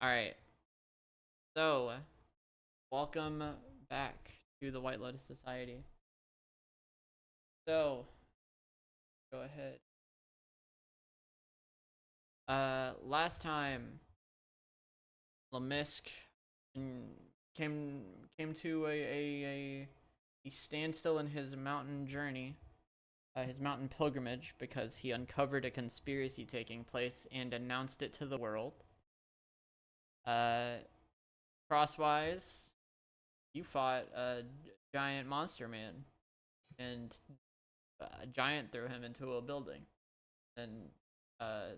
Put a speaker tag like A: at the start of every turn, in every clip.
A: Alright, so welcome back to the White Lotus Society. So, go ahead. Last time, Lamisk came came to a standstill in his mountain journey, his mountain pilgrimage, because he uncovered a conspiracy taking place and announced it to the world. Uh, Crosswise, you fought a giant monster man, and a giant threw him into a building and uh,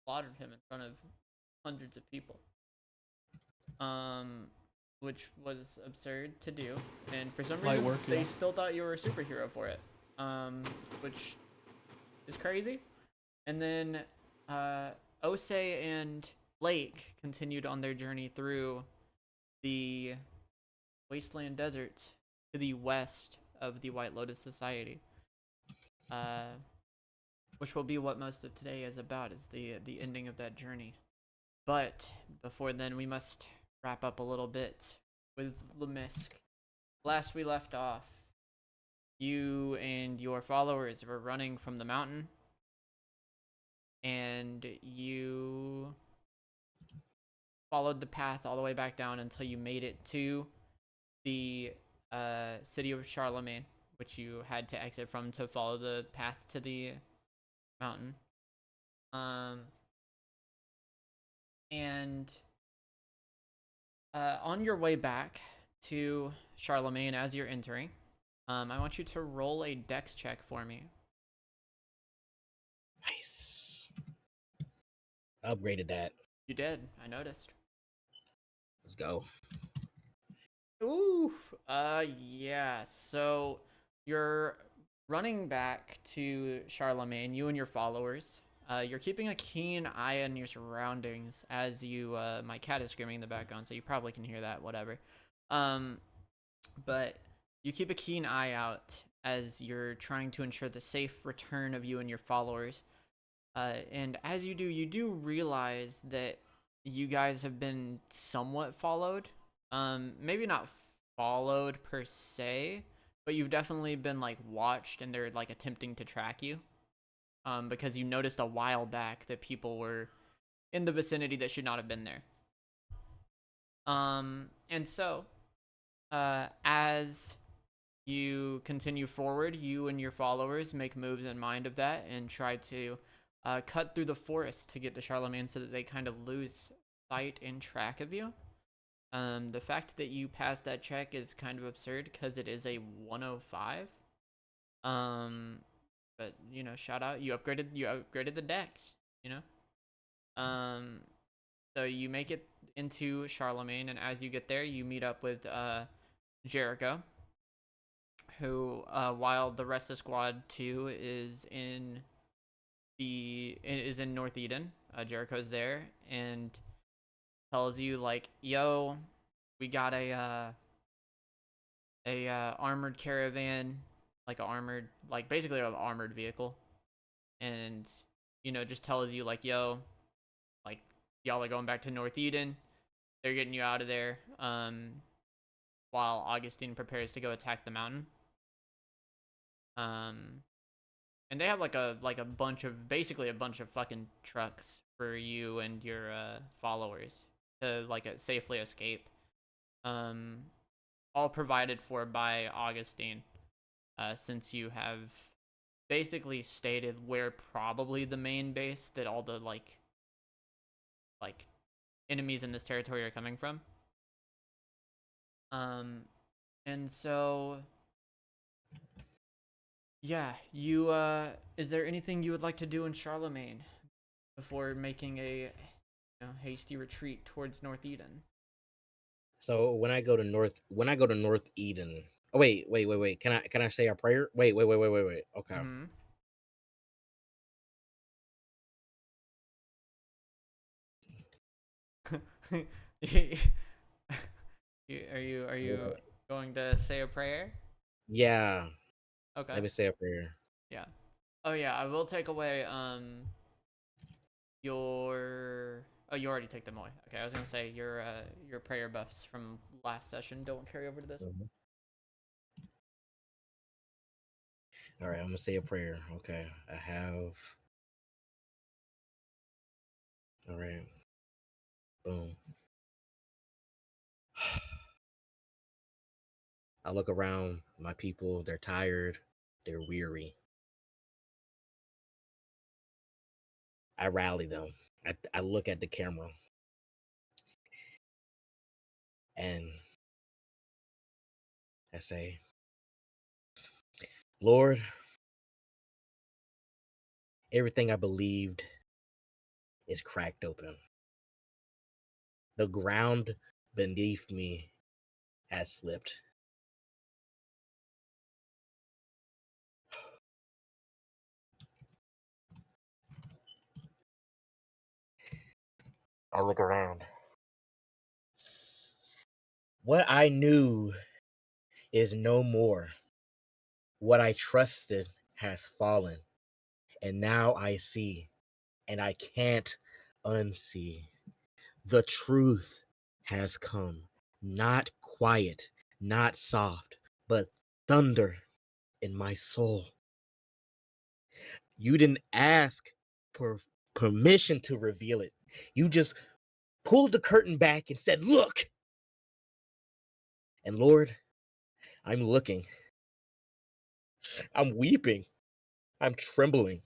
A: slaughtered him in front of hundreds of people. Um, which was absurd to do, and for some
B: Light
A: reason
B: work,
A: they
B: yeah.
A: still thought you were a superhero for it. Which is crazy. And then Osei and Lake continued on their journey through the wasteland desert to the west of the White Lotus Society. Which will be what most of today is about, is the ending of that journey. But before then, we must wrap up a little bit with Lamisk. Last we left off, you and your followers were running from the mountain, and you followed the path all the way back down until you made it to the city of Charlemagne, which you had to exit from to follow the path to the mountain. And on your way back to Charlemagne, as you're entering, I want you to roll a dex check for me.
C: Nice. Upgraded that.
A: You did. I noticed.
C: Let's go.
A: Ooh. Yeah. So you're running back to Charlemagne, you and your followers. You're keeping a keen eye on your surroundings as you, my cat is screaming in the background, so you probably can hear that, whatever. But you keep a keen eye out as you're trying to ensure the safe return of you and your followers. And as you do realize that you guys have been somewhat followed. Maybe not followed per se, but you've definitely been like watched, and they're like attempting to track you. Because you noticed a while back that people were in the vicinity that should not have been there. And so, as you continue forward, you and your followers make moves in mind of that and try to cut through the forest to get to Charlemagne so that they kind of lose sight and track of you. The fact that you passed that check is kind of absurd because it is a 105. But you know, shout out, you upgraded the dex, you know. So you make it into Charlemagne, and as you get there, you meet up with Jericho, who while the rest of squad 2 is in North Eden, Jericho's there and tells you like, yo, we got a armored caravan, like a armored, like basically an armored vehicle, and you know, just tells you like, yo, like y'all are going back to North Eden, they're getting you out of there, while Augustine prepares to go attack the mountain. And they have like a bunch of, basically a bunch of fucking trucks for you and your followers to like safely escape. All provided for by Augustine, since you have basically stated where probably the main base that all the like enemies in this territory are coming from. And so yeah, you is there anything you would like to do in Charlemagne before making a hasty retreat towards North Eden?
C: So when I go to North Eden. Oh wait. Can I say a prayer? Wait. Okay.
A: Mm-hmm. Are you going to say a prayer?
C: Yeah.
A: Okay.
C: Let me say a prayer.
A: Yeah. Oh yeah, I will take away your Oh, you already took them away. Okay, I was gonna say your prayer buffs from last session don't carry over to this.
C: Mhm. All right, I'm gonna say a prayer. Okay, I have. All right, boom. I look around, my people, they're tired, they're weary. I rally them. I look at the camera and I say, Lord, everything I believed is cracked open. The ground beneath me has slipped. I look around. What I knew is no more. What I trusted has fallen. And now I see, and I can't unsee. The truth has come. Not quiet, not soft, but thunder in my soul. You didn't ask for permission to reveal it. You just pulled the curtain back and said, Look. And Lord, I'm looking. I'm weeping. I'm trembling.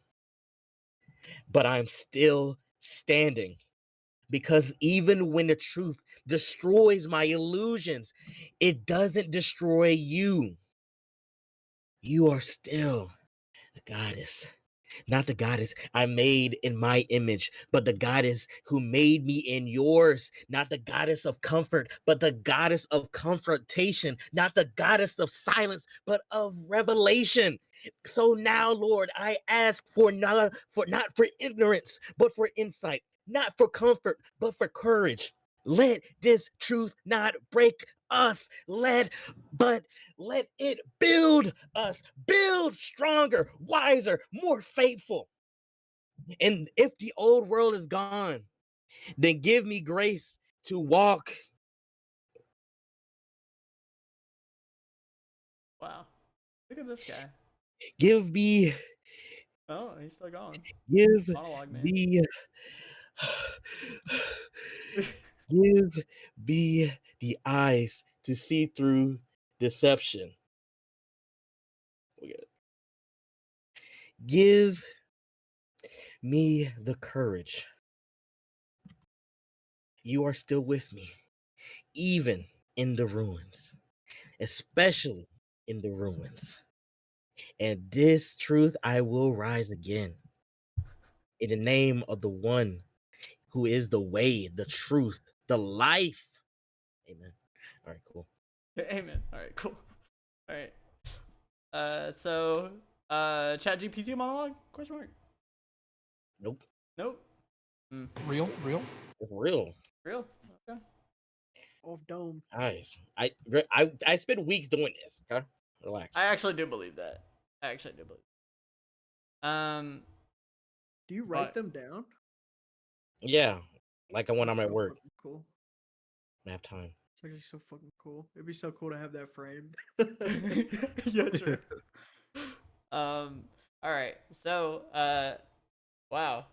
C: But I'm still standing. Because even when the truth destroys my illusions, it doesn't destroy you. You are still the goddess. Not the goddess I made in my image, but the goddess who made me in yours. Not the goddess of comfort, but the goddess of confrontation. Not the goddess of silence, but of revelation. So now, Lord, I ask for not for ignorance, but for insight. Not for comfort, but for courage. Let this truth not break us. But let it build us, build stronger, wiser, more faithful. And if the old world is gone, then give me grace to walk.
A: Wow, look at this guy.
C: Give me,
A: Oh, he's still going.
C: give
A: Monologue, man.
C: me, give me the eyes to see through deception. Give me the courage. You are still with me, even in the ruins, especially in the ruins. And this truth I will rise again in the name of the one who is the way, the truth, the life. Amen. All right, cool.
A: Amen. All right, cool. All right. So, Chat GPT monologue? Question mark.
C: Nope.
A: Nope. Mm.
B: Real?
C: It's real.
A: Real? Okay.
B: Off dome.
C: Guys, I spent weeks doing this. Okay, relax.
A: I actually do believe that. I actually do believe.
B: Do you write
A: But
B: them down?
C: Yeah, like when
B: That's
C: I'm at
B: so
C: work,
B: fucking cool.
C: I have time.
B: It's actually so fucking cool. It'd be so cool to have that framed.
A: yeah, true. Um. All right. So, wow.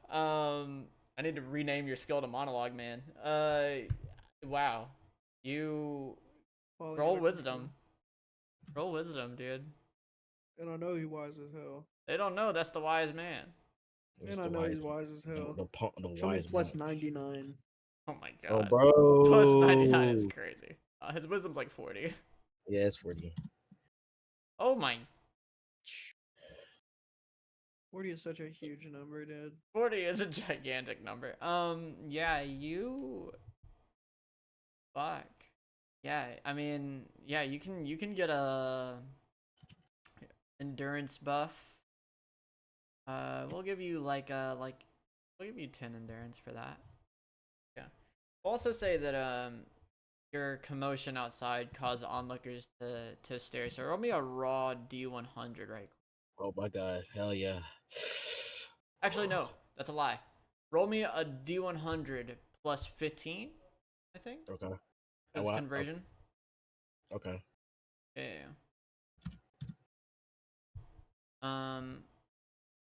A: I need to rename your skill to monologue, man. Wow. You
B: Falling
A: roll
B: out of control.
A: wisdom. Roll wisdom, dude.
B: And I know he's wise as hell.
A: They don't know that's the wise man.
C: It's
B: And I
C: the
B: know
C: wise,
B: he's wise as hell.
C: the
B: Show me
C: wise
B: plus
C: monk.
B: 99.
A: Oh my
C: Oh,
A: god. Plus 99 is
C: bro.
A: crazy. His wisdom's like 40.
C: Yeah, it's 40.
A: Oh my.
B: 40 is such a huge number, dude.
A: 40 is a gigantic number. Yeah, you. Fuck. Yeah, I mean, yeah, you can get a endurance buff. We'll give you we'll give you 10 endurance for that. Yeah. We'll also say that your commotion outside caused onlookers to stare. So roll me a raw D100, right?
C: Oh my god, hell yeah.
A: Actually, no, that's a lie. Roll me a D100 plus 15, I think.
C: Okay.
A: As
C: what?
A: conversion.
C: Okay.
A: Yeah.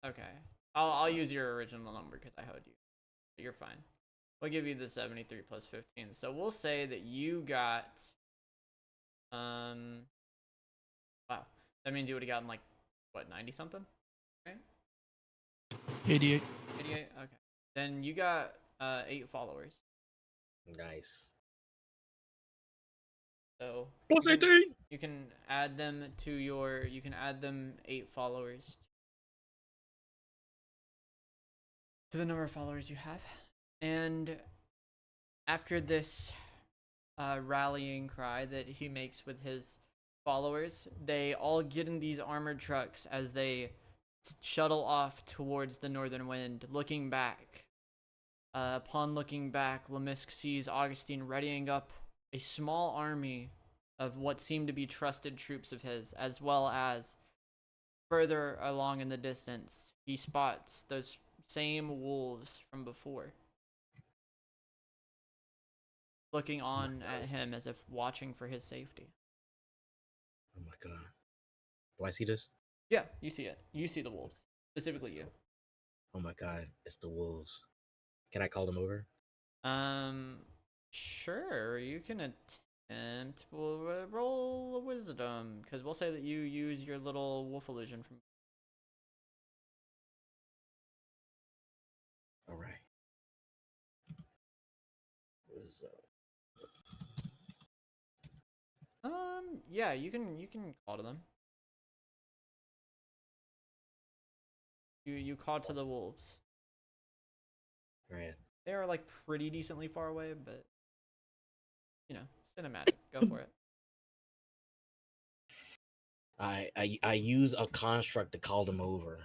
A: Okay. I'll use your original number because I hoed you. You're fine. We'll give you the 73 plus 15. So we'll say that you got wow. That means you would have gotten like what, 90 something? Right?
B: 88.
A: 88? Okay. Then you got 8 followers.
C: Nice.
A: So
C: Plus 18.
A: you can add them to your 8 followers to the number of followers you have. And after this rallying cry that he makes with his followers, they all get in these armored trucks as they shuttle off towards the northern wind, looking back. Upon looking back, Lemisk sees Augustine readying up a small army of what seem to be trusted troops of his, as well as further along in the distance, he spots those same wolves from before, looking on at him as if watching for his safety.
C: Oh my god. Do I see this?
A: Yeah, you see it. You see the wolves. Specifically you.
C: Oh my god, it's the wolves. Can I call them over?
A: Sure, you can attempt. We'll roll a wisdom, because we'll say that you use your little wolf illusion from.
C: All right.
A: Yeah, you can call to them. You call to the wolves.
C: Right.
A: They are like pretty decently far away, but you know, cinematic. Go for it.
C: I use a construct to call them over,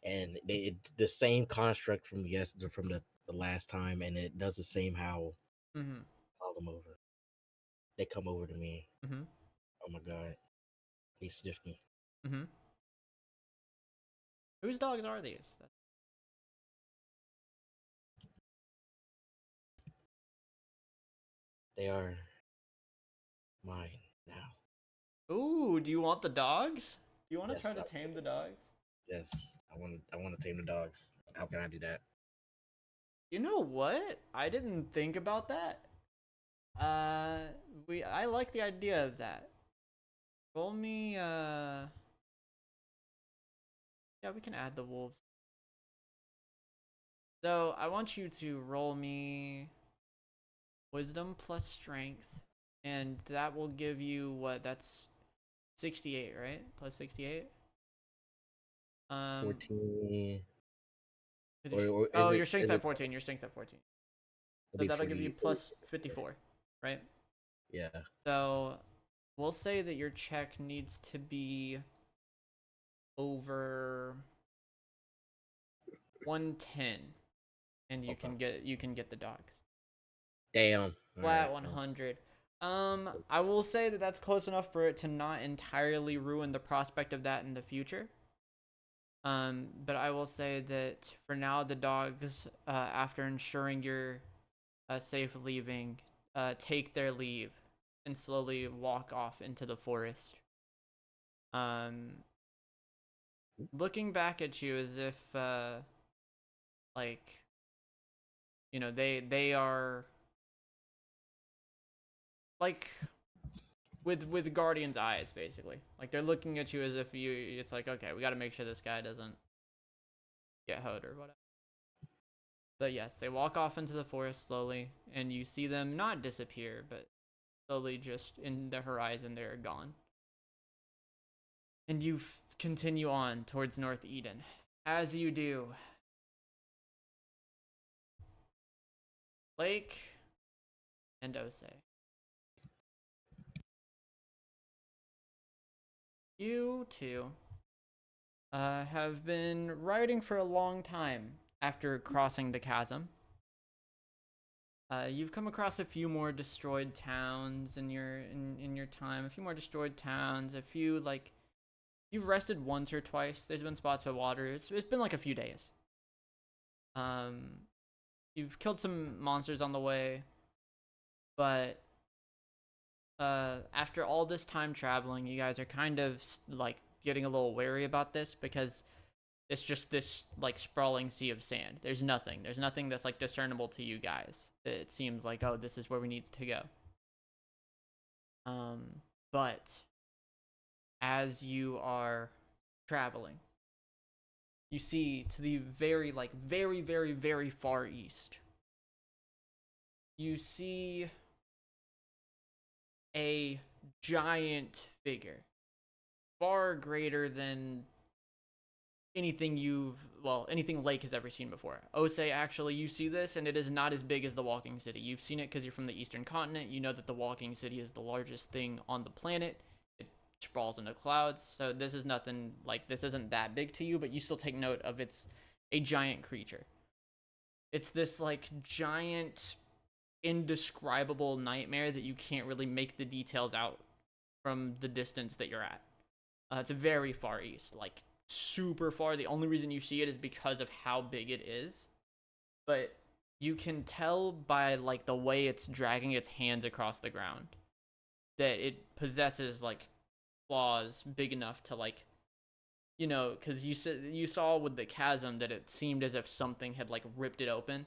C: and it's the same construct from the last time, and it does the same how
A: Mm-hmm.
C: call them over. They come over to me.
A: Mm-hmm.
C: Oh my god, they sniff me.
A: Mm-hmm. Whose dogs are these?
C: They are mine now.
A: Ooh, do you want the dogs? Do you want to
C: Yes,
A: try to
C: I
A: tame
C: want
A: the dogs?
C: Yes, I want to tame the dogs. How can I do that?
A: You know what? I didn't think about that. I like the idea of that. Roll me, yeah, we can add the wolves. So, I want you to roll me wisdom plus strength, and that will give you what? That's 68, right? Plus 68?
C: 14.
A: 'Cause
C: Or
A: oh,
C: is
A: your strength's
C: is
A: at
C: it?
A: 14. Your strength's at 14.
C: It'll
A: So
C: be
A: that'll give you
C: 40.
A: plus 54, right?
C: Yeah.
A: So we'll say that your check needs to be over 110, and you
C: Okay.
A: can get the dogs.
C: Damn.
A: Flat
C: Alright.
A: 100. I will say that that's close enough for it to not entirely ruin the prospect of that in the future. But I will say that for now, the dogs, after ensuring you're safe leaving, take their leave and slowly walk off into the forest. Looking back at you as if, like, you know, they are like with guardian's eyes, basically. Like they're looking at you as if you. It's like, okay, we got to make sure this guy doesn't get hoed or whatever. But yes, they walk off into the forest slowly, and you see them not disappear, but slowly just in the horizon, they're gone. And you continue on towards North Eden. As you do, Lake and Osei. You two have been riding for a long time after crossing the chasm. You've come across a few more destroyed towns in your time. A few more destroyed towns. A few like you've rested once or twice. There's been spots of water. It's been like a few days. you've killed some monsters on the way, but after all this time traveling, you guys are kind of like getting a little wary about this because it's just this like sprawling sea of sand. There's nothing. There's nothing that's like discernible to you guys. It seems like, oh, this is where we need to go. But as you are traveling, you see to the very very far east, you see a giant figure, far greater than anything Lake has ever seen before. Osei, actually, you see this, and it is not as big as the Walking City. You've seen it because you're from the Eastern Continent. You know that the Walking City is the largest thing on the planet. It sprawls into clouds, so this is nothing, like, this isn't that big to you, but you still take note of it's a giant creature. It's this, like, giant, indescribable nightmare that you can't really make the details out from the distance that you're at. It's very far east, like, super far. The only reason you see it is because of how big it is, but you can tell by like the way it's dragging its hands across the ground that it possesses like claws big enough to, like, you know, because you saw with the chasm that it seemed as if something had like ripped it open.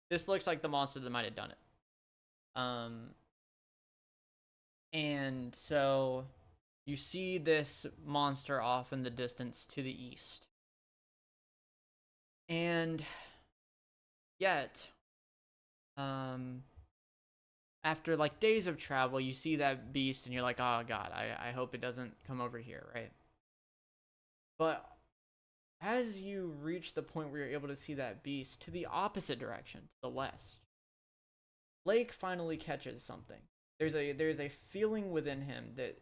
A: This looks like the monster that might have done it. And so you see this monster off in the distance to the east. And yet, after like days of travel, you see that beast and you're like, oh god, I hope it doesn't come over here, right? But as you reach the point where you're able to see that beast to the opposite direction, to the west, Lake finally catches something. There's a feeling within him that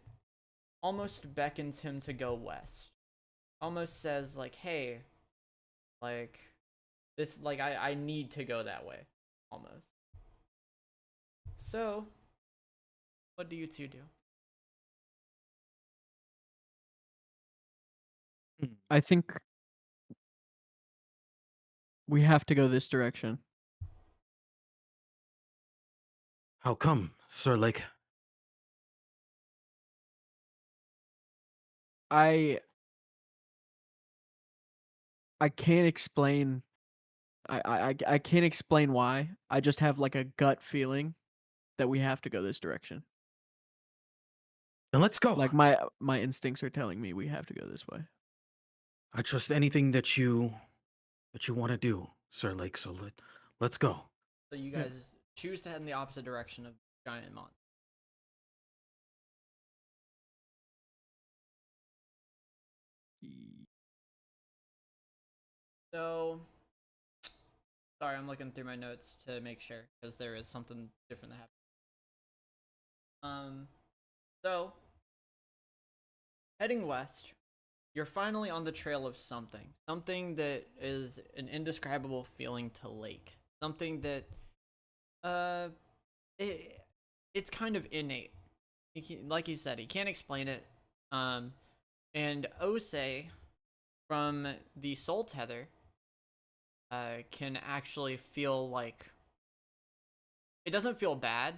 A: almost beckons him to go west. Almost says like, hey, like, this, like, I need to go that way, almost. So, what do you two do?
B: I think we have to go this direction.
D: How come, Sir Lake?
B: I can't explain. I can't explain why. I just have like a gut feeling that we have to go this direction.
D: Then let's go.
B: Like my instincts are telling me we have to go this way.
D: I trust anything that you want to do, Sir Lake. So let's go.
A: So you guys choose to head in the opposite direction of giant monster. So, sorry, I'm looking through my notes to make sure because there is something different that happened. So heading west, you're finally on the trail of something that is an indescribable feeling to Lake, something that it's kind of innate. Like he said, he can't explain it. And Osei from the Soul Tether can actually feel like it doesn't feel bad,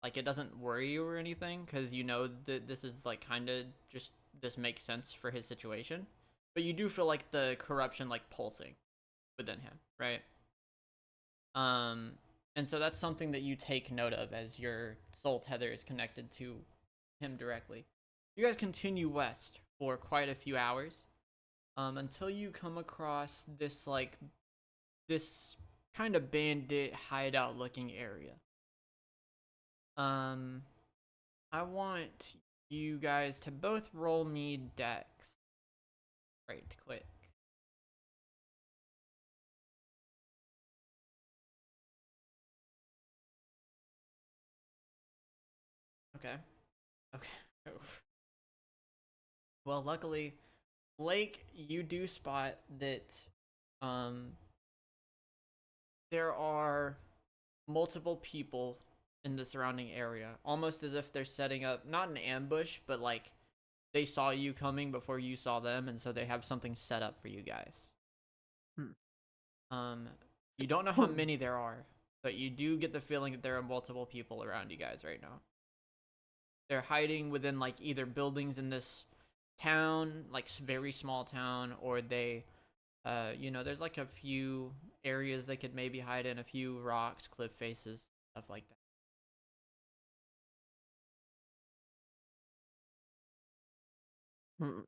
A: like it doesn't worry you or anything, because you know that this is like kind of just, this makes sense for his situation, but you do feel like the corruption like pulsing within him, right? And so that's something that you take note of as your soul tether is connected to him directly. You guys continue west for quite a few hours, until you come across this like this kind of bandit hideout looking area. I want you guys to both roll me dex right quick. Okay. Okay. Well, luckily, Blake, you do spot that there are multiple people in the surrounding area, almost as if they're setting up not an ambush, but like they saw you coming before you saw them, and so they have something set up for you guys. You don't know how many there are, but you do get the feeling that there are multiple people around you guys right now. They're hiding within like either buildings in this town, like very small town, or they, there's like a few areas they could maybe hide in, a few rocks, cliff faces, stuff like that.
B: Hmm.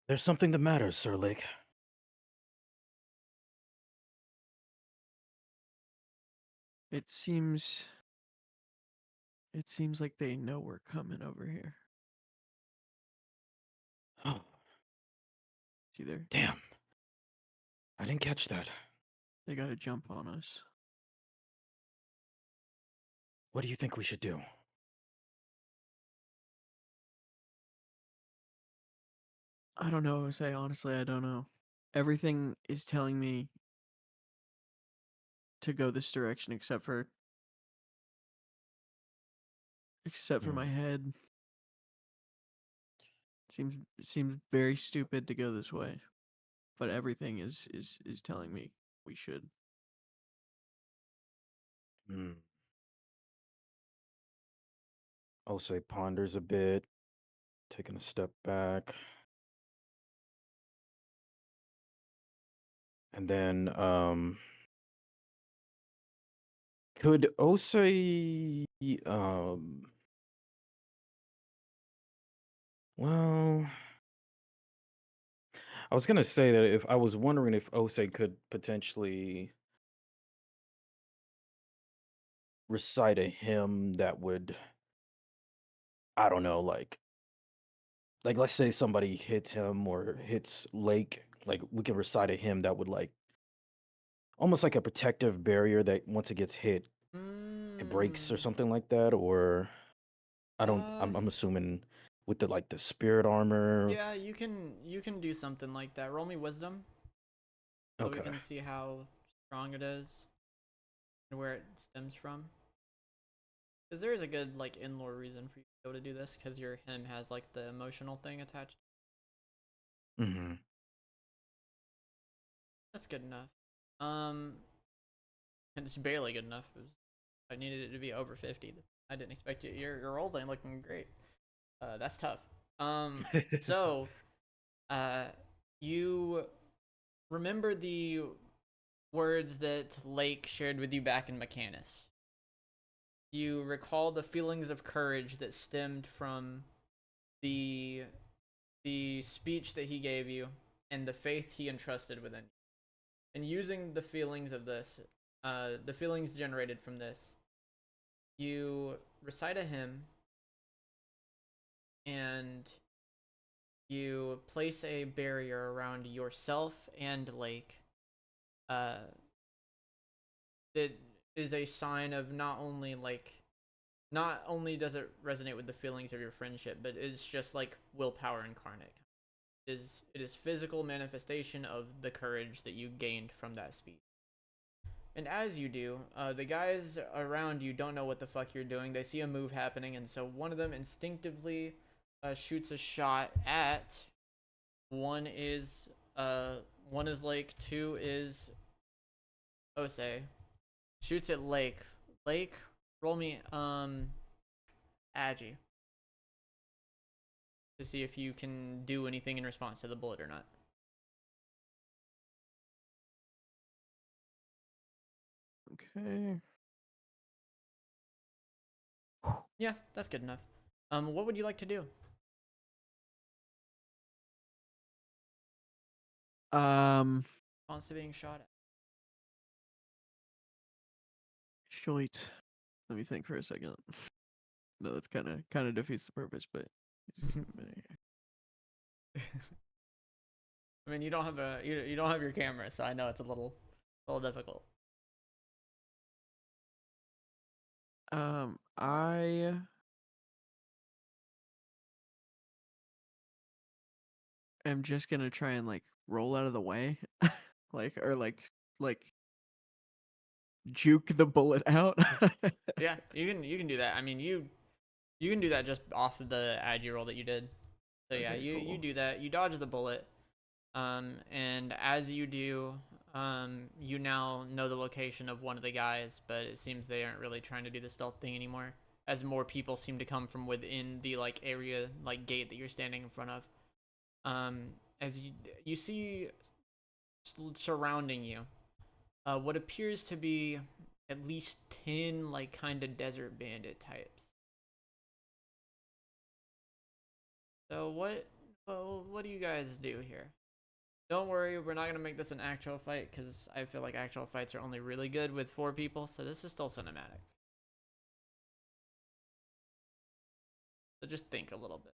D: There's something the matter, Sir Lake.
B: It seems like they know we're coming over here.
D: Oh,
B: See there?
D: damn. I didn't catch that.
B: They gotta jump on us.
D: What do you think we should do?
B: I don't know, Jose. Honestly, I don't know. Everything is telling me to go this direction except for my
D: Hmm.
B: head. Seems very stupid to go this way. But everything is telling me we should.
D: Hmm. Osei ponders a bit, taking a step back. And then, could Osei, well, I was gonna say that if I was wondering if Osei could potentially recite a hymn that would, I don't know, like let's say somebody hits him or hits Lake, like we can recite a hymn that would like almost like a protective barrier that once it gets hit, it breaks or
A: Mm,
D: something like that, or I don't.
A: uh,
D: I'm assuming with the like the spirit armor.
A: yeah, you can do something like that. Roll me wisdom so we
D: Okay.
A: can see how strong it is and where it stems from. Because there is a good like in-lore reason for you to be able to do this, because your hymn has like the emotional thing attached.
D: Mm-hmm.
A: That's good enough. Um, and it's barely good enough. I needed it to be over 50. I didn't expect you. Your rolls ain't looking great. That's tough. So, uh, you remember the words that Lake shared with you back in Mechanus. You recall the feelings of courage that stemmed from the the speech that he gave you and the faith he entrusted within you. And using the feelings of this, the feelings generated from this, you recite a hymn and you place a barrier around yourself and Lake. Uh, that is a sign of not only does it resonate with the feelings of your friendship, but it's just like willpower incarnate. It is physical manifestation of the courage that you gained from that speech. And as you do, the guys around you don't know what the fuck you're doing. They see a move happening, and so one of them instinctively shoots a shot at. One is Lake. Two is Osei. Shoots at Lake. Lake, roll me Agi to see if you can do anything in response to the bullet or not.
B: Okay.
A: Yeah, that's good enough. What would you like to do?
B: Um,
A: Response to being shot at.
B: Shoit. Let me think for a second. No, that's kind of defeats the purpose, but
A: I mean, you don't have your camera, so I know it's a little difficult.
B: I am just gonna try and like roll out of the way, like juke the bullet out.
A: Yeah, you can do that. I mean, you can do that just off of the agi roll that you did. So yeah,
B: Okay,
A: you
B: cool.
A: do that. You dodge the bullet. And as you do, you now know the location of one of the guys, but it seems they aren't really trying to do the stealth thing anymore, as more people seem to come from within the like area, like gate that you're standing in front of. As you see surrounding you, what appears to be at least 10 like kind of desert bandit types. So what do you guys do here? Don't worry, we're not gonna make this an actual fight because I feel like actual fights are only really good with 4 people, so this is still cinematic. So just think a little bit.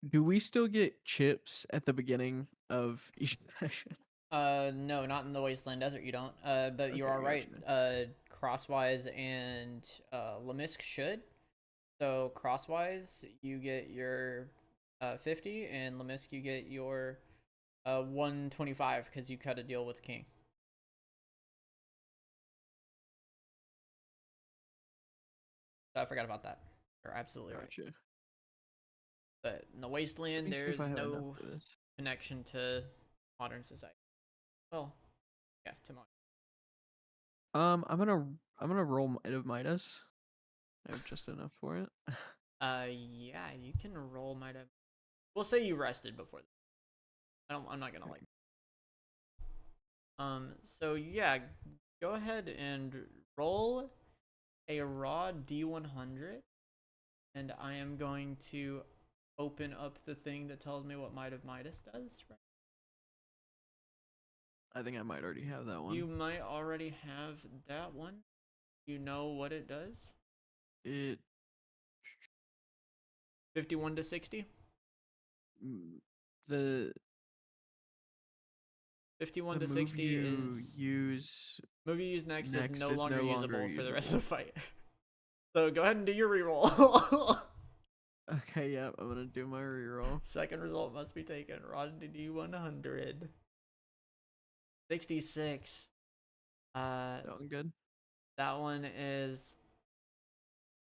B: Do we still get chips at the beginning of each session?
A: No, not in the Wasteland Desert, you don't. But you
B: Okay,
A: are right.
B: gotcha.
A: Crosswise and Lemisk should. So Crosswise, you get your 50, and Lemisk, you get your 125 because you cut a deal with King. I forgot about that. You're absolutely right.
B: Gotcha.
A: But in the
B: Let
A: Wasteland,
B: me see if
A: there's
B: I have enough
A: no
B: for this.
A: connection to modern society. Well, yeah, to modern.
B: I'm gonna roll Might of Midas. I have just enough for it.
A: Yeah, you can roll might have. We'll say you rested before. I'm not gonna like. So yeah, go ahead and roll a raw D100, and I am going to open up the thing that tells me what Might of Midas does. Right?
B: I think I might already have that one.
A: You might already have that one. You know what it does?
B: It
A: 51 to 60.
B: The
A: 51
B: the
A: to
B: move
A: 60
B: you
A: is
B: use
A: move you use next is
B: next
A: no
B: is
A: longer
B: no longer
A: usable for the rest of
B: usable.
A: the fight. So go ahead and do your reroll.
B: Okay, yeah, I'm gonna do my reroll.
A: Second result must be taken. Rod to D100. 66.
B: Sound good?
A: That one is.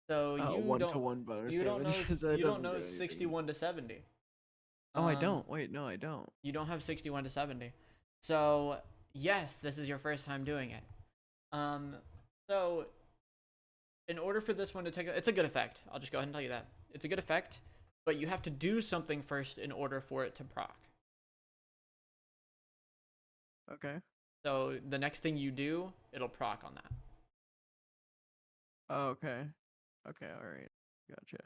A: So
B: One to one bonus
A: you don't know
B: damage. That
A: you don't
B: doesn't do
A: know
B: anything.
A: 61 to 70.
B: Oh, I don't. Wait, no, I don't.
A: You don't have 61 to 70. So yes, this is your first time doing it. So in order for this one to take, it's a good effect. I'll just go ahead and tell you that it's a good effect, but you have to do something first in order for it to proc.
B: Okay.
A: So the next thing you do, it'll proc on that.
B: Oh, okay. Okay, alright. Gotcha.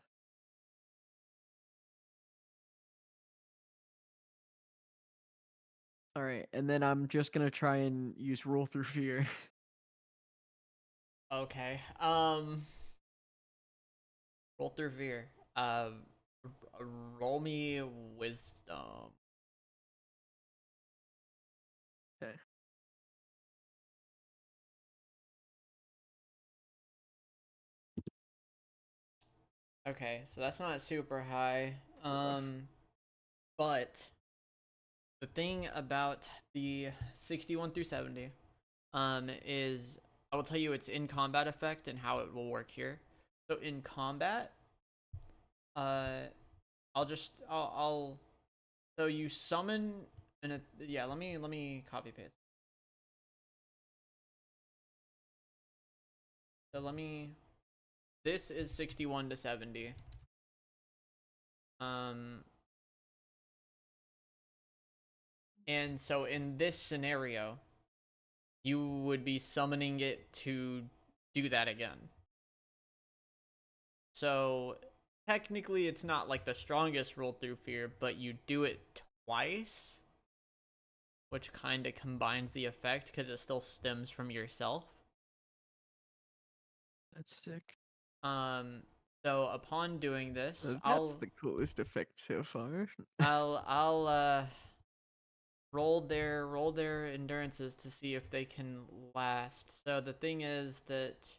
B: Alright, and then I'm just gonna try and use Rule Through Fear.
A: Okay. Roll through fear. Roll me wisdom.
B: Okay.
A: Okay, so that's not super high.
B: Rough.
A: But the thing about the 61 through 70, is I will tell you its in combat effect and how it will work here. So in combat, I'll so you summon and yeah, let me copy paste. So this is 61 to 70. And so in this scenario, you would be summoning it to do that again. So technically it's not like the strongest roll through fear, but you do it twice, which kind of combines the effect because it still stems from yourself.
B: That's sick.
A: So upon doing this,
B: That's the coolest effect so far.
A: I'll roll their endurances to see if they can last. So the thing is that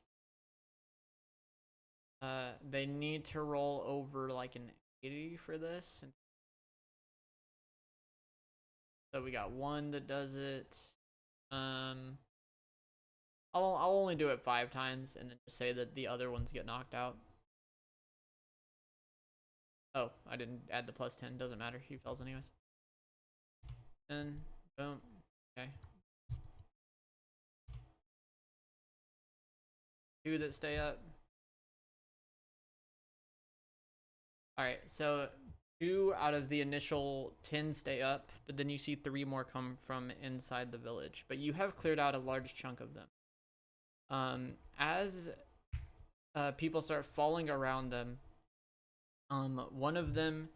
A: they need to roll over like an 80 for this. So we got one that does it. I'll I'll only do it 5 times and then just say that the other ones get knocked out. Oh, I didn't add the +10. Doesn't matter. He fails anyways. And boom. Okay. 2 that stay up. Alright, so 2 out of the initial 10 stay up, but then you see 3 more come from inside the village. But you have cleared out a large chunk of them. As people start falling around them, one of them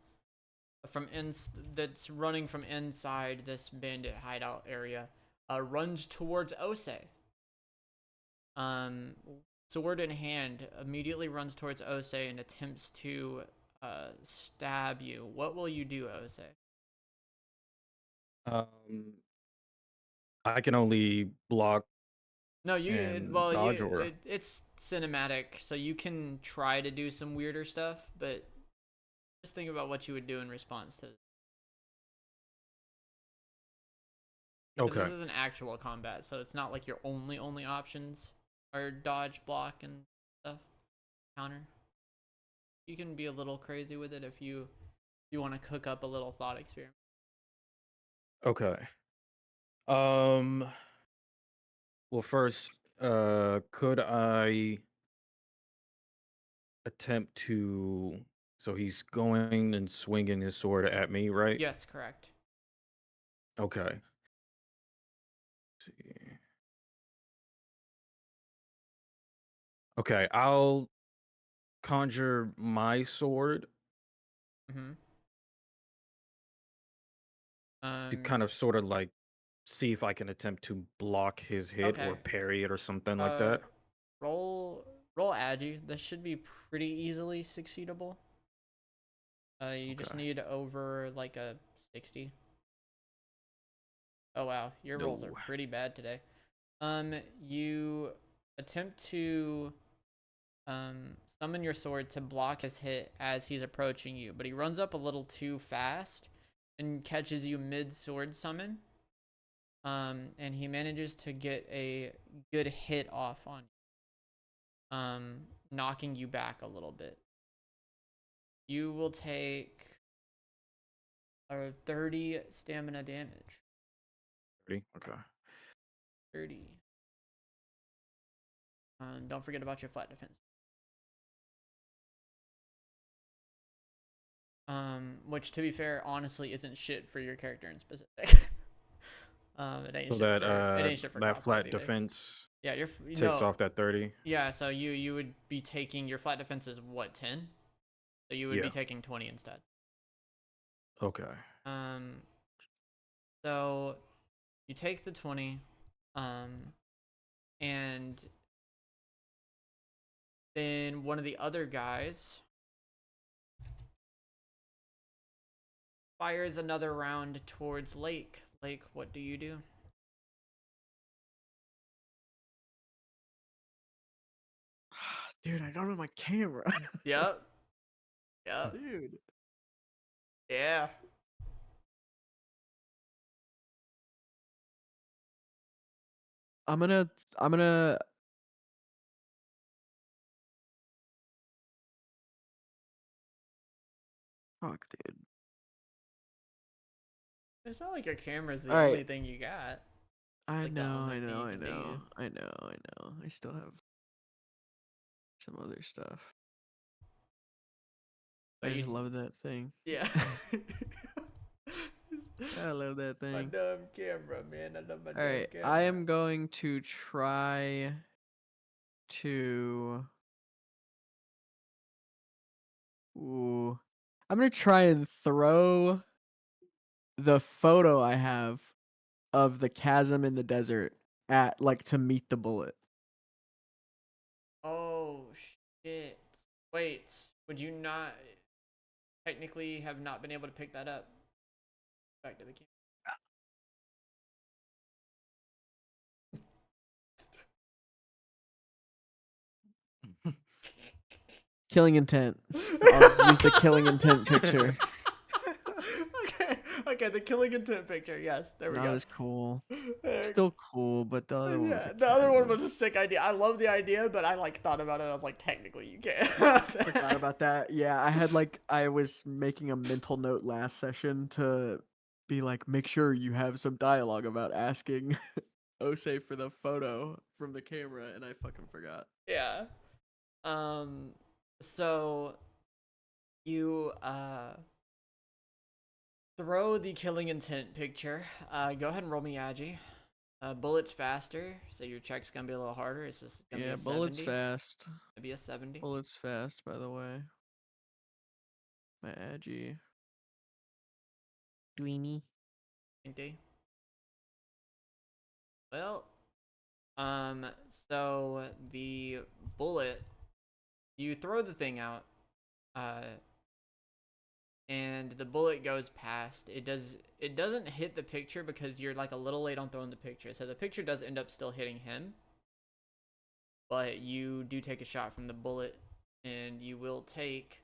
A: that's running from inside this bandit hideout area runs towards Osei. Sword in hand, immediately runs towards Osei and attempts to stab you. What will you do, Osei?
D: I can only block
A: No,
D: and dodge, or
A: it's cinematic, so you can try to do some weirder stuff, but just think about what you would do in response to this.
D: okay.
A: This is an actual combat, so it's not like your only options are dodge, block, and stuff. Counter. You can be a little crazy with it if you want to cook up a little thought experiment.
D: Okay. Well, first, could I attempt to? So he's going and swinging his sword at me, right?
A: Yes, correct.
D: Okay. Let's see. Okay, I'll conjure my sword
A: Mm-hmm.
D: to kind of sort of like see if I can attempt to block his hit or
A: Okay.
D: parry it or something like that.
A: Roll agi. This should be pretty easily succeedable. You just
D: Okay.
A: need over like a 60. Oh wow, your rolls are
D: No.
A: pretty bad today. You attempt to summon your sword to block his hit as he's approaching you, but he runs up a little too fast and catches you mid sword summon. And he manages to get a good hit off on you, knocking you back a little bit. You will take a 30 stamina damage.
D: 30? Okay.
A: 30. Don't forget about your flat defense. Which to be fair, honestly, isn't shit for your character in specific. It ain't
D: So
A: shit
D: that
A: for it ain't shit for
D: that
A: Crosswise
D: flat
A: either.
D: defense
A: Yeah,
D: takes off that 30.
A: Yeah, so you would be taking your flat defense is what, 10? So you would be
D: Yeah.
A: taking 20 instead.
D: Okay.
A: So you take the 20, and then one of the other guys fires another round towards Lake. Lake, what do you do?
B: Dude, I don't have my camera.
A: Yep. Yep.
B: Dude.
A: Yeah.
B: I'm gonna fuck, dude.
A: It's not like your camera's the
B: All right.
A: only thing you got.
B: I
A: Like the
B: know,
A: only
B: I
A: thing
B: know,
A: you
B: I
A: can
B: know,
A: do.
B: I know, I know. I still have some other stuff.
A: But
B: I just
A: you,
B: love that thing.
A: yeah.
B: I love that
A: My
B: thing.
A: dumb camera, man. I love my
B: All
A: dumb
B: right,
A: camera.
B: I am going to try to. Ooh, I'm gonna try and throw the photo I have of the chasm in the desert at like to meet the bullet.
A: Oh shit. Wait, would you not technically have not been able to pick that up? Back to the camera.
B: Killing intent. I'll use the killing intent picture.
A: Okay, Okay, the killing intent picture. Yes, there we
B: That
A: go.
B: was cool.
A: There-
B: Still cool, but the other one was
A: yeah,
B: a
A: the other one
B: chasm.
A: was a sick idea. I love the idea, but I like thought about it. I was like, technically, you can't.
B: Forgot about that. Yeah, I was making a mental note last session to be like, make sure you have some dialogue about asking Osei for the photo from the camera, and I fucking forgot.
A: Yeah. So you throw the killing intent picture. Go ahead and roll me Agi. Bullets faster, so your check's gonna be a little harder. It's just gonna be
B: Yeah,
A: a
B: bullets
A: 70.
B: fast.
A: Maybe a 70.
B: Bullets fast, by the way. My Agi. Dweeny.
A: 20. Well, so the bullet, you throw the thing out, uh, and the bullet goes past. It doesn't hit the picture because you're like a little late on throwing the picture. So the picture does end up still hitting him. But you do take a shot from the bullet, and you will take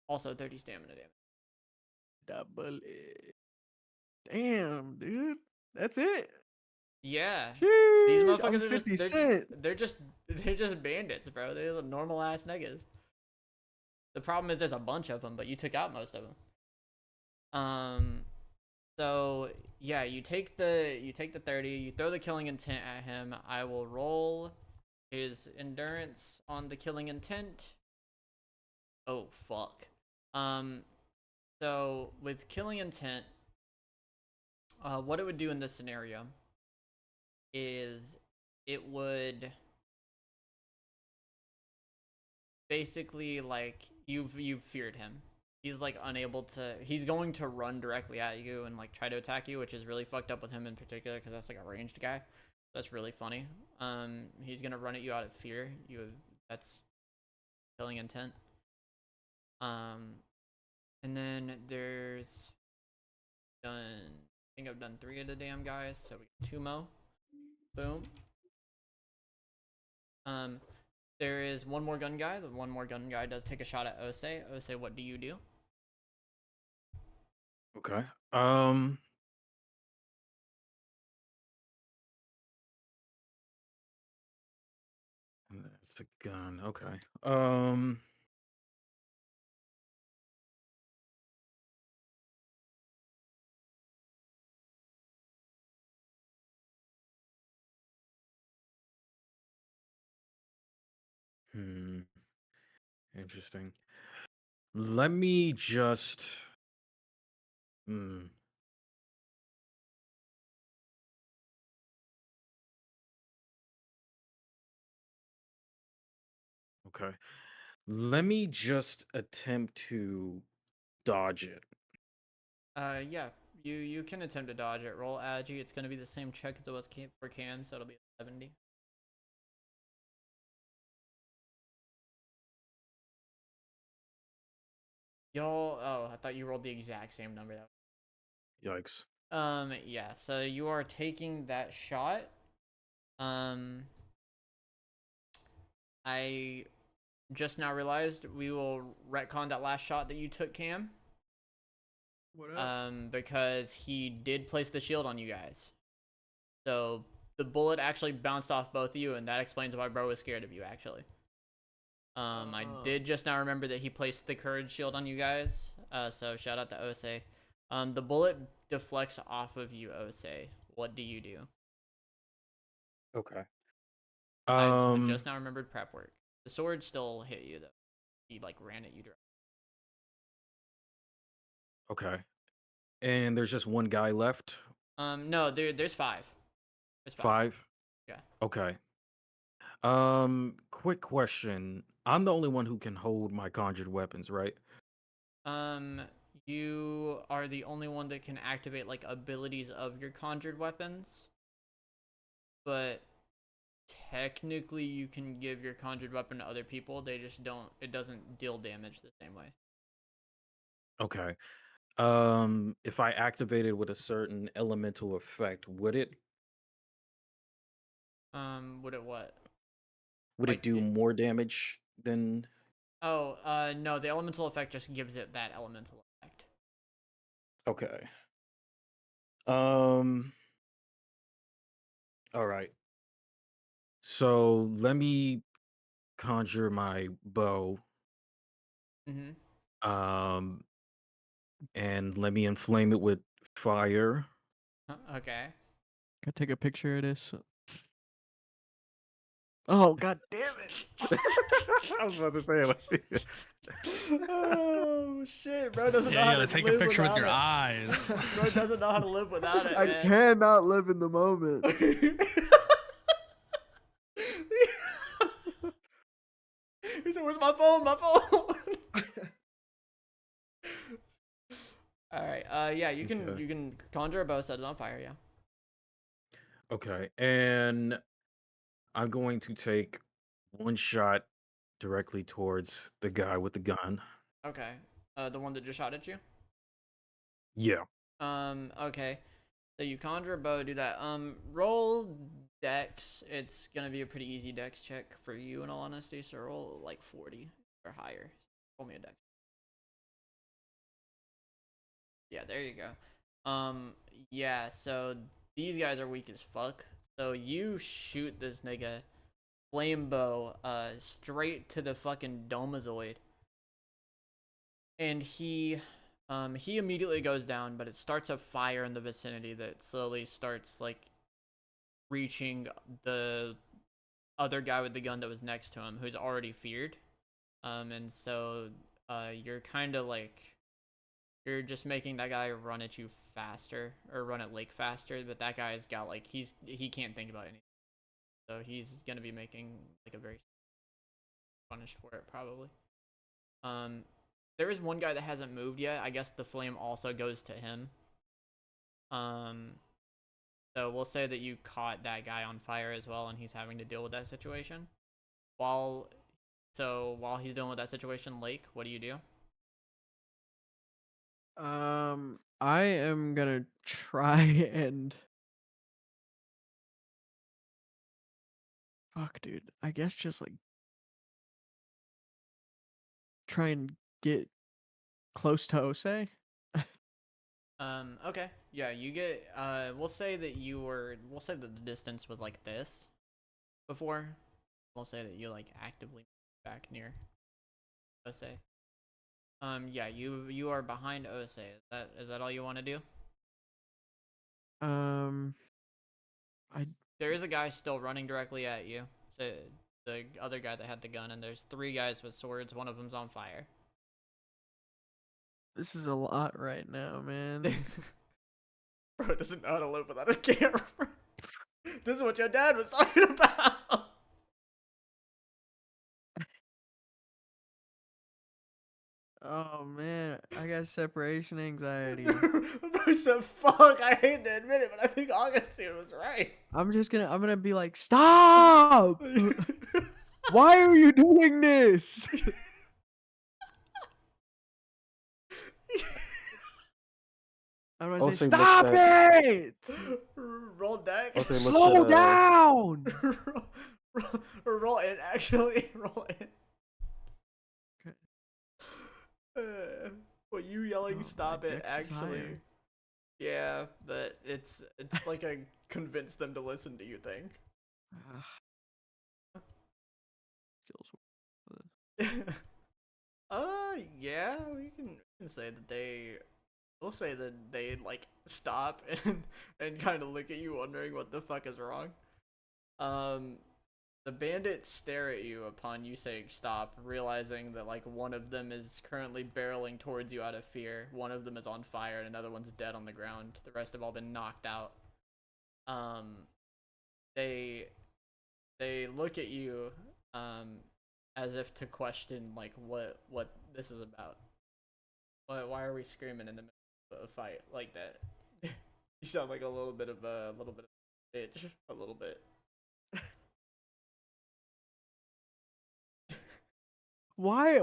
A: also 30 stamina damage.
B: That bullet. Damn, dude. That's it.
A: Yeah. These
B: Sheesh, I'm
A: motherfuckers are
B: 50
A: just
B: Cent.
A: they're just bandits, bro. They're normal ass niggas. The problem is there's a bunch of them, but you took out most of them. So yeah, you take the 30, you throw the killing intent at him. I will roll his endurance on the killing intent. Oh fuck. So with killing intent, what it would do in this scenario is it would basically like you've feared him. He's like unable to. He's going to run directly at you and like try to attack you, which is really fucked up with him in particular because that's like a ranged guy. That's really funny. He's gonna run at you out of fear. That's killing intent. And then there's done. I think I've done 3 of the damn guys, so we got 2 mo. Boom. There is one more gun guy. The one more gun guy does take a shot at Osei. Osei, what do you do?
D: Okay. That's a gun. Okay. Hmm. Interesting. Let me just. Hmm. Okay. Let me just attempt to dodge it.
A: Yeah, you can attempt to dodge it. Roll Agi. It's gonna be the same check as it was for Cam, so it'll be a 70. Y'all, oh, I thought you rolled the exact same number.
D: Yikes.
A: Yeah. So you are taking that shot. I just now realized we will retcon that last shot that you took, Cam.
B: What up?
A: Because he did place the shield on you guys. So the bullet actually bounced off both of you, and that explains why bro was scared of you, actually. I did just now remember that he placed the courage shield on you guys. So shout out to Osei. The bullet deflects off of you, Osei. What do you do?
D: Okay.
A: I
D: Um.
A: just now remembered prep work. The sword still hit you though. He like ran at you.
D: Okay. And there's just one guy left.
A: No, there's 5. There's 5.
D: 5.
A: Yeah.
D: Okay. Quick question. I'm the only one who can hold my conjured weapons, right?
A: You are the only one that can activate like abilities of your conjured weapons, but technically you can give your conjured weapon to other people. They just don't. It doesn't deal damage the same way.
D: Okay. If I activated with a certain elemental effect, would it
A: Would it what?
D: would it
A: Like
D: do more damage than
A: Oh, no, the elemental effect just gives it that elemental effect.
D: Okay. All right. So let me conjure my bow.
A: Mm-hmm.
D: Um, and let me inflame it with fire.
A: Okay.
B: Can I take a picture of this? Oh, god damn it!
D: I was about to say like,
A: Oh shit, bro doesn't know
E: Yeah, you
A: how
E: gotta
A: to
E: take a
A: live
E: picture with
A: without
E: your
A: it.
E: eyes.
A: Bro doesn't know how to live without it,
B: I
A: man.
B: cannot live in the moment.
A: He said, "Where's my phone? My phone." All right. Yeah, you
D: Okay.
A: can conjure a bow, set it on fire. Yeah.
D: Okay. And I'm going to take one shot directly towards the guy with the gun.
A: Okay. The one that just shot at you.
D: Yeah.
A: Okay. So you conjure a bow, do that. Roll dex. It's gonna be a pretty easy dex check for you, in all honesty. So roll like 40 or higher. Roll me a dex. Yeah, there you go. Yeah. So these guys are weak as fuck. So you shoot this nigga flame bow, straight to the fucking domazoid, and he immediately goes down, but it starts a fire in the vicinity that slowly starts like reaching the other guy with the gun that was next to him, who's already feared. And so you're kind of like you're just making that guy run at you faster or run at Lake faster, but that guy's got like he can't think about anything, so he's gonna be making like a very punished for it probably. Um, there is one guy that hasn't moved yet. I guess the flame also goes to him. Um, so we'll say that you caught that guy on fire as well, and he's having to deal with that situation. While he's dealing with that situation, Lake, what do you do?
B: I am gonna try and fuck, dude. I guess just like try and get close to Osei.
A: Okay, yeah, you get. We'll say that We'll say that the distance was like this before. We'll say that you like actively back near Osei. Yeah, you are behind Osei. Is that all you want to do?
B: I
A: There is a guy still running directly at you. So the other guy that had the gun, and there's three guys with swords. One of them's on fire.
B: this is a lot right now, man.
A: Bro doesn't know how to live without his camera. This is what your dad was talking about.
B: Oh man, I got separation anxiety.
A: Bro said, "Fuck." I hate to admit it, but I think Augustine was right.
B: I'm gonna be like, stop! Why are you doing this? I'm gonna say,
D: Osei looks
B: stop
D: at
B: it!
A: Roll dex.
D: Osei looks
B: Slow
D: at
B: down!
A: Roll it. Actually, roll it. Well, you yelling
B: Oh,
A: "stop
B: my
A: it"
B: dex is
A: actually.
B: higher.
A: Yeah, but it's like a convince them to listen to you thing.
B: Feels
A: Yeah, we can say that we'll say that they like stop and kind of look at you wondering what the fuck is wrong. Um the bandits stare at you upon you saying stop, realizing that like one of them is currently barreling towards you out of fear. One of them is on fire and another one's dead on the ground. The rest have all been knocked out. Um they look at you as if to question like what this is about. Why are we screaming in the middle of a fight like that? You sound like a little bit of a bitch, a little bit.
B: why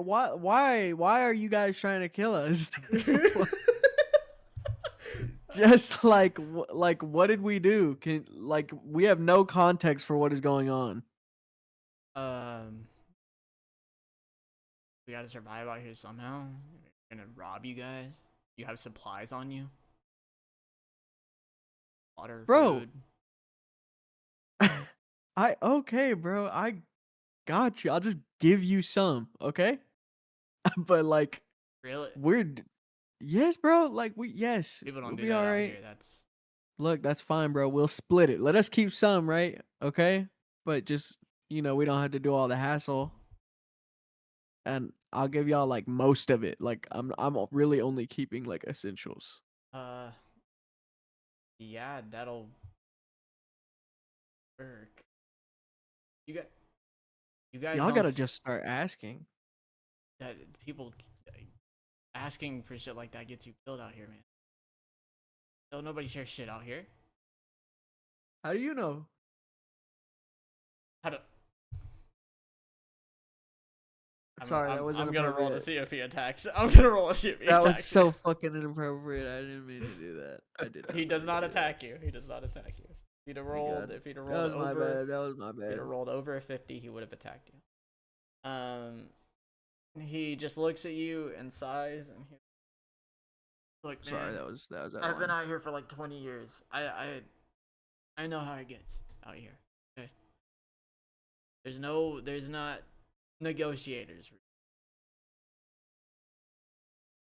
B: are you guys trying to kill us? Just like what did we do? We have no context for what is going on.
A: Um, We gotta survive out here somehow. We're gonna rob you guys. You have supplies on you. Water,
B: Bro.
A: food.
B: Okay, bro. I got you. I'll just give you some, okay? But like
A: Really?
B: yes, bro. Like yes,
A: People don't
B: we'll
A: do
B: be
A: that
B: all
A: out
B: right.
A: here. That's
B: Look, that's fine, bro. We'll split it. Let us keep some, right? Okay? But just, we don't have to do all the hassle. And I'll give y'all like most of it. Like I'm really only keeping like essentials.
A: yeah, that'll work. You got you guys
B: Y'all
A: don't
B: gotta just start asking.
A: that people asking for shit like that gets you killed out here, man. No, nobody shares shit out here.
B: How do you know?
A: How do
B: Sorry, that was
A: I'm gonna roll to
B: inappropriate.
A: see if he attacks. I'm gonna roll to see if he
B: That was
A: attacks
B: so
A: you.
B: fucking inappropriate. I didn't mean to do that. I did.
A: He does
B: mean
A: not
B: to do that.
A: attack you. He does not attack you.
B: Thank God.
A: If he'd have
B: That
A: rolled
B: was my
A: over,
B: bad. That was my
A: if he'd
B: bad.
A: have rolled over a 50, he would have attacked you. He just looks at you and sighs, and he, look, man.
B: Sorry, that was out of
A: I've been
B: line.
A: out here for like 20 years. I know how it gets out here. Okay. There's not negotiators.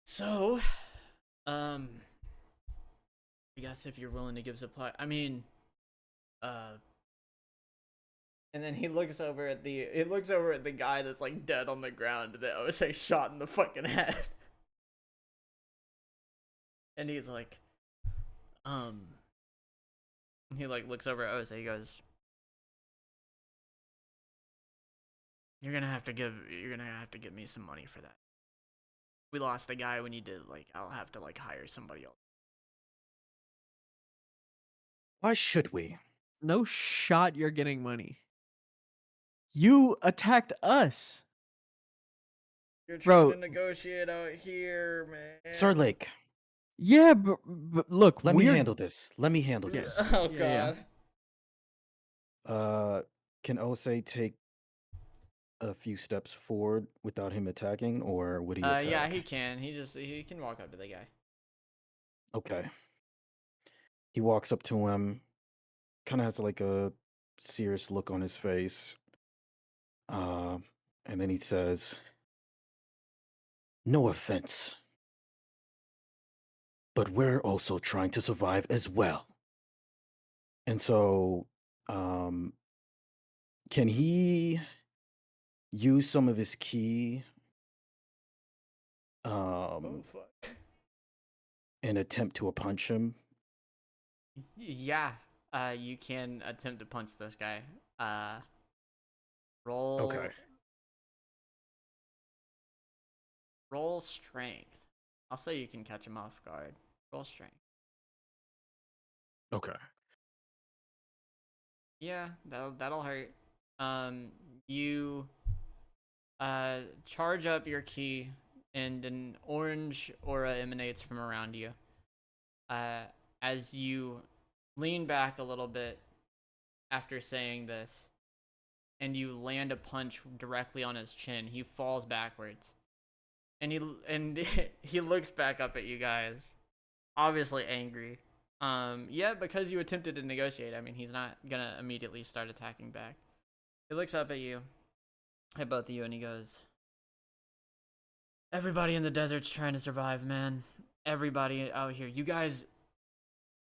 A: So, I guess if you're willing to give supply, I mean, and then he looks over at the guy that's like dead on the ground that Osei shot in the fucking head. And he's like, he like looks over at Osei, he goes, you're gonna have to give me some money for that. We lost a guy, we need to I'll have to hire somebody else.
D: Why should we?
B: No shot you're getting money. You attacked us.
A: You're trying
B: Bro.
A: to negotiate out here, man.
D: Sir Lake,
B: Yeah, but look,
D: let me
B: we're
D: handle this. Let me handle
B: Yeah.
D: this.
A: Oh
B: Yeah.
A: god.
D: Can Osei take a few steps forward without him attacking, or would he attack?
A: Yeah, he can. He can walk up to the guy.
D: Okay. He walks up to him, kind of has like a serious look on his face. And then he says, "No offense, but we're also trying to survive as well." And so, can he use some of his key
A: Oh fuck.
D: and attempt to punch him?
A: Yeah. You can attempt to punch this guy. Roll.
D: Okay.
A: Roll strength. I'll say you can catch him off guard. Roll strength.
D: Okay.
A: Yeah, that'll hurt. You charge up your key, and an orange aura emanates from around you. As you lean back a little bit after saying this, and you land a punch directly on his chin, he falls backwards, and he looks back up at you guys, obviously angry. Yeah, because you attempted to negotiate. I mean, he's not gonna immediately start attacking back. He looks up at you, at both of you, and he goes, everybody in the desert's trying to survive, man. Everybody out here. You guys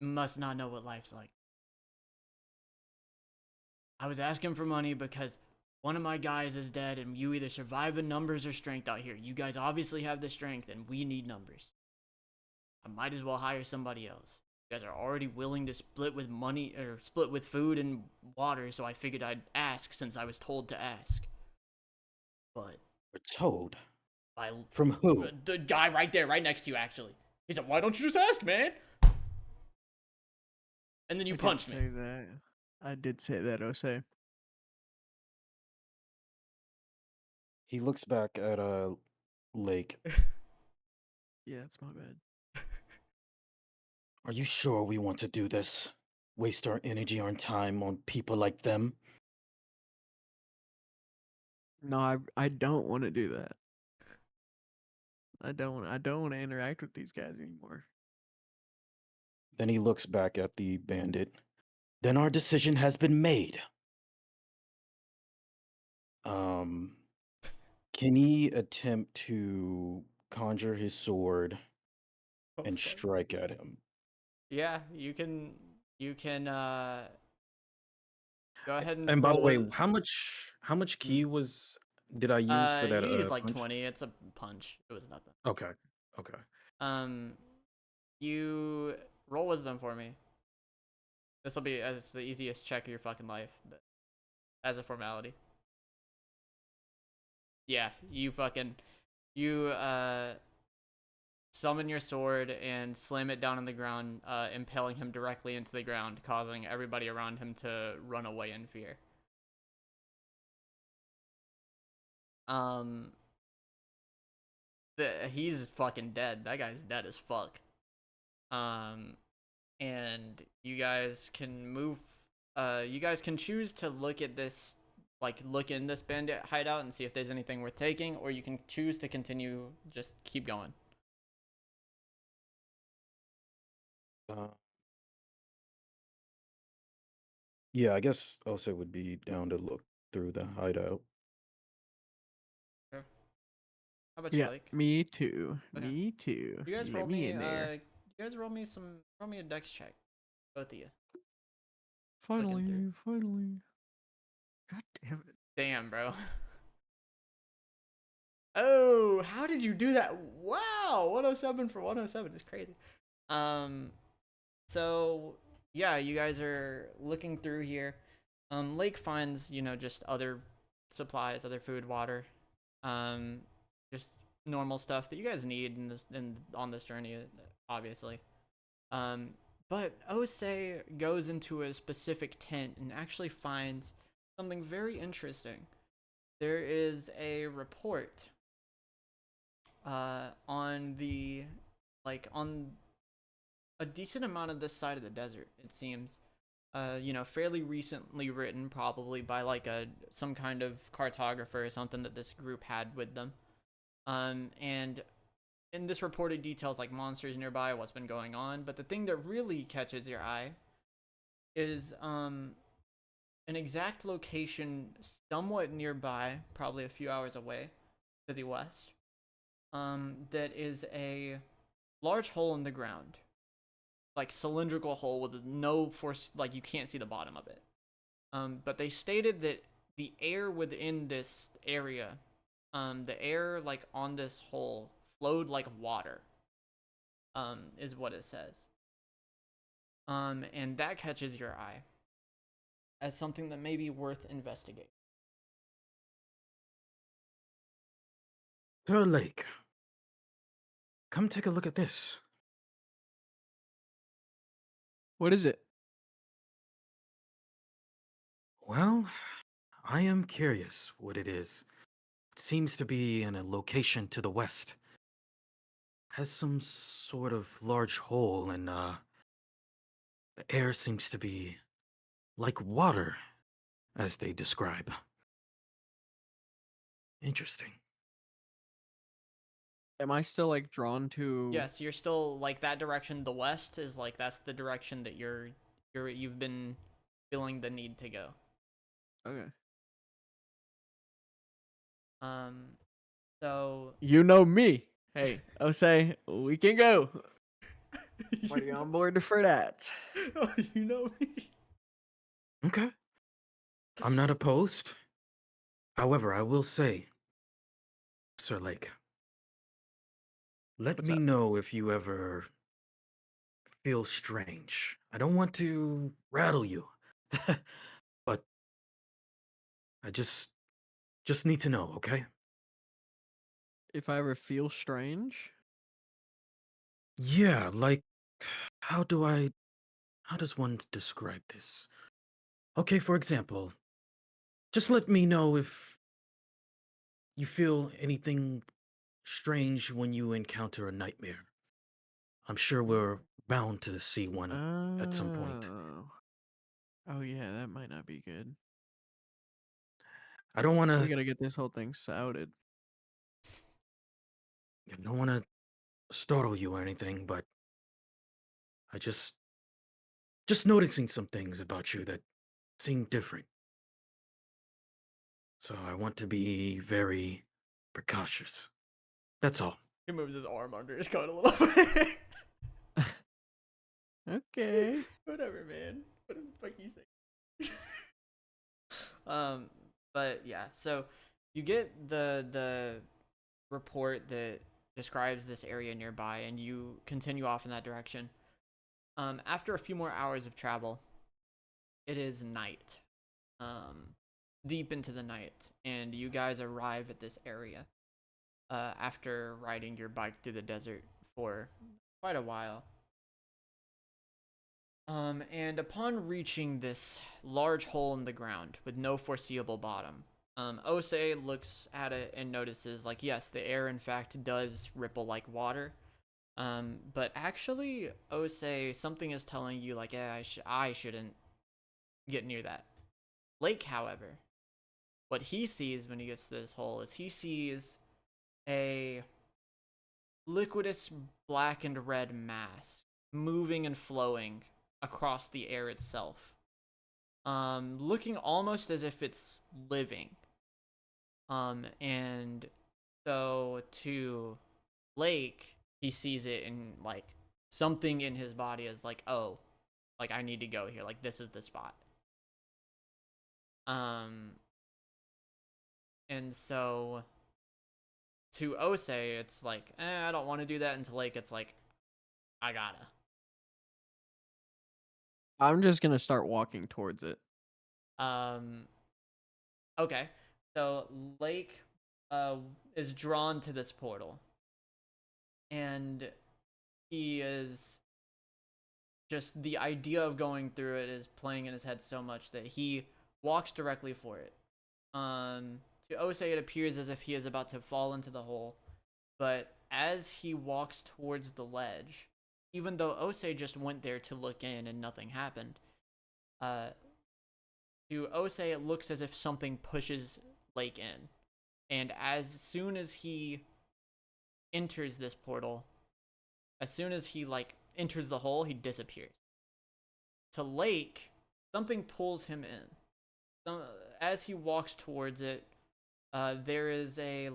A: must not know what life's like. I was asking for money because one of my guys is dead, and you either survive in numbers or strength out here. You guys obviously have the strength, and we need numbers. I might as well hire somebody else. You guys are already willing to split with money, or split with food and water, so I figured I'd ask since I was told to ask. But
D: We're told.
A: by
D: From who?
A: the guy right there, right next to you, actually. He said, "Why don't you just ask, man?" And then you punched me.
B: Say that. I did say that, Osei.
D: He looks back at Lake.
B: Yeah, it's my bad.
D: Are you sure we want to do this? Waste our energy and time on people like them?
B: No, I don't want to do that. I don't want to interact with these guys anymore.
D: Then he looks back at the bandit. Then our decision has been made. Um, can he attempt to conjure his sword and
A: fuck.
D: strike at him?
A: Yeah, you can go ahead and
D: And by the
A: roll
D: way,
A: with
D: how much key did I use for that
A: you used like
D: punch?
A: 20. It's a punch. It was nothing.
D: Okay. Okay.
A: You roll wisdom for me. This will be as the easiest check of your fucking life, but as a formality. Yeah, you summon your sword and slam it down on the ground, impaling him directly into the ground, causing everybody around him to run away in fear. He's fucking dead. That guy's dead as fuck. And you guys can move. You guys can choose to look at this, like look in this bandit hideout and see if there's anything worth taking, or you can choose to continue, just keep going.
D: Uh, yeah, I guess Ose would be down to look through the hideout.
A: Sure. How about you,
B: Yeah,
A: Lake?
B: me too.
A: Okay.
B: Me too.
A: You guys
B: Let
A: roll
B: me
A: me.
B: in there.
A: You guys roll me a dex check, both of you. Looking
B: Finally,
A: through.
B: finally. God damn it.
A: Damn, bro. Oh, how did you do that? Wow, 107 for 107 is crazy. So yeah, you guys are looking through here. Lake finds, just other supplies, other food, water, um, just normal stuff that you guys need on this journey, obviously. Um, but Osei goes into a specific tent and actually finds something very interesting. There is a report on the on a decent amount of this side of the desert, it seems. Fairly recently written, probably by some kind of cartographer or something that this group had with them. And in this reported details like monsters nearby, what's been going on. But the thing that really catches your eye is an exact location somewhat nearby, probably a few hours away to the west. That is a large hole in the ground, like cylindrical hole with no force, like you can't see the bottom of it. But they stated that the air within this area, the air like on this hole flowed like water. Is what it says. And that catches your eye as something that may be worth investigating.
D: Sir Lake, come take a look at this.
B: What is it?
D: Well, I am curious what it is. It seems to be in a location to the west. Has some sort of large hole, and the air seems to be like water, as they describe. Interesting.
B: Am I still like drawn to?
A: Yes, you're still like that direction. The west is like that's the direction that you've been feeling the need to go.
B: Okay.
A: Um, so
B: You know me. Hey, Osei, we can go. Already on board for that.
A: Oh, you know me.
D: Okay. I'm not opposed. However, I will say, Sir Lake, let
B: What's
D: me
B: up?
D: know if you ever feel strange. I don't want to rattle you, but I just need to know, okay?
B: If I ever feel strange,
D: Yeah, like how does one describe this? Okay, for example, just let me know if you feel anything strange when you encounter a nightmare. I'm sure we're bound to see one at some point.
B: oh, oh yeah, that might not be good.
D: I don't want
B: We
D: to.
B: gotta get this whole thing souted.
D: I don't want to startle you or anything, but I just noticing some things about you that seem different. So I want to be very precautious. That's all.
A: He moves his arm under his coat a little bit.
B: Okay.
A: Whatever, man. What the fuck you say? But yeah, so you get the report that describes this area nearby, and you continue off in that direction. After a few more hours of travel, it is night. Deep into the night, and you guys arrive at this area. After riding your bike through the desert for quite a while. And upon reaching this large hole in the ground with no foreseeable bottom, Osei looks at it and notices, like, yes, the air in fact does ripple like water. But actually, Osei, something is telling you, like, yeah, I shouldn't get near that. Lake, however, what he sees when he gets to this hole is he sees a liquidous black and red mass moving and flowing across the air itself, looking almost as if it's living. And so to Lake, he sees it, and like something in his body is like, oh, like I need to go here, like this is the spot. And so to Osei, it's like, I don't want to do that. And to Lake, it's like, I gotta.
B: I'm just gonna start walking towards it.
A: Okay. So Lake is drawn to this portal. And he is just, the idea of going through it is playing in his head so much that he walks directly for it. To Osei, it appears as if he is about to fall into the hole. But as he walks towards the ledge, even though Osei just went there to look in and nothing happened, to Osei, it looks as if something pushes Lake in. And as soon as he enters this portal, as soon as he, like, enters the hole, he disappears. To Lake, something pulls him in. As he walks towards it, there is a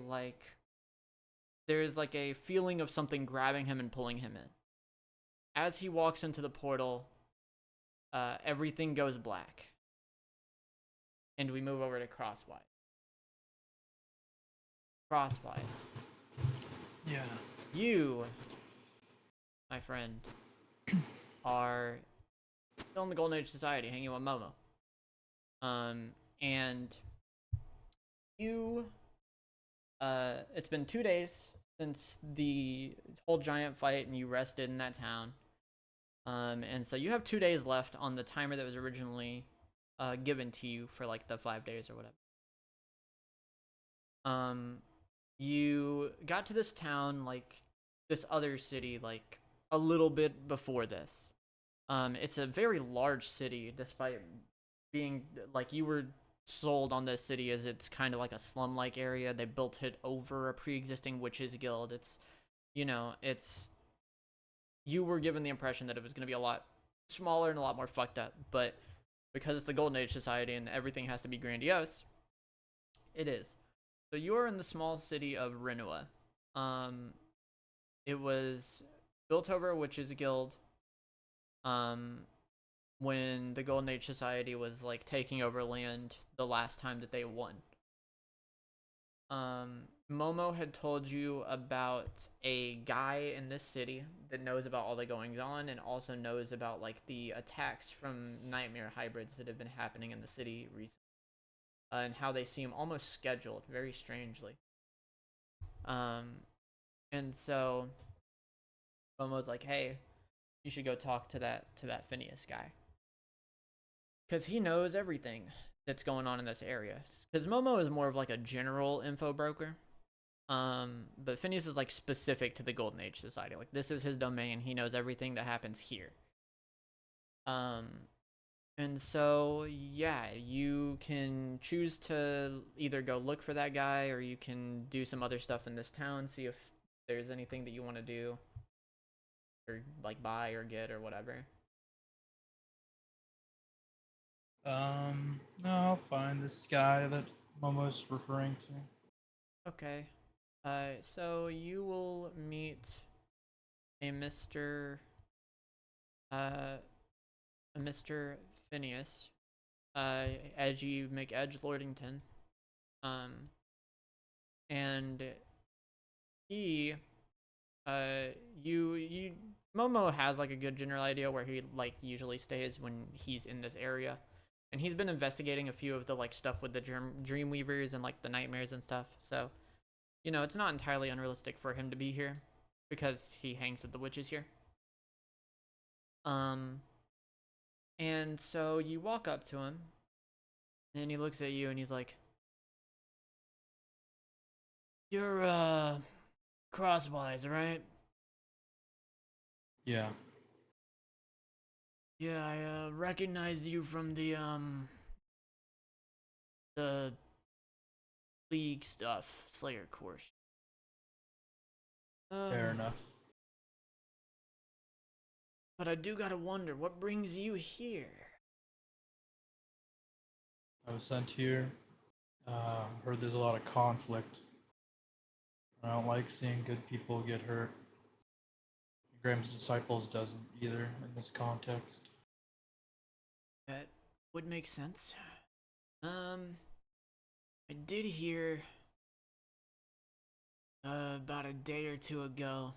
A: feeling of something grabbing him and pulling him in. As he walks into the portal, everything goes black. And we move over to Crosswise. Crosswise.
D: Yeah.
A: You, my friend, are still in the Golden Age Society, hanging with Momo. And you, it's been 2 days since the whole giant fight, and you rested in that town. And so you have 2 days left on the timer that was originally given to you for like the 5 days or whatever. You got to this town, like this other city, like a little bit before this. It's a very large city, despite being like, you were sold on this city as it's kind of like a slum-like area. They built it over a pre-existing witches guild. It's, you were given the impression that it was going to be a lot smaller and a lot more fucked up, but because it's the Golden Age Society and everything has to be grandiose, it is. So you are in the small city of Renua. It was built over a witches guild when the Golden Age Society was like taking over land the last time that they won. Momo had told you about a guy in this city that knows about all the goings on, and also knows about like the attacks from nightmare hybrids that have been happening in the city recently, and how they seem almost scheduled, very strangely. And so Momo's like, hey, you should go talk to that Phineas guy, because he knows everything that's going on in this area. Because Momo is more of like a general info broker. But Phineas is like specific to the Golden Age Society. Like, this is his domain. He knows everything that happens here. And so, yeah, you can choose to either go look for that guy, or you can do some other stuff in this town, see if there's anything that you want to do or like buy or get or whatever.
E: No, I'll find this guy that Momo's referring to.
A: Okay. So you will meet a Mr. Phineas. As you make Edge Lordington. And he, you Momo has like a good general idea where he like usually stays when he's in this area. And he's been investigating a few of the like stuff with the Dreamweavers and like the nightmares and stuff. So, you know, it's not entirely unrealistic for him to be here because he hangs with the witches here. And so you walk up to him and he looks at you and he's like, "You're Crosswise, right?"
E: Yeah.
A: "Yeah, I recognize you from the League stuff, Slayer course."
E: Fair enough.
A: But I do gotta wonder, what brings you here?
E: I was sent here. Heard there's a lot of conflict. I don't like seeing good people get hurt. Graham's Disciples doesn't either in this context.
A: That would make sense. I did hear about a day or two ago,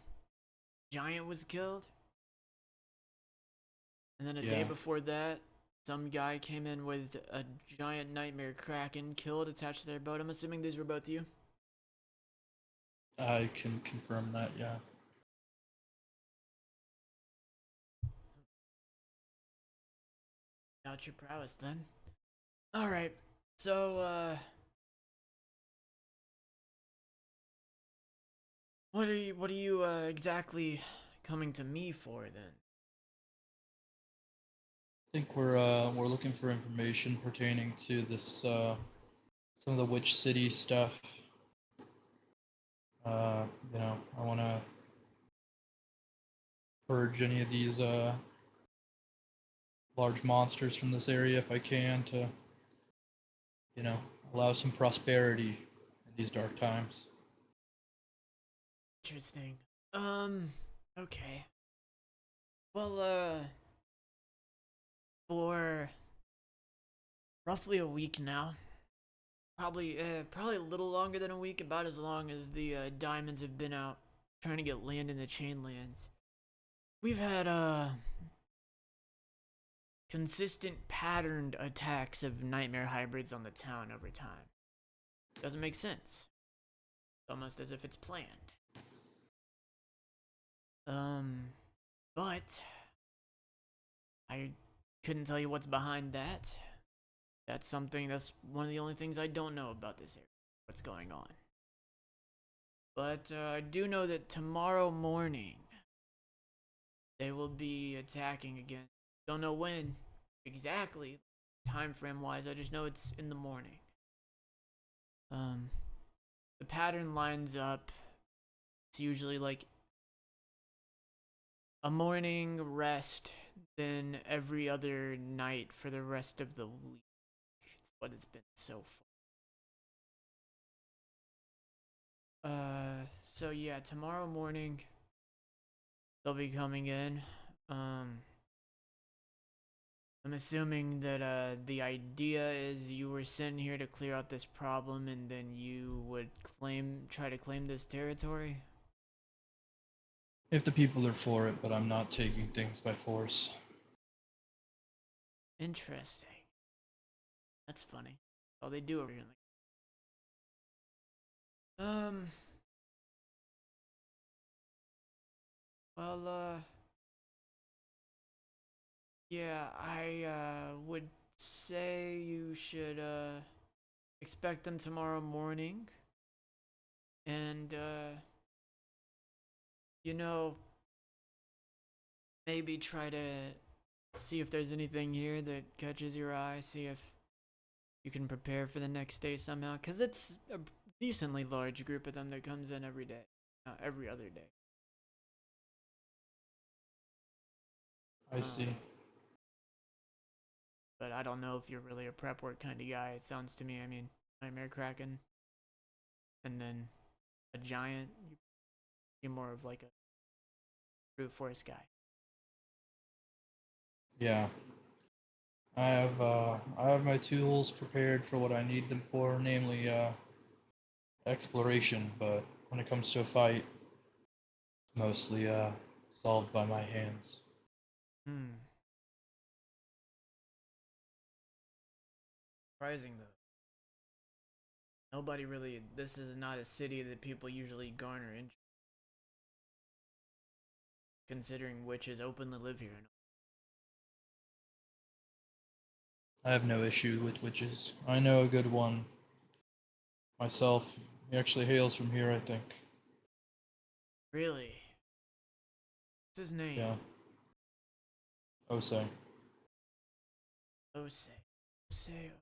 A: Giant was killed. And then a day
E: Yeah.
A: before that, some guy came in with a giant nightmare kraken killed attached to their boat. I'm assuming these were both you.
E: I can confirm that, yeah.
A: Doubt your prowess then. Alright, so what are you exactly coming to me for then?
E: I think we're looking for information pertaining to this some of the Witch City stuff. You know, I want to purge any of these large monsters from this area if I can to, you know, allow some prosperity in these dark times.
A: Interesting. Okay. Well, for roughly a week now, probably a little longer than a week, about as long as the diamonds have been out trying to get land in the Chainlands. We've had consistent patterned attacks of nightmare hybrids on the town over time. Doesn't make sense. It's almost as if it's planned. But I couldn't tell you what's behind that. That's one of the only things I don't know about this area, what's going on. But I do know that tomorrow morning they will be attacking again. Don't know when exactly, time frame wise. I just know it's in the morning. The pattern lines up. It's usually like a morning rest, then every other night for the rest of the week. It's what it's been so far. So yeah, tomorrow morning they'll be coming in. I'm assuming that the idea is you were sent here to clear out this problem and then you would try to claim this territory?
E: If the people are for it, but I'm not taking things by force.
A: Interesting. That's funny. Oh, they do over here. Well, yeah, I would say you should expect them tomorrow morning. And you know, maybe try to see if there's anything here that catches your eye, see if you can prepare for the next day somehow, because it's a decently large group of them that comes in every day. every other day.
E: I see.
A: But I don't know if you're really a prep work kind of guy. It sounds to me, I mean, Nightmare Kraken, and then a giant. You're more of like a brute force guy.
E: Yeah. I have my tools prepared for what I need them for, namely exploration, but when it comes to a fight, it's mostly solved by my hands.
A: Hmm. Surprising though. Nobody really. This is not a city that people usually garner interest, considering witches openly live here.
E: I have no issue with witches. I know a good one myself. He actually hails from here, I think.
A: Really? What's his name?
E: Yeah. Osei.
A: Osei. Osei.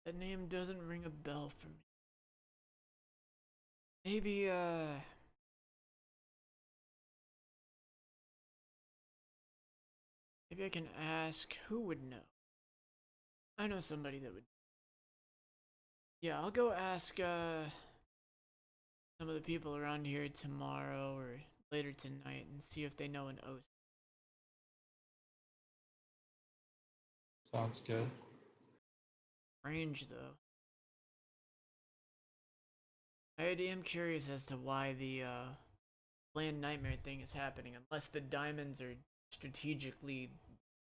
A: That name doesn't ring a bell for me. Maybe, maybe I can ask who would know. I know somebody that would. Yeah, I'll go ask, some of the people around here tomorrow or later tonight and see if they know an Osei.
E: Sounds good.
A: Strange, though. I am curious as to why the, planned nightmare thing is happening, unless the diamonds are strategically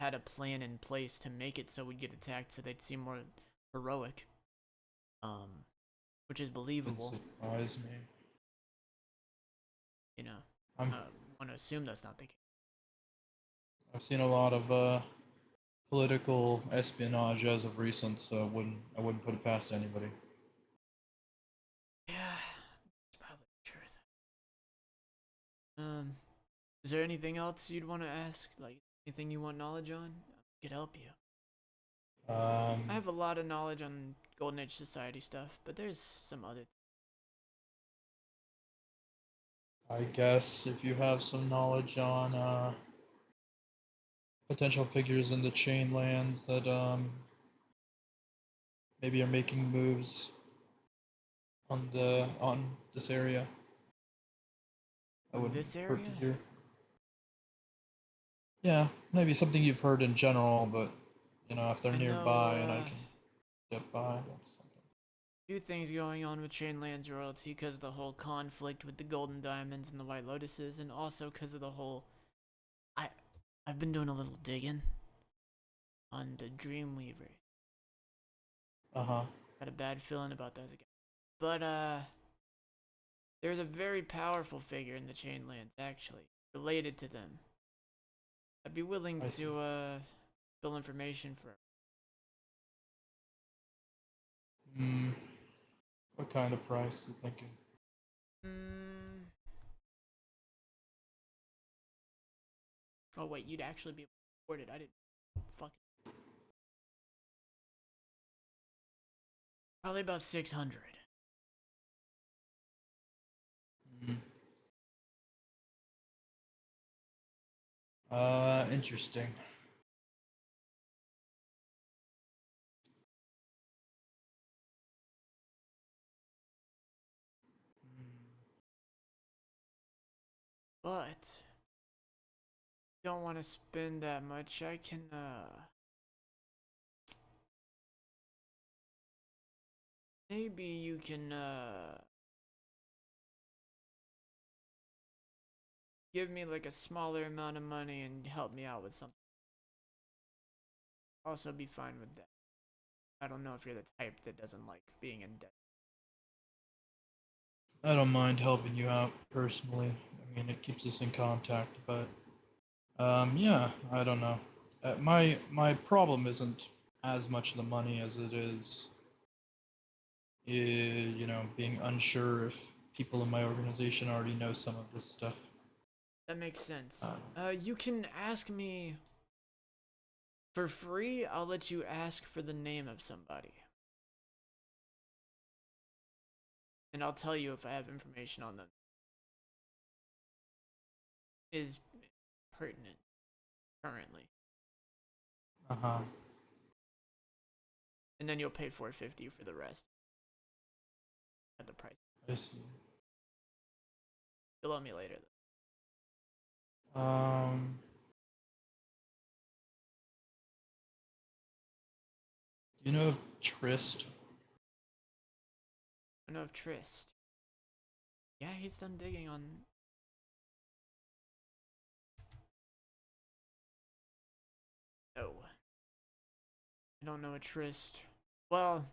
A: had a plan in place to make it so we'd get attacked so they'd seem more heroic. Which is
E: Wouldn't
A: believable,
E: surprise me.
A: you know.
E: I'm,
A: I want to assume that's not the case.
E: I've seen a lot of political espionage as of recent, so I wouldn't put it past anybody.
A: Yeah, it's probably the truth. Is there anything else you'd want to ask? Like, anything you want knowledge on? I could help you. I have a lot of knowledge on Golden Age Society stuff, but there's some other.
E: I guess if you have some knowledge on potential figures in the chain lands that maybe are making moves on this area, I
A: In
E: wouldn't
A: this
E: hurt to
A: area?
E: hear. Yeah, maybe something you've heard in general, but if they're
A: I know,
E: nearby and I can get by, that's something.
A: few things going on with Chainlands royalty because of the whole conflict with the Golden Diamonds and the White Lotuses, and also because of the whole. I, I've been doing a little digging on the Dreamweaver.
E: Uh huh.
A: Got a bad feeling about those again. But there's a very powerful figure in the Chainlands, actually, related to them. I'd be willing
E: I see.
A: to fill information for.
E: Hmm. What kind of price you thinking?
A: Mm. Oh wait, you'd actually be able to afford it. I didn't. Fuck. Probably about 600.
E: Hmm. Interesting.
A: But don't want to spend that much. I can maybe you can give me like a smaller amount of money and help me out with something. Also be fine with that. I don't know if you're the type that doesn't like being in debt.
E: I don't mind helping you out personally. I mean, it keeps us in contact, but yeah, I don't know. My problem isn't as much the money as it is, being unsure if people in my organization already know some of this stuff.
A: That makes sense.
E: Uh,
A: You can ask me for free. I'll let you ask for the name of somebody. and I'll tell you if I have information on them is pertinent currently.
E: Uh-huh.
A: And then you'll pay $450 for the rest at the price.
E: I see.
A: You'll owe me later.
E: Do you know of Trist?
A: I know of Trist. Yeah, he's done digging on. No. I don't know a Trist. Well,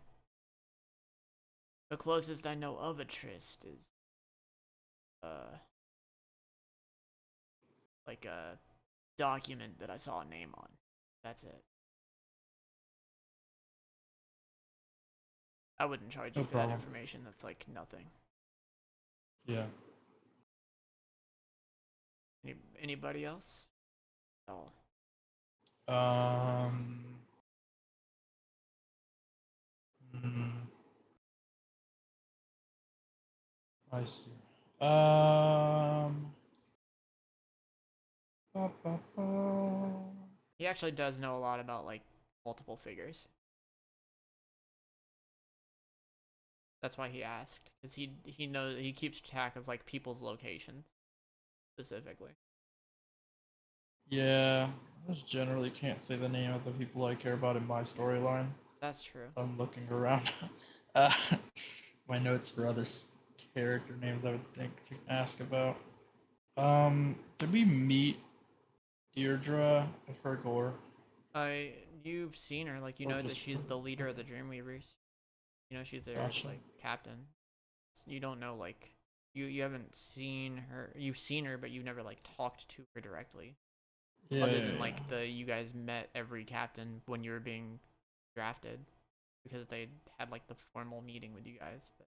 A: the closest I know of a Trist is like a document that I saw a name on. That's it. I wouldn't charge you
E: No
A: for that
E: problem.
A: information. That's like nothing.
E: Yeah.
A: Anybody else? Oh.
E: Hmm, I see. Ba, ba, ba.
A: He actually does know a lot about like multiple figures. That's why he asked, because he knows, he keeps track of like people's locations specifically.
E: Yeah, I just generally can't say the name of the people I care about in my storyline.
A: That's true.
E: So I'm looking around uh, my notes for other character names I would think to ask about. Did we meet Deirdre of Fergor?
A: You've seen her, like you
E: Or
A: know that
E: just
A: she's the leader of the
E: okay.
A: Dreamweavers. You know she's their
E: Gotcha.
A: like captain. You don't know like you haven't seen her. You've seen her, but you've never like talked to her directly.
E: Yeah,
A: Other
E: yeah,
A: than
E: yeah.
A: like you guys met every captain when you were being drafted, because they had like the formal meeting with you guys. But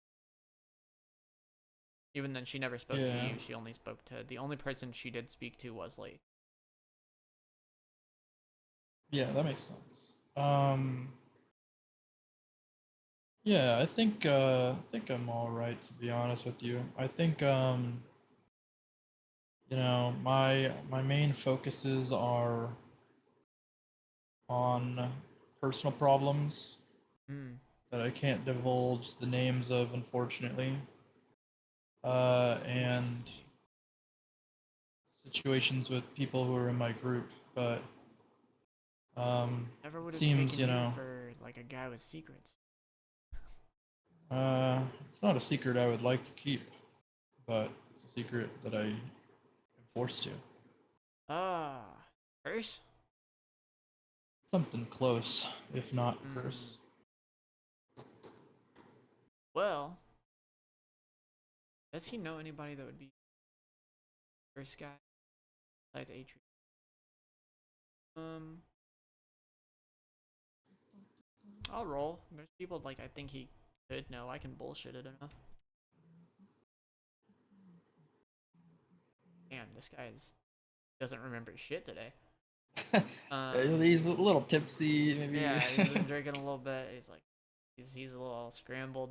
A: even then, she never spoke to
E: Yeah.
A: you. She only spoke to the only person she did speak to was Lake.
E: Yeah, that makes sense. Yeah, I think I'm all right, to be honest with you. I think you know, my main focuses are on personal problems
A: Hmm.
E: that I can't divulge the names of, unfortunately. And
A: Interesting.
E: situations with people who are in my group, but
A: Never would
E: it
A: have
E: seems,
A: taken
E: you
A: you
E: know,
A: for like a guy with secrets.
E: it's not a secret I would like to keep, but it's a secret that I am forced to.
A: Ah, curse.
E: Something close, if not a
A: Hmm.
E: curse.
A: Well, does he know anybody that would be first guy besides Atri? Um, I'll roll. There's people like I think he could know. I can bullshit it enough. Damn, this guy's doesn't remember shit today.
E: He's a little tipsy, maybe.
A: Yeah, he's been drinking a little bit. He's like, he's a little scrambled.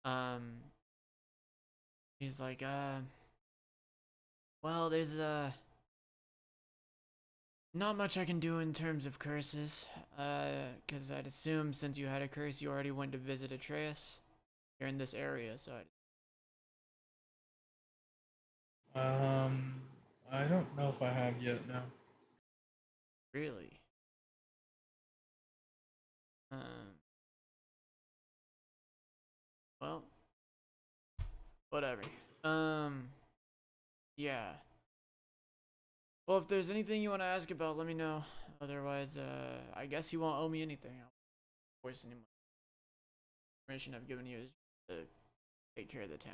A: Um, he's like, well, there's not much I can do in terms of curses. Cause I'd assume since you had a curse, you already went to visit Atreus. You're in this area, so
E: I don't know if I have yet. No.
A: really. Um, well, whatever. Um, yeah. Well, if there's anything you want to ask about, let me know. Otherwise, I guess you won't owe me anything. I'll force any information I've given you is to take care of the town.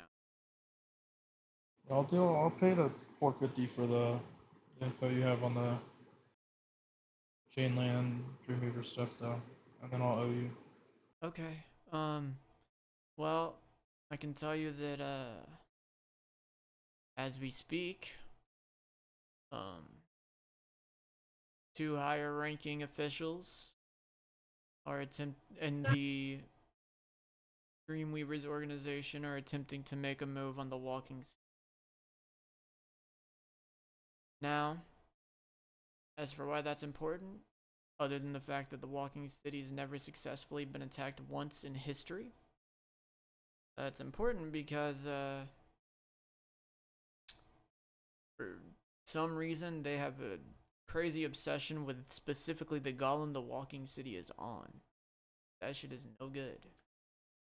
E: I'll pay the 450 for the info you have on the Chainland Dreamweaver stuff, though, and then I'll owe you.
A: Okay. Well, I can tell you that as we speak, um, two higher ranking officials are attempt in the Dreamweaver's organization are attempting to make a move on the walking. Now, as for why that's important, other than the fact that the walking city's never successfully been attacked once in history, it's important because for some reason they have a crazy obsession with specifically the golem the walking city is on. That shit is no good,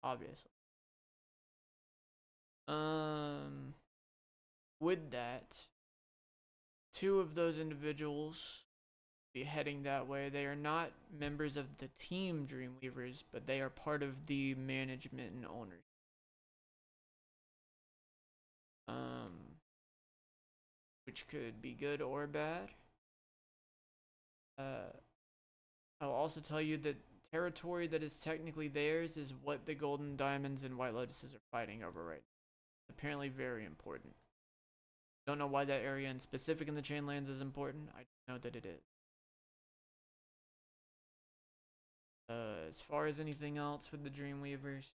A: obviously. With that, two of those individuals be heading that way. They are not members of the team Dreamweavers, but they are part of the management and owners. Which could be good or bad. I'll also tell you that territory that is technically theirs is what the Golden Diamonds and White Lotuses are fighting over right now. It's apparently very important. Don't know why that area in specific in the Chainlands is important. I know that it is. As far as anything else with the Dreamweavers,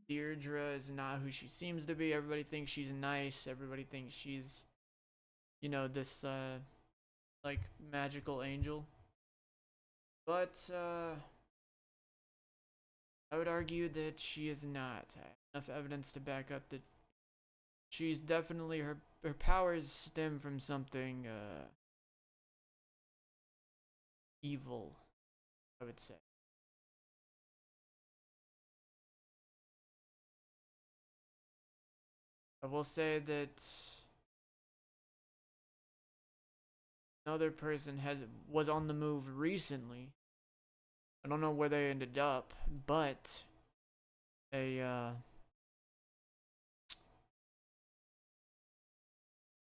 A: Deirdre is not who she seems to be. Everybody thinks she's nice. Everybody thinks she's, you know, this like magical angel. But I would argue that she is not. I have enough evidence to back up that she's definitely her powers stem from something evil, I would say. I will say that another person was on the move recently. I don't know where they ended up, but a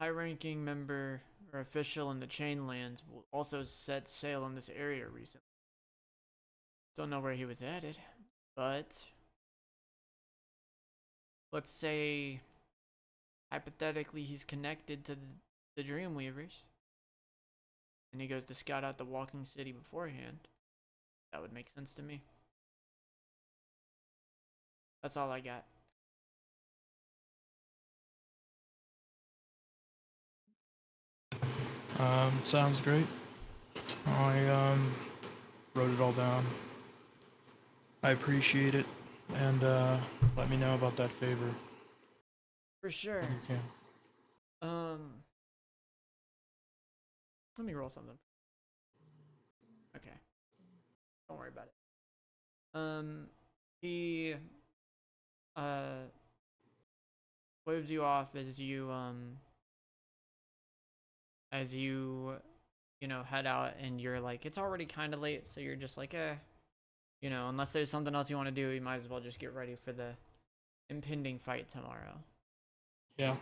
A: high-ranking member or official in the Chainlands will also set sail on this area recently. Don't know where he was headed, but let's say hypothetically he's connected to the Dreamweavers and he goes to scout out the walking city beforehand. That would make sense to me. That's all I got.
E: Sounds great. I wrote it all down. I appreciate it, and let me know about that favor.
A: For sure.
E: You can.
A: Let me roll something. Okay. Don't worry about it. He waves you off as you you know, head out, and you're like, it's already kind of late, so you're just like, you know, unless there's something else you want to do, you might as well just get ready for the impending fight tomorrow.
E: Yeah.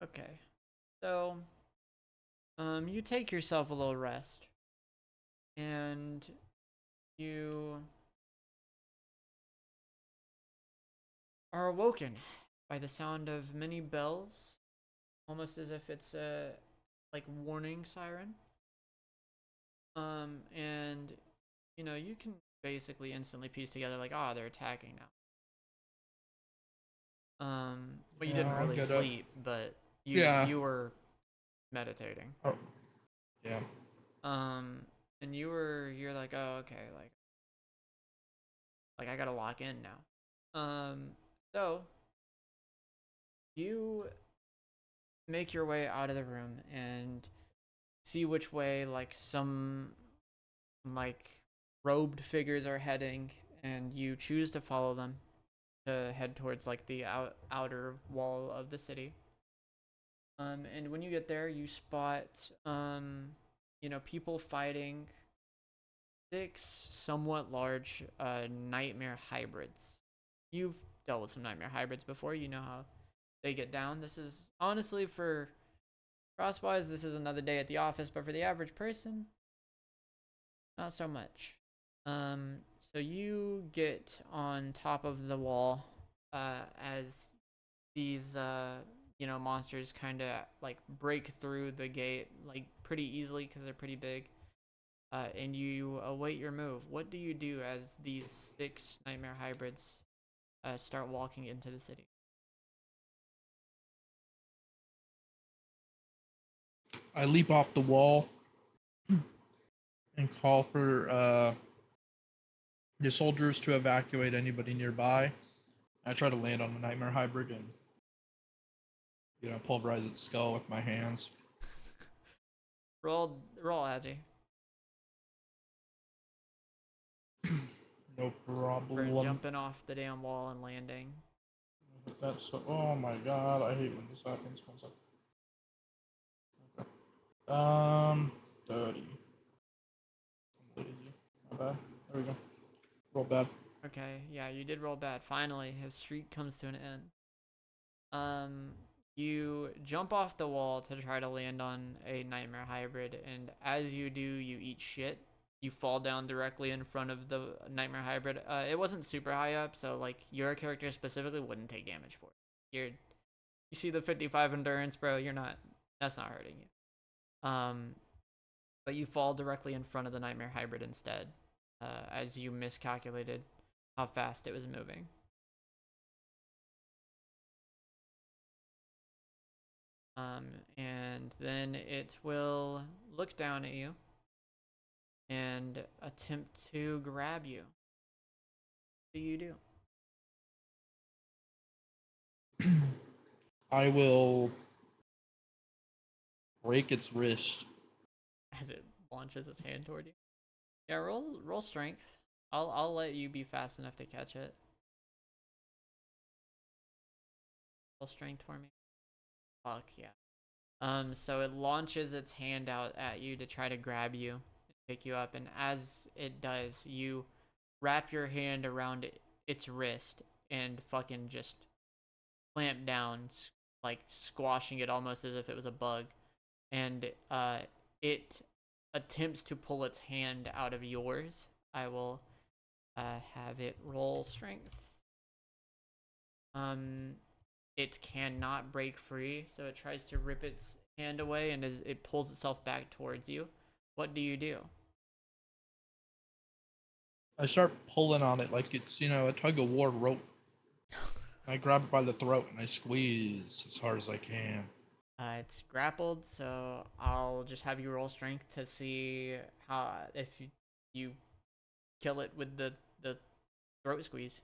A: Okay. So, you take yourself a little rest, and you are awoken by the sound of many bells, almost as if it's a like warning siren. And you know, you can basically instantly piece together like, oh, they're attacking now. But you didn't
E: Yeah, I'll
A: really
E: get up.
A: sleep, but you
E: Yeah.
A: you were meditating.
E: Oh. Yeah.
A: And you're like, oh, okay, like I gotta lock in now. So you make your way out of the room and see which way like some like robed figures are heading, and you choose to follow them to head towards like the outer wall of the city. And when you get there, you spot you know, people fighting 6 somewhat large nightmare hybrids. You've dealt with some nightmare hybrids before. You know how they get down. This is honestly for Crosswise, this is another day at the office, but for the average person, not so much. So you get on top of the wall as these you know, monsters kind of like break through the gate like pretty easily because they're pretty big. and you await your move. What do you do as these 6 nightmare hybrids start walking into the city?
E: I leap off the wall and call for the soldiers to evacuate anybody nearby. I try to land on the nightmare hybrid and pulverize its skull with my hands.
A: Roll Agi.
E: No
A: For
E: problem.
A: jumping off the damn wall and landing.
E: That's so, oh my god, I hate when this happens. 1 second. Okay. 30. I'm lazy. My bad. There we go. Roll bad.
A: Okay, yeah, you did roll bad. Finally, his streak comes to an end. You jump off the wall to try to land on a nightmare hybrid, and as you do, you eat shit. You fall down directly in front of the nightmare hybrid. It wasn't super high up, so like your character specifically wouldn't take damage for it. You see the 55 endurance, bro. That's not hurting you. But you fall directly in front of the nightmare hybrid instead, as you miscalculated how fast it was moving. And then it will look down at you and attempt to grab you. What do you do?
E: I will break its wrist.
A: As it launches its hand toward you. Yeah, roll strength. I'll let you be fast enough to catch it. Roll strength for me. Fuck yeah. So it launches its hand out at you to try to grab you and pick you up, and as it does, you wrap your hand around its wrist and fucking just clamp down, like squashing it almost as if it was a bug. And it attempts to pull its hand out of yours. I will have it roll strength. It cannot break free, so it tries to rip its hand away, and as it pulls itself back towards you. What do you do?
E: I start pulling on it like it's, a tug of war rope. I grab it by the throat and I squeeze as hard as I can.
A: It's grappled, so I'll just have you roll strength to see how if you kill it with the throat squeeze.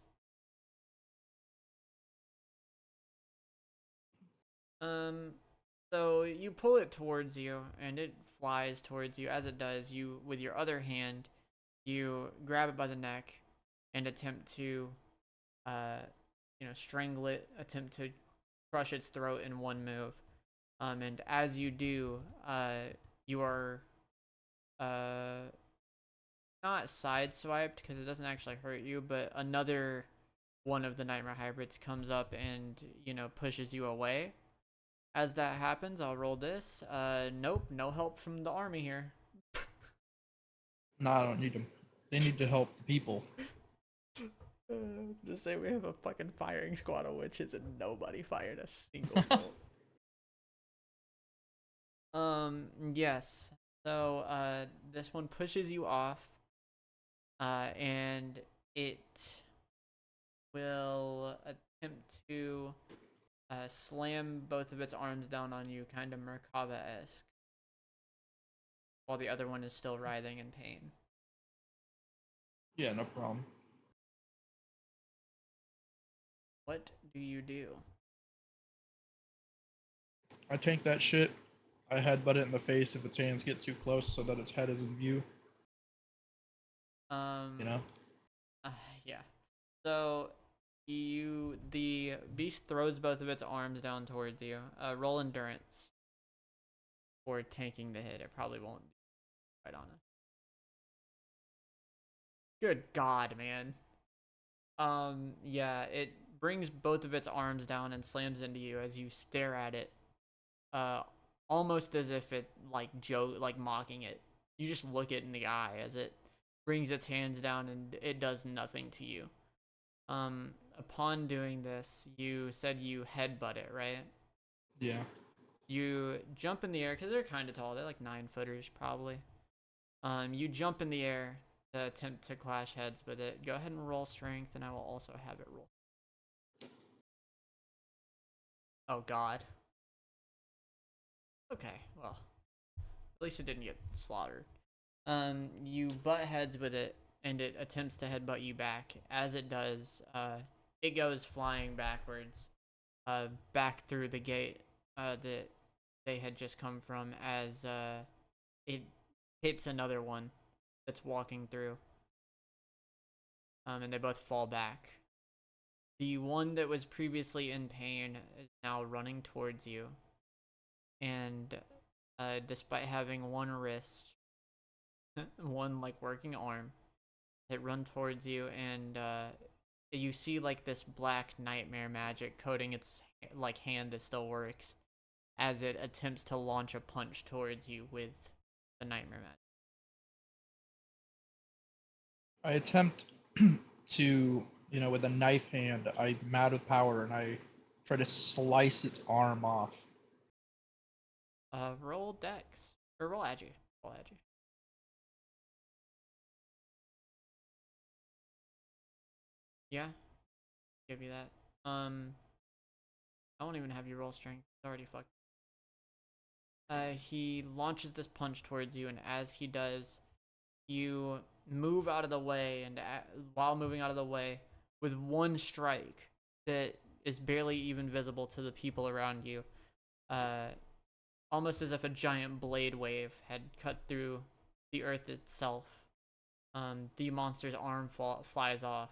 A: So you pull it towards you, and it flies towards you. As it does, you, with your other hand, you grab it by the neck and attempt to, strangle it, attempt to crush its throat in one move. And as you do, you are, not sideswiped because it doesn't actually hurt you, but another one of the nightmare hybrids comes up and, pushes you away. As that happens, I'll roll this. Nope, no help from the army here.
E: Nah, I don't need them. They need to help the people.
A: Just say we have a fucking firing squad of witches and nobody fired a single bolt. Yes. So, this one pushes you off, and it will attempt to slam both of its arms down on you, kind of Merkaba-esque, while the other one is still writhing in pain.
E: Yeah, no problem.
A: What do you do?
E: I tank that shit. I headbutt it in the face if its hands get too close so that its head is in view.
A: Yeah. So the beast throws both of its arms down towards you. Roll endurance for tanking the hit. It probably won't be quite honest. Good God, man. Yeah, it brings both of its arms down and slams into you as you stare at it. Almost as if it like mocking it. You just look it in the eye as it brings its hands down and it does nothing to you. Upon doing this, you said you headbutt it, right?
E: Yeah.
A: You jump in the air because they're kind of tall. They're like 9-footers probably. You jump in the air to attempt to clash heads with it. Go ahead and roll strength, and I will also have it roll. Oh god. Okay, well, at least it didn't get slaughtered. You butt heads with it, and it attempts to headbutt you back. As it does, it goes flying backwards, back through the gate that they had just come from, as it hits another one that's walking through. And they both fall back. The one that was previously in pain is now running towards you, and despite having one wrist, one like working arm, it run towards you, and you see like this black nightmare magic coating its like hand that still works, as it attempts to launch a punch towards you with the nightmare magic.
E: I attempt to, with a knife hand, I'm mad with power, and I try to slice its arm off.
A: Roll dex or roll agi. Roll agi. Yeah, give you that. I won't even have you roll strength. It's already fucked. He launches this punch towards you, and as he does, you move out of the way, and while moving out of the way, with one strike that is barely even visible to the people around you, almost as if a giant blade wave had cut through the earth itself, the monster's arm flies off,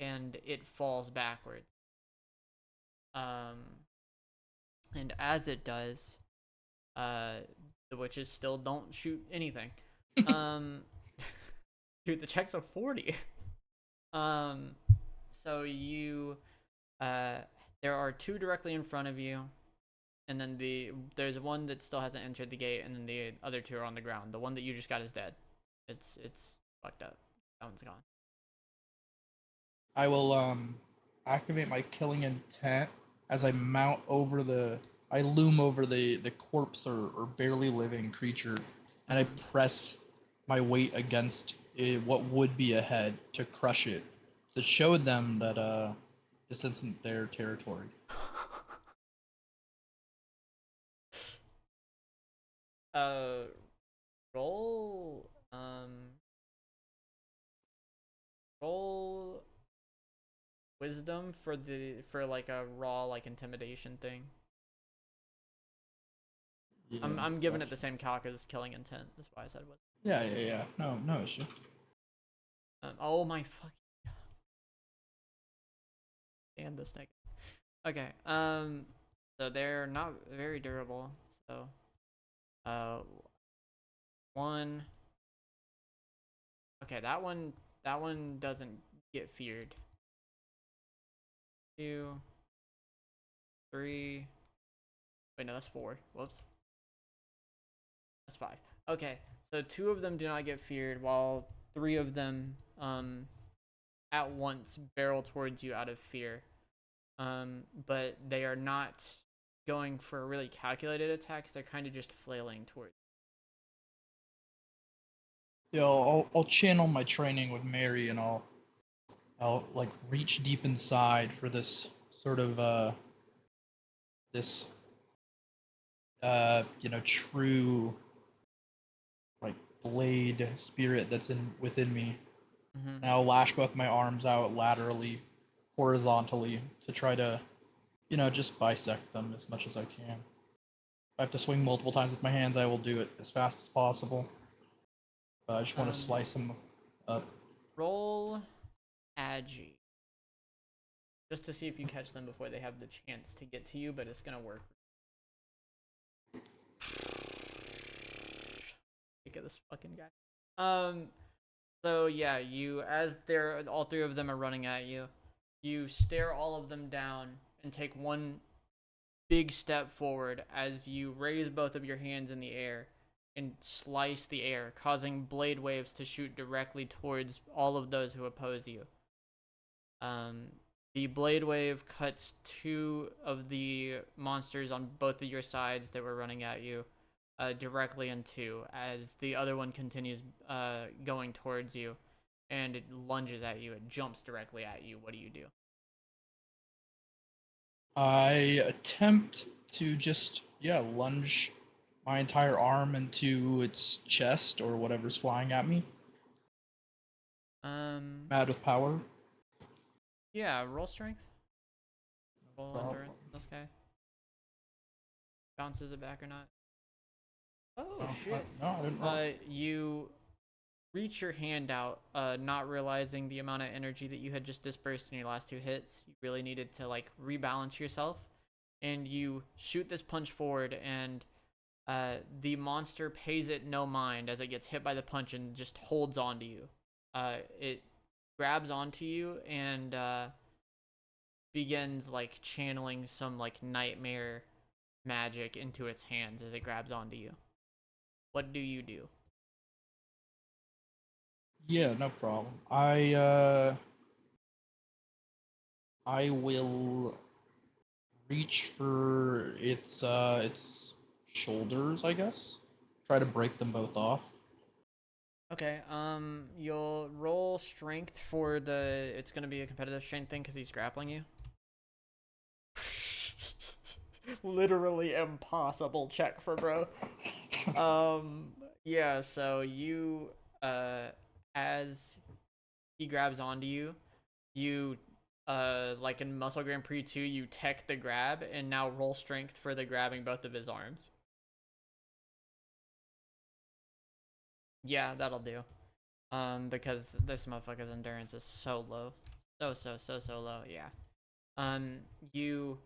A: and it falls backwards. And as it does, the witches still don't shoot anything. Dude, the check's a 40. So you, there are two directly in front of you, and then there's one that still hasn't entered the gate, and then the other two are on the ground. The one that you just got is dead. It's fucked up. That one's gone.
E: I will activate my killing intent as I loom over the corpse or barely living creature, and I press my weight against what would be a head to crush it, to show them that this isn't their territory.
A: Roll roll wisdom for like a raw like intimidation thing.
E: Yeah,
A: I'm giving it the same calc as killing intent. That's why I said wisdom.
E: Yeah. No issue.
A: Oh my fucking god. And this negative. Okay. So they're not very durable. So, one. Okay, that one doesn't get feared. 2, 3. Wait, no, that's 4. Whoops. That's 5. Okay, so 2 of them do not get feared, while 3 of them at once barrel towards you out of fear. But they are not going for really calculated attacks. They're kind of just flailing towards.
E: Yeah, I'll channel my training with Mary, and I'll like reach deep inside for this sort of this true like blade spirit that's within me.
A: Mm-hmm.
E: And I'll lash both my arms out laterally, horizontally, to try to, just bisect them as much as I can. If I have to swing multiple times with my hands, I will do it as fast as possible. But I just want to slice them up.
A: Roll agi. Just to see if you catch them before they have the chance to get to you, but it's gonna work. Look at this fucking guy. So yeah, as all 3 of them are running at you, you stare all of them down and take one big step forward as you raise both of your hands in the air and slice the air, causing blade waves to shoot directly towards all of those who oppose you. The blade wave cuts 2 of the monsters on both of your sides that were running at you, directly into as the other one continues going towards you, and it lunges at you. It jumps directly at you. What do you do?
E: I attempt to just lunge my entire arm into its chest or whatever's flying at me. Mad with power.
A: Yeah, roll strength. Roll
E: Problem.
A: endurance on this guy. Bounces it back or not? Oh
E: No,
A: shit!
E: I didn't roll.
A: You reach your hand out, not realizing the amount of energy that you had just dispersed in your last two hits. You really needed to like rebalance yourself, and you shoot this punch forward, and the monster pays it no mind as it gets hit by the punch and just holds on to you. It grabs onto you and begins like channeling some like nightmare magic into its hands as it grabs onto you. What do you do?
E: Yeah, no problem. I will reach for its shoulders, I guess. Try to break them both off.
A: Okay, you'll roll strength for the. It's gonna be a competitive strength thing because he's grappling you. Literally impossible check for bro. Yeah, so you, as he grabs onto you, you, like in Muscle Grand Prix 2, you tech the grab, and now roll strength for the grabbing both of his arms. Yeah, that'll do. Because this motherfucker's endurance is so low. So low, yeah. You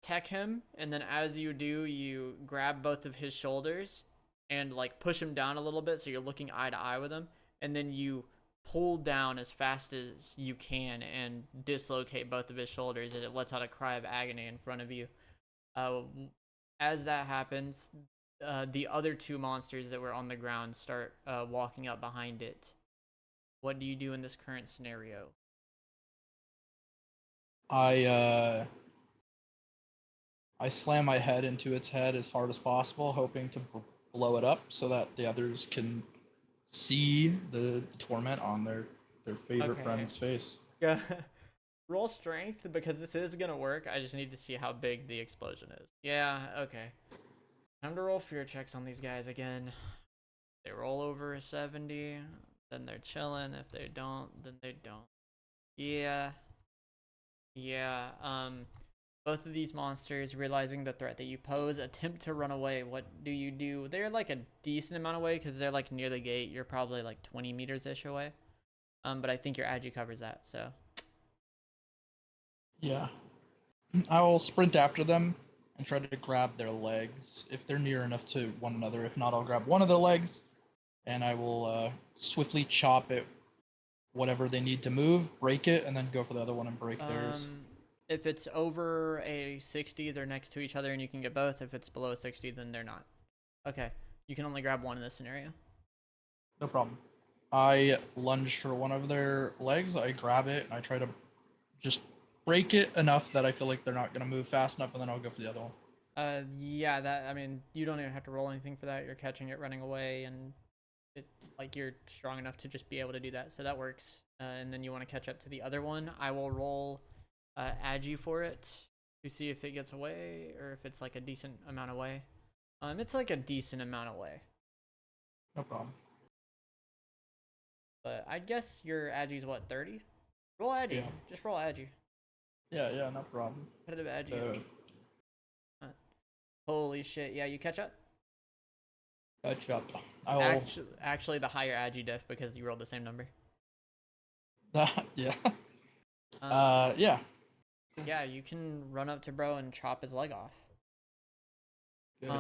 A: tech him, and then as you do, you grab both of his shoulders and like push him down a little bit so you're looking eye to eye with him, and then you pull down as fast as you can and dislocate both of his shoulders as it lets out a cry of agony in front of you. Uh, as that happens, the other two monsters that were on the ground start walking up behind it. What do you do in this current scenario?
E: I slam my head into its head as hard as possible, hoping to blow it up so that the others can see the torment on their favorite
A: Okay.
E: friend's face.
A: Yeah. Roll strength because this is gonna work. I just need to see how big the explosion is. Yeah, okay. Time to roll fear checks on these guys again. They roll over a 70, then they're chilling. If they don't, then they don't. Yeah. Yeah, both of these monsters, realizing the threat that you pose, attempt to run away. What do you do? They're like a decent amount away because they're like near the gate. You're probably like 20 meters-ish away. But I think your agi covers that, so.
E: Yeah. I will sprint after them and try to grab their legs if they're near enough to one another. If not, I'll grab one of their legs and I will swiftly chop it, whatever they need to move, break it, and then go for the other one and break theirs.
A: If it's over a 60, they're next to each other and you can get both. If it's below 60, then they're not. Okay, you can only grab one in this scenario.
E: No problem. I lunge for one of their legs, I grab it, and I try to just break it enough that I feel like they're not going to move fast enough, and then I'll go for the other one.
A: Yeah, that, I mean, you don't even have to roll anything for that. You're catching it running away, and it, like, you're strong enough to just be able to do that, so that works. And then you want to catch up to the other one. I will roll agi for it to see if it gets away or if it's like a decent amount away. It's like a decent amount away,
E: No problem.
A: but I guess your agi's what, 30? Roll agi.
E: Yeah.
A: Just roll agi.
E: Yeah, no problem.
A: Competitive agi. Holy shit! Yeah, you catch up.
E: Catch up. I will.
A: Actually, the higher agi diff because you rolled the same number.
E: Yeah.
A: Yeah.
E: Yeah.
A: Yeah, you can run up to bro and chop his leg off.
E: Good.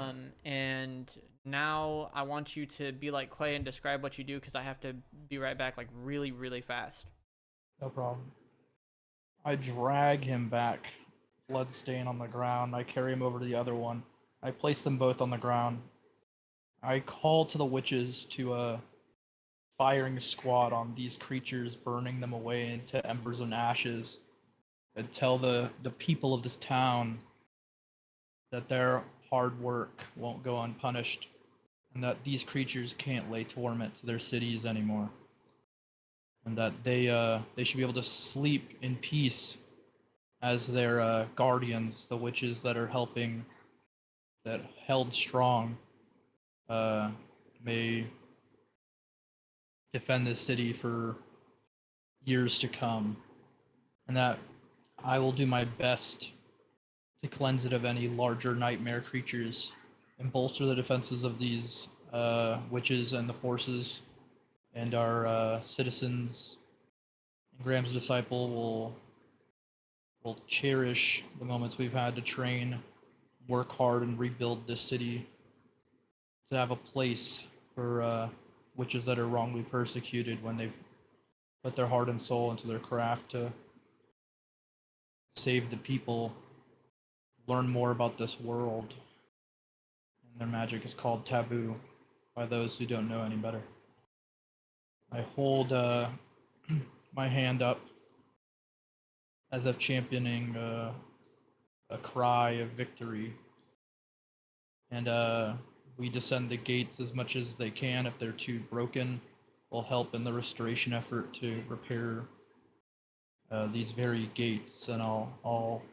A: And now I want you to be like Quay and describe what you do because I have to be right back, like really, really fast.
E: No problem. I drag him back, blood stain on the ground. I carry him over to the other one. I place them both on the ground. I call to the witches to a firing squad on these creatures, burning them away into embers and ashes, and tell the people of this town that their hard work won't go unpunished, and that these creatures can't lay torment to their cities anymore, and that they should be able to sleep in peace as their guardians, the witches that are helping, that held strong, may defend this city for years to come, and that I will do my best to cleanse it of any larger nightmare creatures and bolster the defenses of these witches and the forces, and our citizens. And Graham's disciple will cherish the moments we've had to train, work hard, and rebuild this city to have a place for witches that are wrongly persecuted when they put their heart and soul into their craft to save the people, learn more about this world. And their magic is called taboo by those who don't know any better. I hold my hand up as if championing a cry of victory. And we descend the gates as much as they can. If they're too broken, we'll help in the restoration effort to repair these very gates. And I'll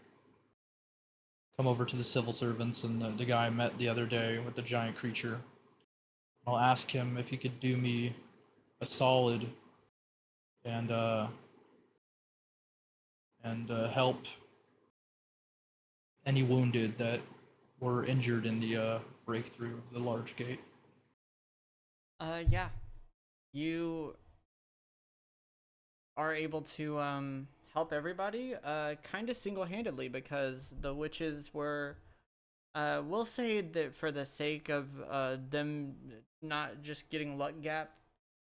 E: come over to the civil servants and the guy I met the other day with the giant creature. I'll ask him if he could do me a solid and help any wounded that were injured in the breakthrough of the large gate.
A: Yeah. You are able to help everybody kind of single-handedly, because the witches were we'll say that for the sake of them not just getting luck gap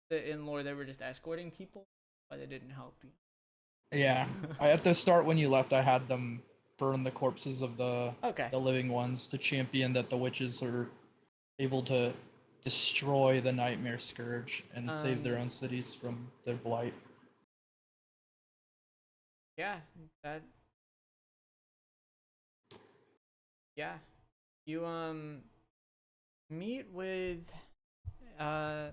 A: in lore, they were just escorting people, but they didn't help you.
E: Yeah, at the start when you left, I had them burn the corpses of the living ones to champion that the witches are able to destroy the nightmare scourge and save their own cities from their blight.
A: Yeah, that. Yeah, you meet with a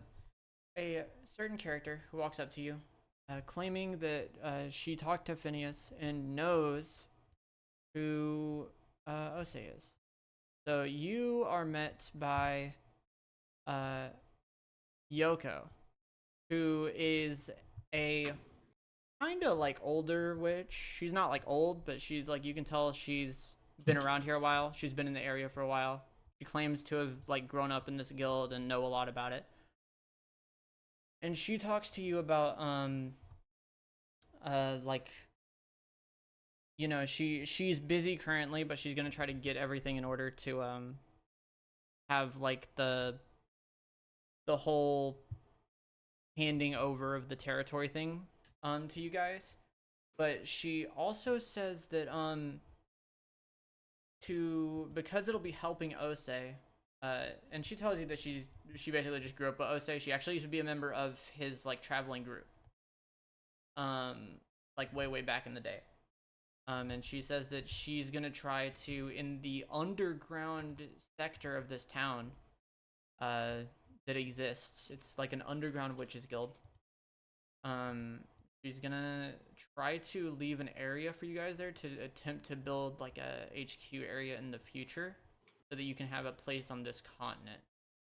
A: certain character who walks up to you, claiming that she talked to Phineas and knows who Osei is. So you are met by Yoko, who is a kind of like older witch. She's not like old, but she's like, you can tell she's been around here a while. She's been in the area for a while. She claims to have like grown up in this guild and know a lot about it. And she talks to you about like, you know, she's busy currently, but she's gonna try to get everything in order to have like the whole handing over of the territory thing to you guys. But she also says that because it'll be helping Osei, and she tells you that she basically just grew up with Osei. She actually used to be a member of his like traveling group, like way back in the day. And she says that she's gonna try to, in the underground sector of this town that exists, it's like an underground witches guild. She's gonna try to leave an area for you guys there to attempt to build like a HQ area in the future, so that you can have a place on this continent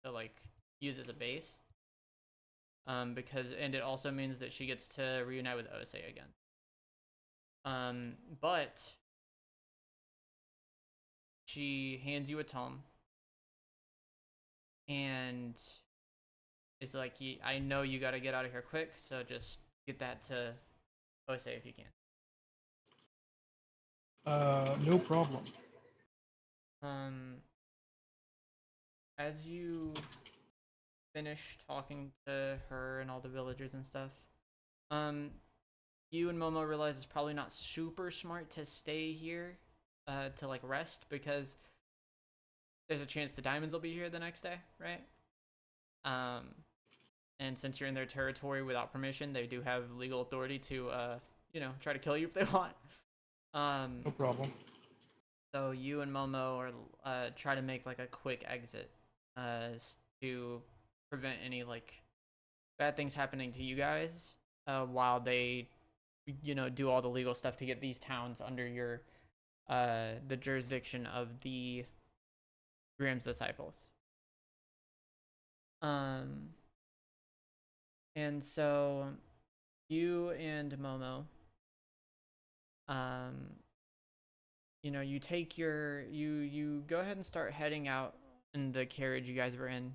A: to like use as a base. And it also means that she gets to reunite with Osei again. But she hands you a tome, and it's like, I know you gotta get out of here quick, so just get that to Osei if you can.
E: No problem.
A: As you finish talking to her and all the villagers and stuff, you and Momo realize it's probably not super smart to stay here to like rest, because there's a chance the diamonds will be here the next day, right? And since you're in their territory without permission, they do have legal authority to you know, try to kill you if they want.
E: No problem.
A: So you and Momo are try to make like a quick exit, to prevent any like bad things happening to you guys, while they, do all the legal stuff to get these towns under your, the jurisdiction of the Graham's disciples. Um, and so you and Momo, um, you take you go ahead and start heading out in the carriage you guys were in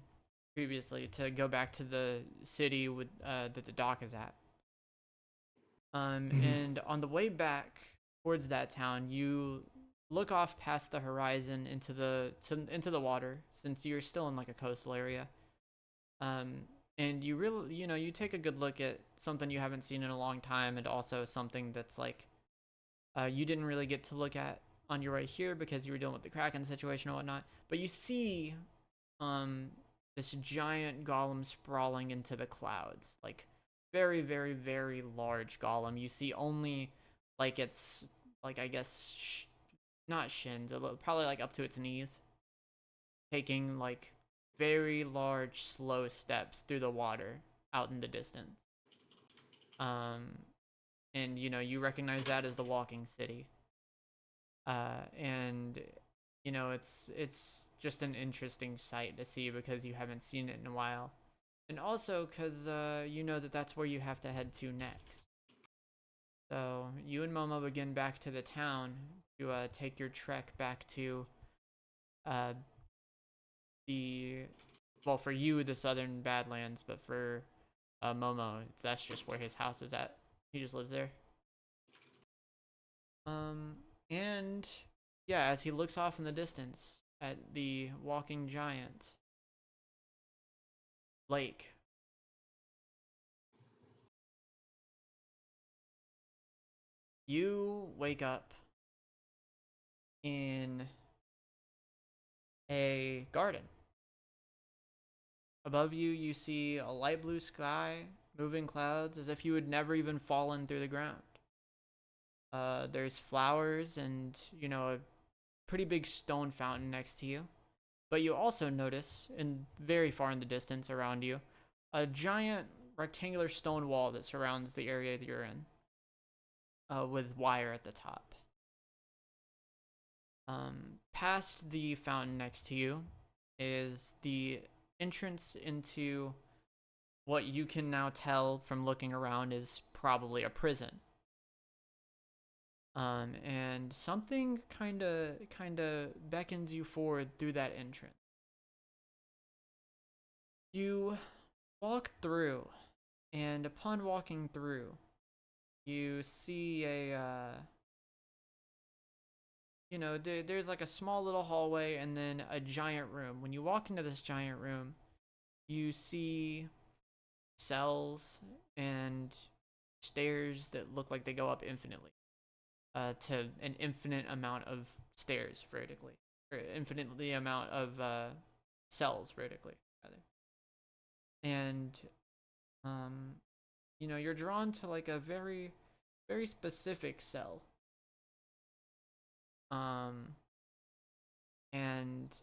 A: previously to go back to the city with that the dock is at. And on the way back towards that town, you look off past the horizon into the water, since you're still in like a coastal area. And you really, you take a good look at something you haven't seen in a long time, and also something that's like you didn't really get to look at on your way here because you were dealing with the Kraken situation and whatnot. But you see this giant golem sprawling into the clouds, like very, very, very large golem. You see only like it's like, I guess not shins, probably like up to its knees, taking like very large slow steps through the water out in the distance. And you recognize that as the walking city. And it's just an interesting sight to see because you haven't seen it in a while, and also because you know that's where you have to head to next. So you and Momo begin back to the town to take your trek back to the, well, for you, the southern Badlands, but for Momo, that's just where his house is at. He just lives there. And yeah, as he looks off in the distance at the walking giant lake, you wake up in a garden. Above you, you see a light blue sky, moving clouds, as if you had never even fallen through the ground. There's flowers and, a pretty big stone fountain next to you. But you also notice, very far in the distance around you, a giant rectangular stone wall that surrounds the area that you're in, with wire at the top. Past the fountain next to you is the entrance into what you can now tell from looking around is probably a prison. And something kind of beckons you forward through that entrance. You walk through, and upon walking through, you see there's like a small little hallway and then a giant room. When you walk into this giant room, you see cells and stairs that look like they go up infinitely, to an infinite amount of stairs vertically, or infinitely amount of cells vertically, rather. And you're drawn to like a very, very specific cell. And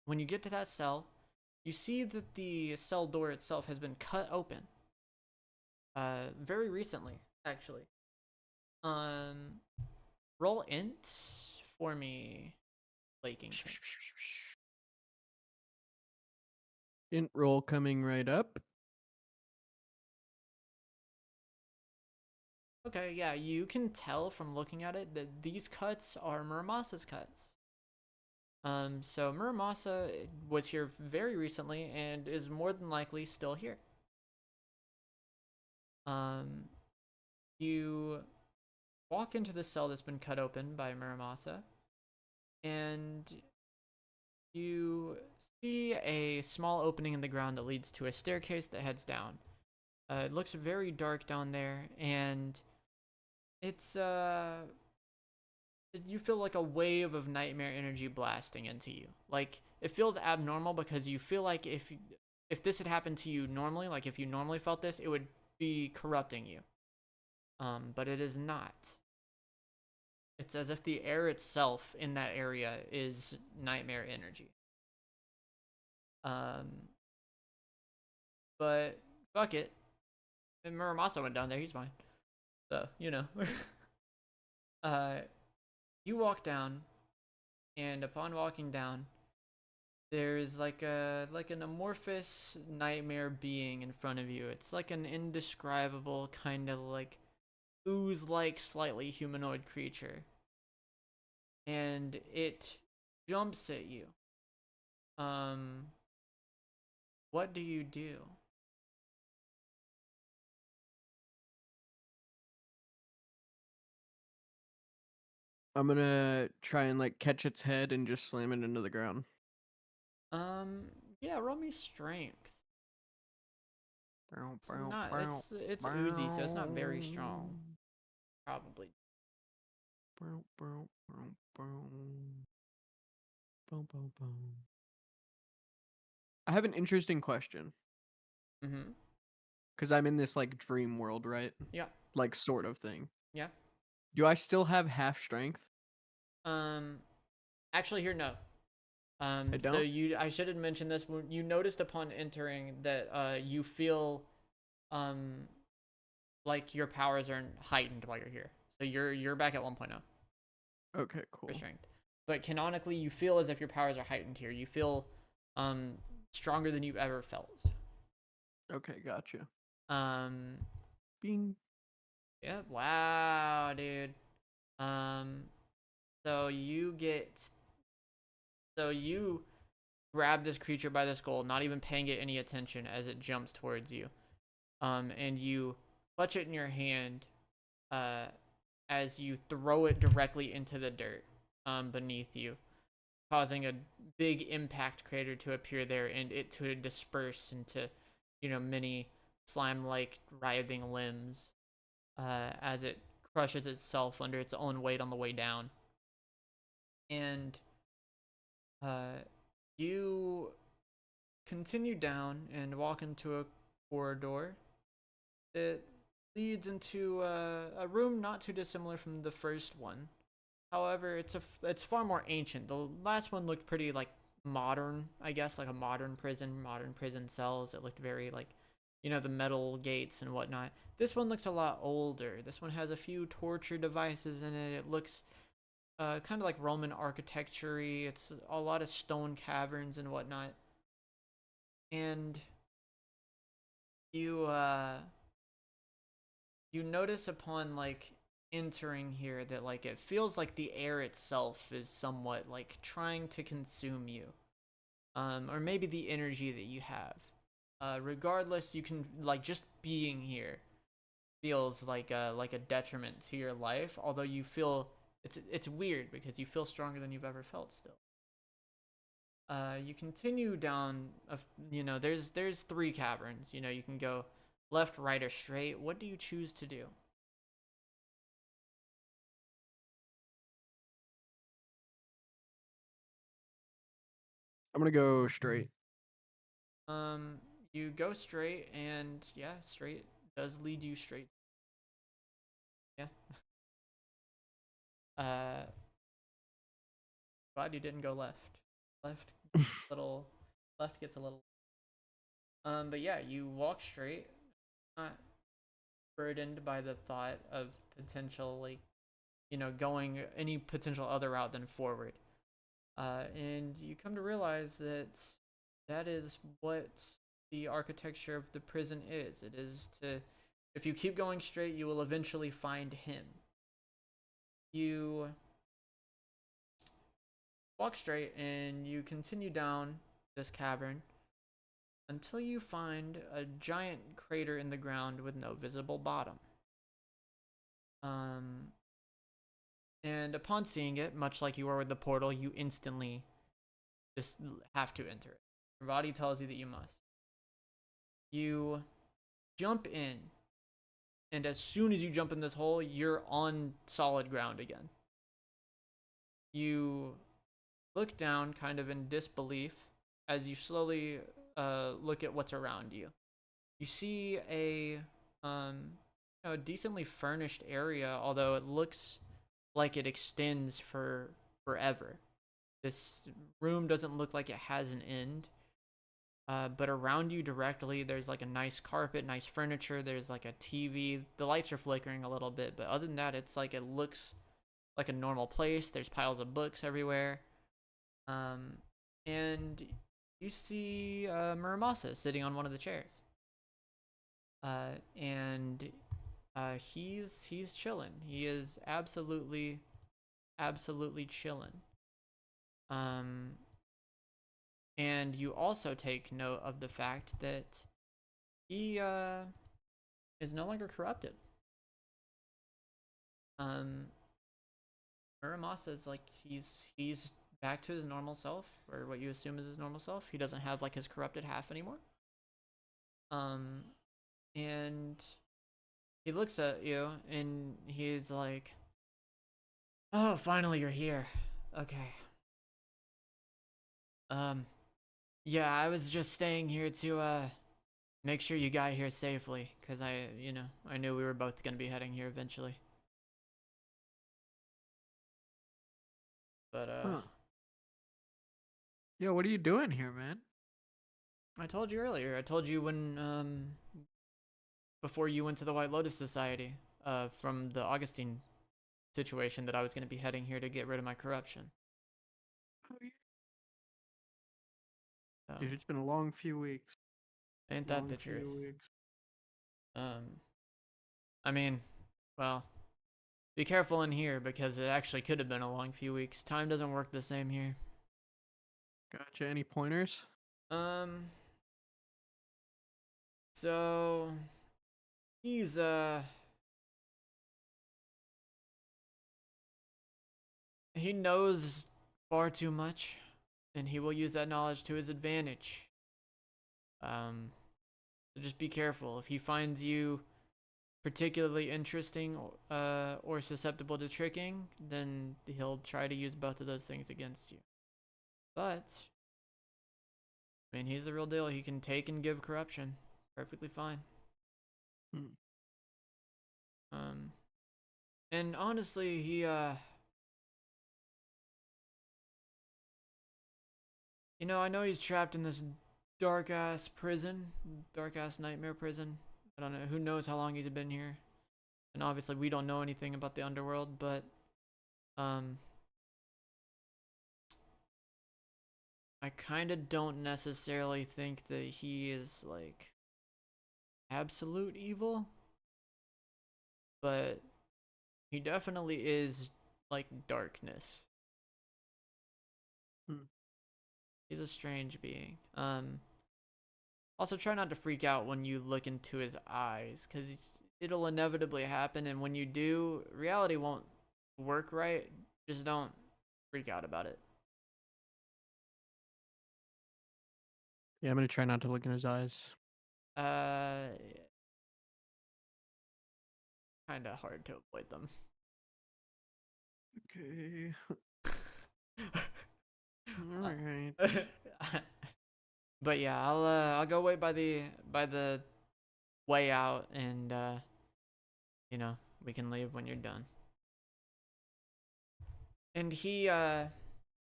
A: when you get to that cell, you see that the cell door itself has been cut open. Very recently, actually. Roll int for me, Laking.
B: Int roll coming right up.
A: Okay, yeah, you can tell from looking at it that these cuts are Muramasa's cuts. So Muramasa was here very recently and is more than likely still here. You walk into the cell that's been cut open by Muramasa, and you see a small opening in the ground that leads to a staircase that heads down. It looks very dark down there, and it's you feel like a wave of nightmare energy blasting into you. Like, it feels abnormal because you feel like if this had happened to you normally, like if you normally felt this, it would be corrupting you. But it is not. It's as if the air itself in that area is nightmare energy. But fuck it. And Muramasa went down there. He's fine. So uh, you walk down, and upon walking down, there's like an amorphous nightmare being in front of you. It's like an indescribable kind of like ooze-like, slightly humanoid creature, and it jumps at you. What do you do?
B: I'm gonna try and like catch its head and just slam it into the ground.
A: Yeah, roll me strength. It's not. It's oozy, so it's not very strong. Probably.
B: I have an interesting question
A: Mm-hmm.
B: because I'm in this like dream world, right?
A: Yeah.
B: Like sort of thing.
A: Yeah.
B: Do I still have half strength?
A: Actually, here no.
B: I
A: So
B: don't.
A: I should have mentioned this. When you noticed upon entering that you feel like your powers are heightened while you're here. So you're back at 1.0
B: Okay,
A: for
B: cool.
A: strength. But canonically, you feel as if your powers are heightened here. You feel stronger than you've ever felt.
B: Okay, gotcha.
A: Um,
B: Bing.
A: yeah. Wow, dude. So you grab this creature by the skull, not even paying it any attention as it jumps towards you. And you clutch it in your hand, as you throw it directly into the dirt, beneath you, causing a big impact crater to appear there and it to disperse into, many slime-like writhing limbs, as it crushes itself under its own weight on the way down. And you continue down and walk into a corridor that leads into a room not too dissimilar from the first one. However, it's far more ancient. The last one looked pretty like modern, I guess, like a modern prison cells. It looked very like, the metal gates and whatnot. This one looks a lot older. This one has a few torture devices in it. It looks kind of like Roman architecture-y. It's a lot of stone caverns and whatnot. And you you notice upon like entering here that like it feels like the air itself is somewhat like trying to consume you, or maybe the energy that you have. Regardless, you can like just being here feels like a detriment to your life, although you feel it's weird because you feel stronger than you've ever felt still. You continue down there's 3 caverns. You can go left, right, or straight. What do you choose to do?
B: I'm gonna go straight.
A: Um, you go straight, and yeah, straight does lead you straight. Yeah. Uh, Glad you didn't go left. Left, little, left gets a little. But yeah, you walk straight, not burdened by the thought of potentially, going any potential other route than forward. And you come to realize that that is what the architecture of the prison is. It is to, if you keep going straight, you will eventually find him. You walk straight and you continue down this cavern until you find a giant crater in the ground with no visible bottom. Um, and upon seeing it, much like you are with the portal, you instantly just have to enter it. Your body tells you that you must. You jump in, and as soon as you jump in this hole, you're on solid ground again. You look down, kind of in disbelief, as you slowly look at what's around you. You see a decently furnished area, although it looks like it extends for forever. This room doesn't look like it has an end. But around you directly, there's like a nice carpet, nice furniture. There's like a TV. The lights are flickering a little bit, but other than that, it's like it looks like a normal place. There's piles of books everywhere. And you see Muramasa sitting on one of the chairs. And he's chilling. He is absolutely chilling. And you also take note of the fact that he is no longer corrupted. Muramasa is like he's back to his normal self, or what you assume is his normal self. He doesn't have like his corrupted half anymore. And he looks at you and he's like, "Oh, finally you're here. Okay. Yeah, I was just staying here to make sure you got here safely, cuz I knew we were both going to be heading here eventually." But
B: Huh. Yeah, what are you doing here, man?
A: I told you earlier. I told you when before you went to the White Lotus Society, from the Augustine situation, that I was going to be heading here to get rid of my corruption.
B: Oh, yeah.
A: So,
B: Dude, it's been a long few weeks.
A: ain't that the truth? I mean, well, be careful in here because it actually could have been a long few weeks. Time doesn't work the same here.
B: Gotcha. Any pointers?
A: So he's he knows far too much, and he will use that knowledge to his advantage. So just be careful. If he finds you particularly interesting or susceptible to tricking, then he'll try to use both of those things against you. But I mean, he's the real deal. He can take and give corruption perfectly fine. And honestly, he I know he's trapped in this dark ass prison, dark ass nightmare prison. I don't know, who knows how long he's been here. And obviously we don't know anything about the underworld, but I kind of don't necessarily think that he is like absolute evil, but he definitely is like darkness. He's a strange being. Also try not to freak out when you look into his eyes, because it'll inevitably happen, and when you do, reality won't work right. Just don't freak out about it.
B: Yeah, I'm gonna try not to look in his eyes.
A: Kind of hard to avoid them.
B: Okay. All right.
A: But yeah, I'll go wait by the way out, and we can leave when you're done. And he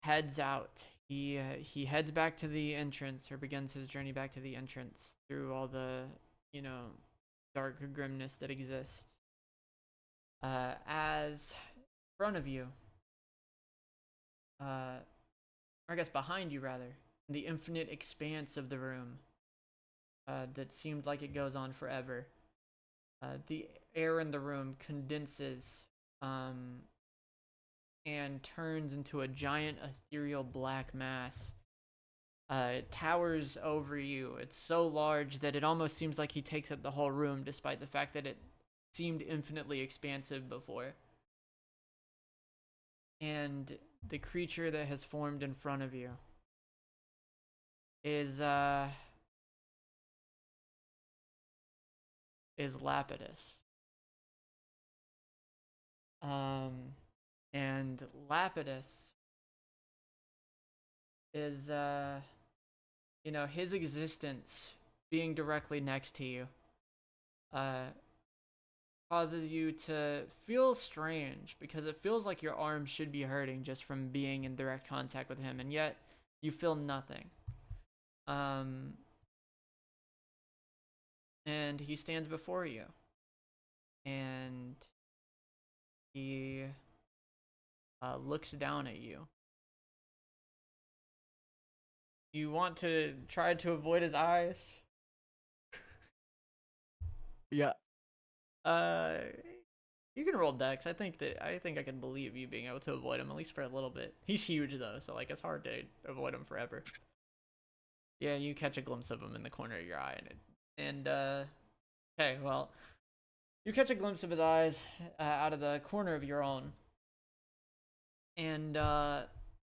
A: heads out. He heads back to the entrance, or begins his journey back to the entrance through all the dark grimness that exists. As in front of you, or I guess behind you rather, the infinite expanse of the room that seemed like it goes on forever. The air in the room condenses and turns into a giant ethereal black mass. It towers over you. It's so large that it almost seems like he takes up the whole room, despite the fact that it seemed infinitely expansive before. And the creature that has formed in front of you is Lapetus. And Lapetus is his existence being directly next to you causes you to feel strange because it feels like your arm should be hurting just from being in direct contact with him, and yet you feel nothing. And he stands before you, and he looks down at you. You want to try to avoid his eyes?
B: Yeah.
A: You can roll dex. I think I can believe you being able to avoid him at least for a little bit. He's huge though, so like it's hard to avoid him forever. Yeah, you catch a glimpse of him in the corner of your eye, okay, well, you catch a glimpse of his eyes out of the corner of your own, and the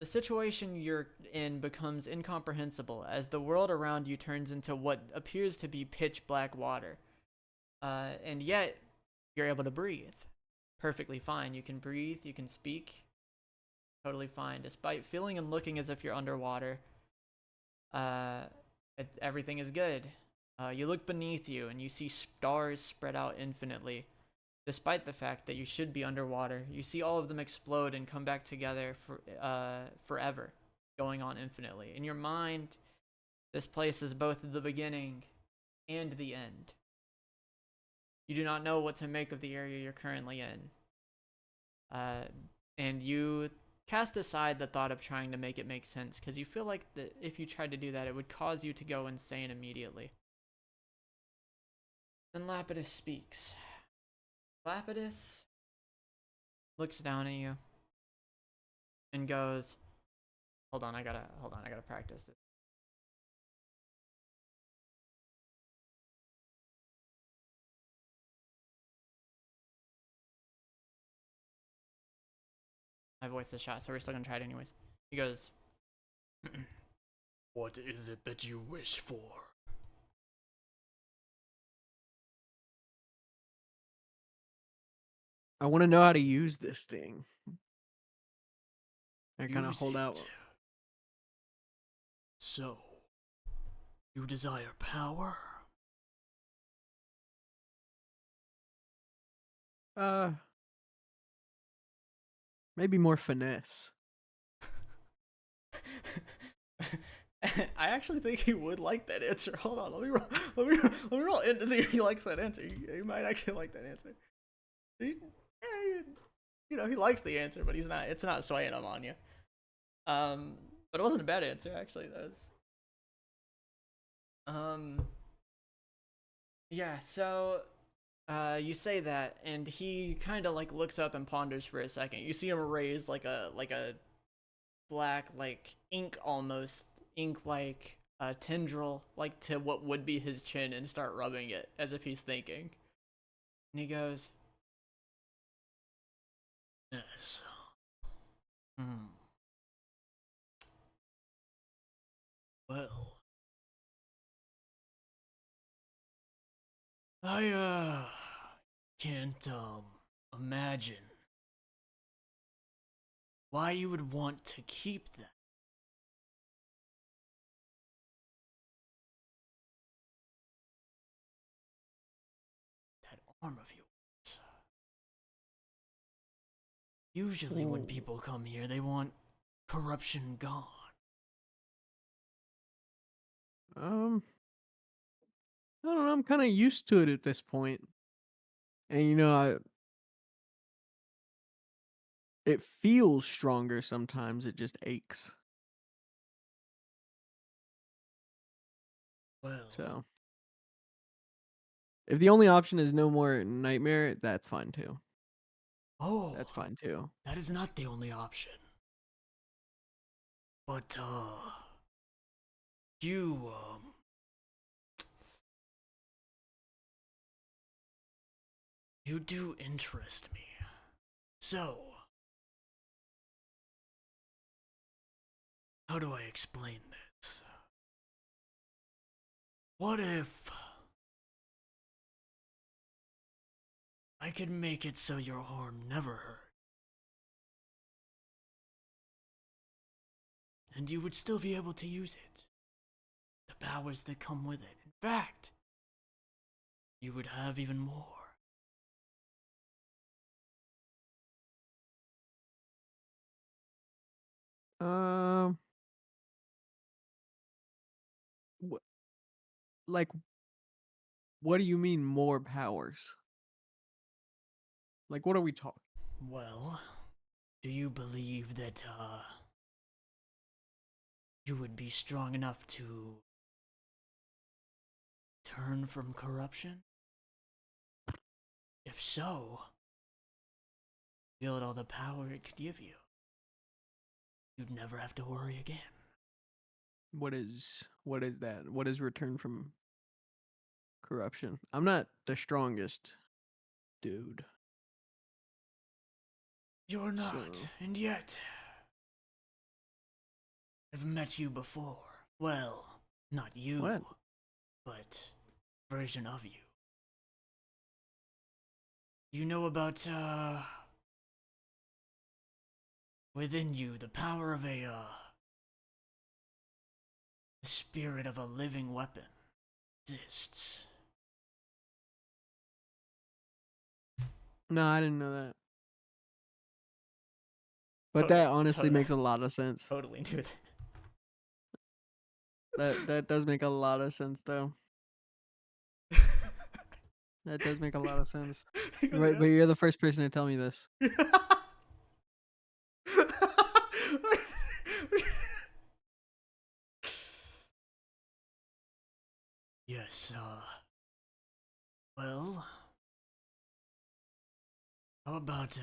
A: situation you're in becomes incomprehensible as the world around you turns into what appears to be pitch black water. And yet, you're able to breathe perfectly fine. You can breathe, you can speak, totally fine, despite feeling and looking as if you're underwater. Everything is good. You look beneath you and you see stars spread out infinitely. Despite the fact that you should be underwater, you see all of them explode and come back together forever, going on infinitely. In your mind, this place is both the beginning and the end. You do not know what to make of the area you're currently in. And you cast aside the thought of trying to make it make sense, because you feel like that if you tried to do that, it would cause you to go insane immediately. Then Lapetus speaks. Lapetus looks down at you and goes, hold on, I gotta practice this. My voice is shot, so we're still gonna try it anyways. He goes,
F: What is it that you wish for?
B: I want to know how to use this thing. I kind of
F: Use
B: hold
F: it.
B: out.
F: So, you desire power?
B: Maybe more finesse.
A: I actually think he would like that answer. Hold on, let me roll in to see if he likes that answer. He might actually like that answer. He likes the answer, but it's not swaying him on you. But it wasn't a bad answer actually. That was yeah. So you say that, and he kind of like looks up and ponders for a second. You see him raise like a black, like ink like tendril, like to what would be his chin, and start rubbing it as if he's thinking. And he goes,
F: Yes. Well, I can't imagine why you would want to keep that. That arm of yours. Usually when
B: Ooh.
F: people come here, they want corruption gone.
B: I don't know. I'm kind of used to it at this point, and it feels stronger sometimes. It just aches.
F: Well,
B: So, if the only option is no more nightmare, that's fine too.
F: oh,
B: That's fine too.
F: that is not the only option. But, you, you do interest me. So, how do I explain this? What if I could make it so your arm never hurt? And you would still be able to use it. The powers that come with it. In fact, you would have even more.
B: Um, wh- like, what do you mean more powers? Like, what are we talking?
F: Well, do you believe that, you would be strong enough to turn from corruption? If so, wield all the power it could give you. You'd never have to worry again.
B: What is that? What is return from corruption? I'm not the strongest dude.
F: You're not,
B: So
F: and yet I've met you before. Well, not you,
B: what?
F: but version of you. You know about within you the power of the spirit of a living weapon exists.
B: No, I didn't know that. But that honestly
A: to-
B: makes a lot of sense.
A: Totally knew
B: That does make a lot of sense though.
A: that.
B: That does make a lot of sense. Right, but you're the first person to tell me this.
F: Yes, well, how about,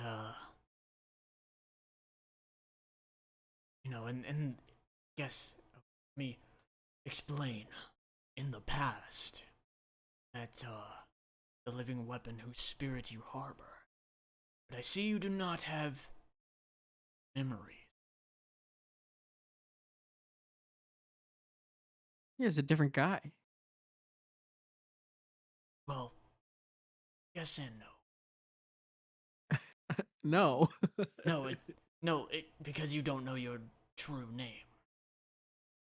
F: and guess, let me explain. In the past, that, the living weapon whose spirit you harbor. But I see you do not have memories.
B: Yeah, it's a different guy.
F: Well, yes and no.
B: No.
F: No, because you don't know your true name.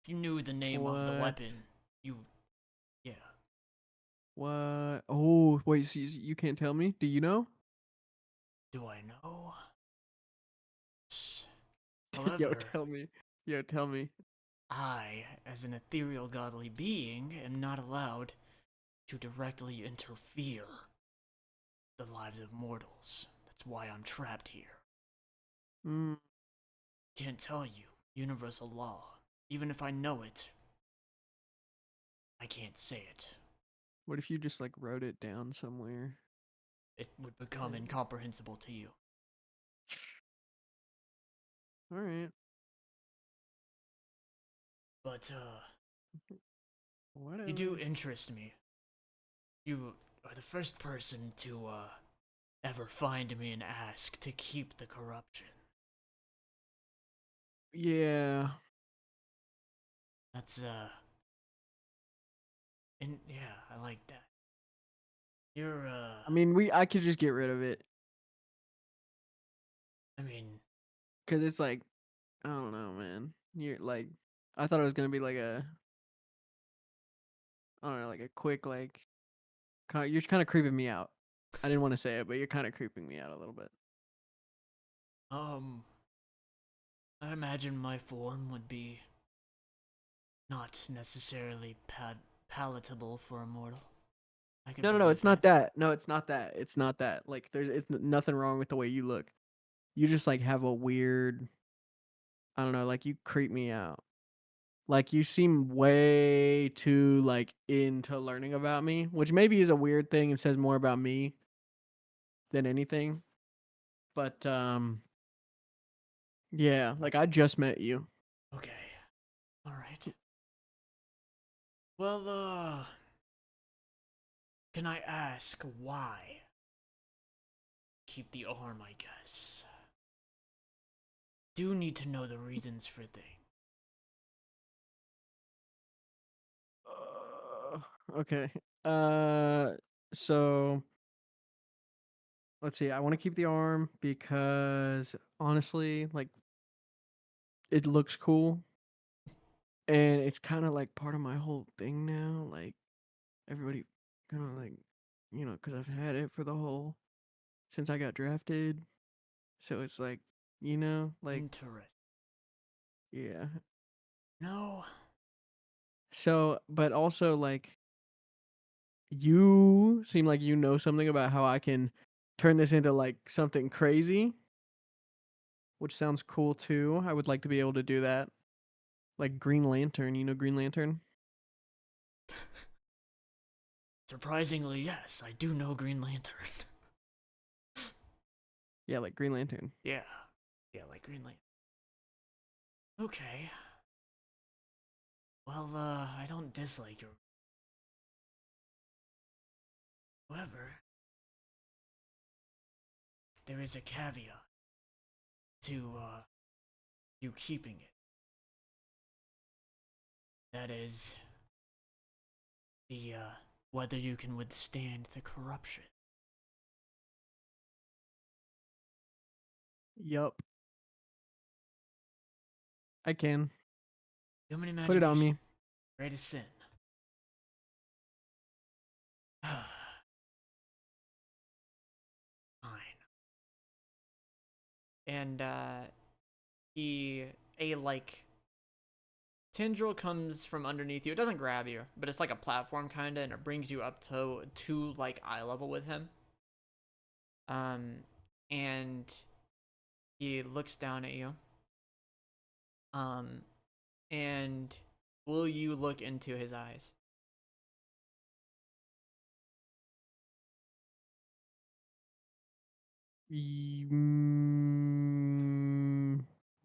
F: If you knew the name of the
B: What?
F: weapon, yeah.
B: What? Oh, wait, so you can't tell me? Do you know?
F: Do I know?
B: Yo,
F: However,
B: tell me. Yo, tell me.
F: I, as an ethereal godly being, am not allowed to directly interfere the lives of mortals. That's why I'm trapped here.
B: Mm,
F: Can't tell you. Universal law. Even if I know it, I can't say it.
B: what if you just like wrote it down somewhere?
F: It would become
B: Yeah.
F: incomprehensible to you.
B: All right.
F: But,
B: Whatever.
F: you do interest me. You are the first person to, ever find me and ask to keep the corruption.
B: Yeah.
F: That's, and yeah, I like that. You're,
B: I mean, I could just get rid of it
F: I mean,
B: because it's like, I don't know, man. You're like, I thought it was gonna be like I don't know, like a quick like. You're kind of creeping me out. I didn't want to say it, but you're kind of creeping me out a little bit.
F: I imagine my form would be not necessarily palatable for a mortal. I can
B: No.
F: believe
B: It's not that. No, it's not that. It's not that. Like, nothing wrong with the way you look. You just like have a weird. I don't know. Like you creep me out. Like you seem way too like into learning about me, which maybe is a weird thing and says more about me than anything. But yeah, like I just met you.
F: Okay. Alright. Well, can I ask why? Keep the arm, I guess. Do need to know the reasons for things.
B: Okay. Uh, so let's see. I want to keep the arm because honestly, like it looks cool, and it's kind of like part of my whole thing now. Like everybody, kind of like, because I've had it for the whole since I got drafted. So it's like, like
F: Interesting.
B: Yeah.
F: No.
B: So, but also like you seem like you know something about how I can turn this into like something crazy, which sounds cool too. I would like to be able to do that. Like Green Lantern, you know Green Lantern?
F: Surprisingly, yes, I do know Green Lantern.
B: Yeah, like Green Lantern.
F: Yeah. Yeah, like Green Lantern. Okay. Well, I don't dislike your. However, there is a caveat to you keeping it. That is the whether you can withstand the corruption.
B: Yup. I can.
F: Human
B: Put it on
F: imagination,
B: me.
F: greatest sin. Fine. And he a like tendril comes from underneath you. It doesn't grab you, but it's like a platform kinda, and it brings you up to like eye level with him. Um, and he looks down at you. Um, and will you look into his eyes?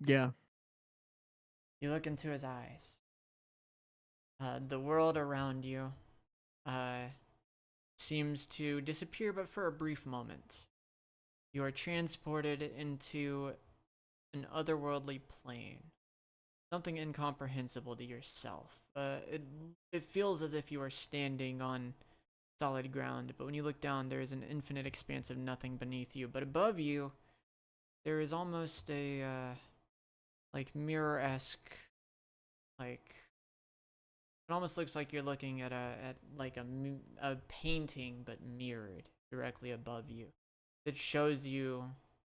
B: Yeah.
A: You look into his eyes. The world around you uh, seems to disappear, but for a brief moment. You are transported into an otherworldly plane, something incomprehensible to yourself. It feels as if you are standing on solid ground, but when you look down, there is an infinite expanse of nothing beneath you. But above you, there is almost a like mirror-esque, like it almost looks like you're looking at a painting, but mirrored directly above you. It shows you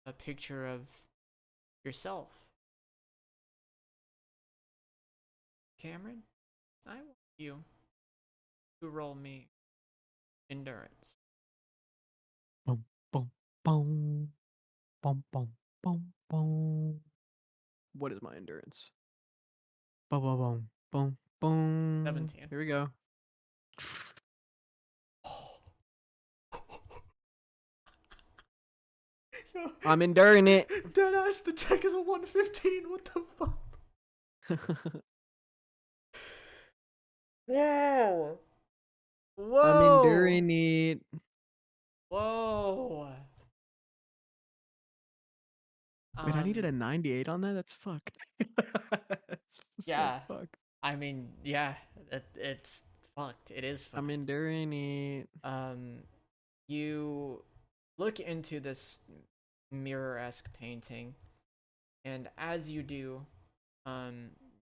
A: a picture of yourself. Cameron, I want you to roll me endurance.
B: Boom, boom, boom, boom, boom, boom, boom. What is my endurance? Boom, boom, boom, boom, boom.
A: 17.
B: Here we go. I'm enduring it.
F: Deadass, the check is a 115. What the fuck? Whoa! Whoa!
B: I'm enduring it.
A: Whoa!
B: Wait, I needed a
A: Um,
B: 98 on that? That's fucked. That's so
A: yeah.
B: fucked.
A: I mean, yeah, it's fucked. It is fucked.
B: I'm enduring it.
A: You look into this mirror-esque painting, and as you do,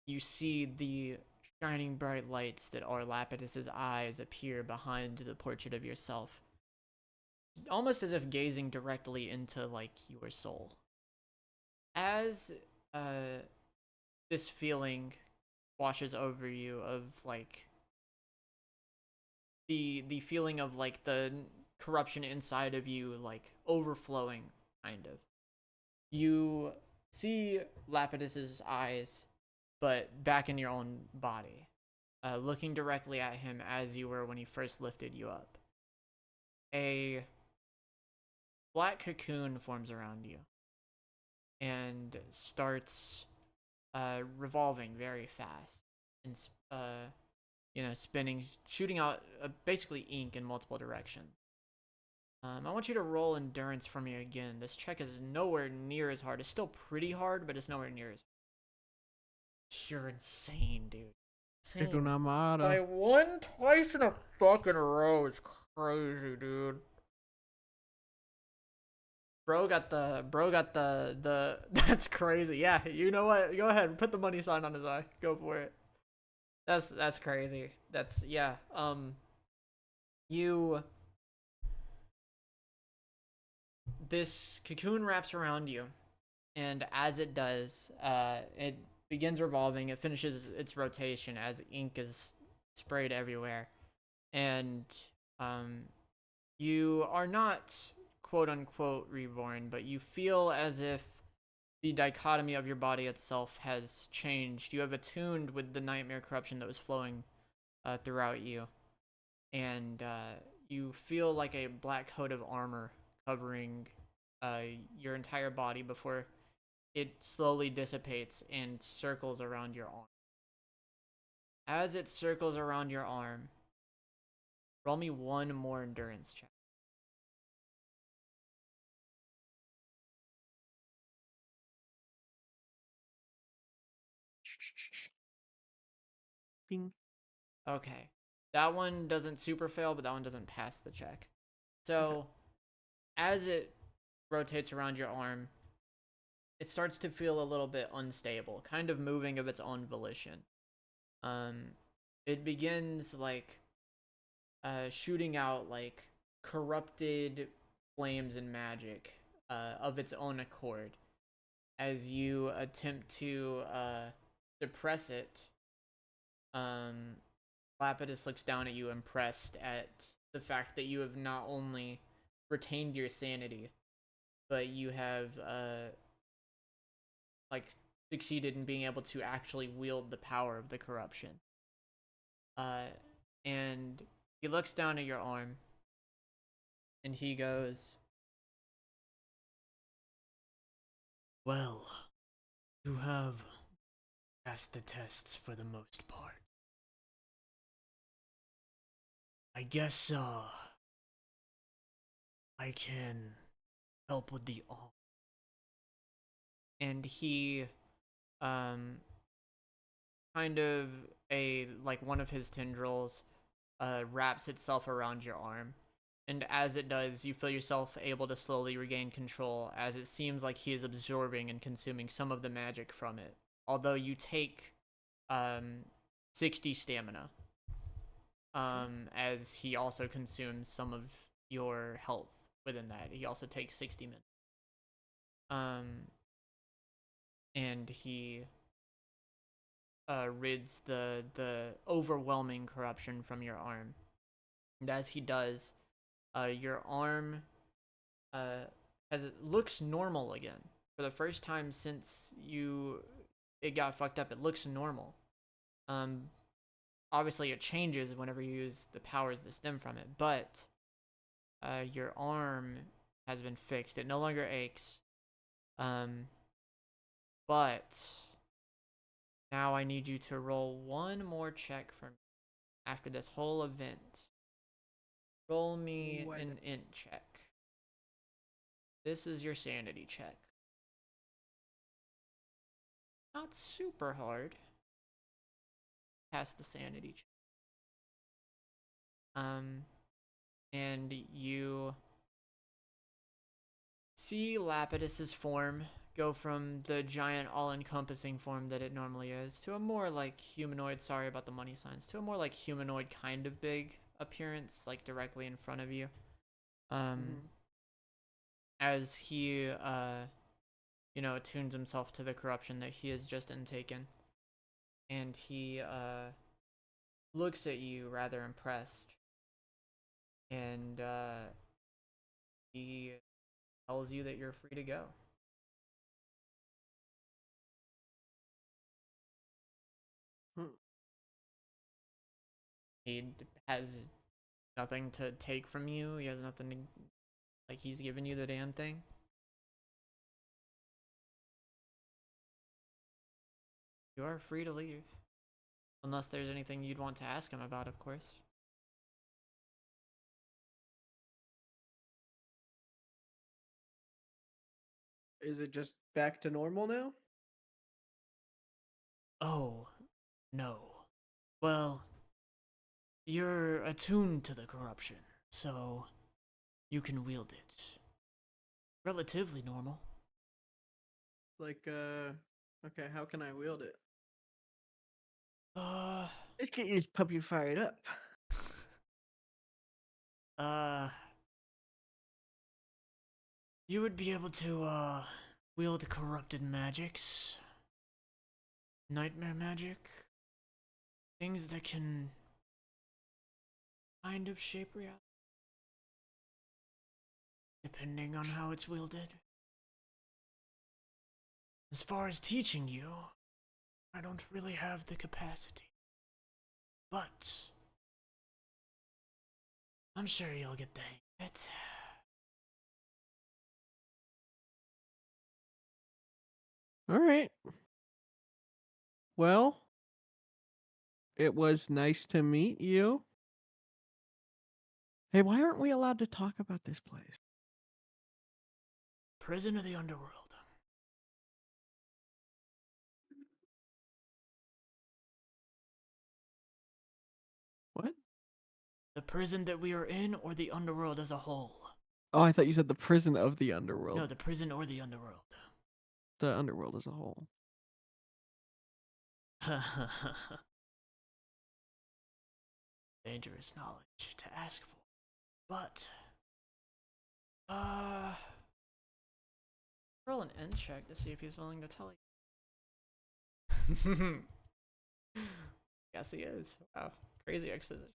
A: you see the shining bright lights that are Lapetus's eyes appear behind the portrait of yourself, almost as if gazing directly into like your soul. As this feeling washes over you of like the feeling of like the corruption inside of you like overflowing, kind of, you see Lapetus's eyes but back in your own body, looking directly at him as you were when he first lifted you up. A black cocoon forms around you and starts revolving very fast and spinning, shooting out basically ink in multiple directions. I want you to roll endurance for me again. This check is nowhere near as hard. It's still pretty hard, but it's nowhere near as hard. You're insane, dude.
B: It's
A: Insane.
B: una mara.
A: I won twice in a fucking row. It's crazy, dude. Bro got the that's crazy. Yeah, you know what? Go ahead, put the money sign on his eye. Go for it. That's crazy. That's yeah. You This cocoon wraps around you, and as it does, it begins revolving. It finishes its rotation as ink is sprayed everywhere. And you are not quote unquote reborn, but you feel as if the dichotomy of your body itself has changed. You have attuned with the nightmare corruption that was flowing throughout you. And you feel like a black coat of armor covering your entire body before it slowly dissipates and circles around your arm. As it circles around your arm, roll me one more endurance check.
B: Bing.
A: Okay. That one doesn't super fail, but that one doesn't pass the check. So, as it rotates around your arm, it starts to feel a little bit unstable, kind of moving of its own volition. It begins like shooting out like corrupted flames and magic of its own accord as you attempt to suppress it. Lapetus looks down at you, impressed at the fact that you have not only retained your sanity, but you have like succeeded in being able to actually wield the power of the corruption. And he looks down at your arm, and he goes,
F: Well, you have passed the tests for the most part. I guess, I can help with the arm.
A: and he, kind of one of his tendrils, wraps itself around your arm. And as it does, you feel yourself able to slowly regain control, as it seems like he is absorbing and consuming some of the magic from it. Although you take 60 stamina, as he also consumes some of your health within that. He also takes 60 minutes. And he rids the overwhelming corruption from your arm. And as he does, your arm looks normal again. For the first time since it got fucked up, it looks normal. Obviously it changes whenever you use the powers that stem from it, but your arm has been fixed. It no longer aches. But now I need you to roll one more check for me after this whole event. Roll me an int check. This is your sanity check. Not super hard. Pass the sanity check. And you see Lapetus's form go from the giant all-encompassing form that it normally is to a more like humanoid, sorry about the money signs, to a more like humanoid kind of big appearance, like directly in front of you. As he attunes himself to the corruption that he has just intaken. And he looks at you rather impressed. And he tells you that you're free to go. He has nothing to take from you. He has nothing to, like, he's given you the damn thing. You are free to leave. Unless there's anything you'd want to ask him about, of course.
B: Is it just back to normal now?
F: Oh, no. Well, you're attuned to the corruption, so you can wield it. Relatively normal.
B: Like, okay, how can I wield it?
F: Uh,
B: Let's get this puppy fired up.
F: You would be able to, wield corrupted magics. nightmare magic, things that can kind of shape reality, depending on how it's wielded. As far as teaching you, I don't really have the capacity. But I'm sure you'll get the hang of it.
B: All right. Well, it was nice to meet you. Hey, why aren't we allowed to talk about this place?
F: Prison of the underworld.
B: What?
F: The prison that we are in, or the underworld as a whole?
B: Oh, I thought you said the prison of the
F: No,
B: underworld.
F: the prison or the underworld.
B: The underworld as a whole.
F: Dangerous knowledge to ask for. But, roll an end check to see if he's willing to tell you. Yes, he is. Wow, crazy exposition.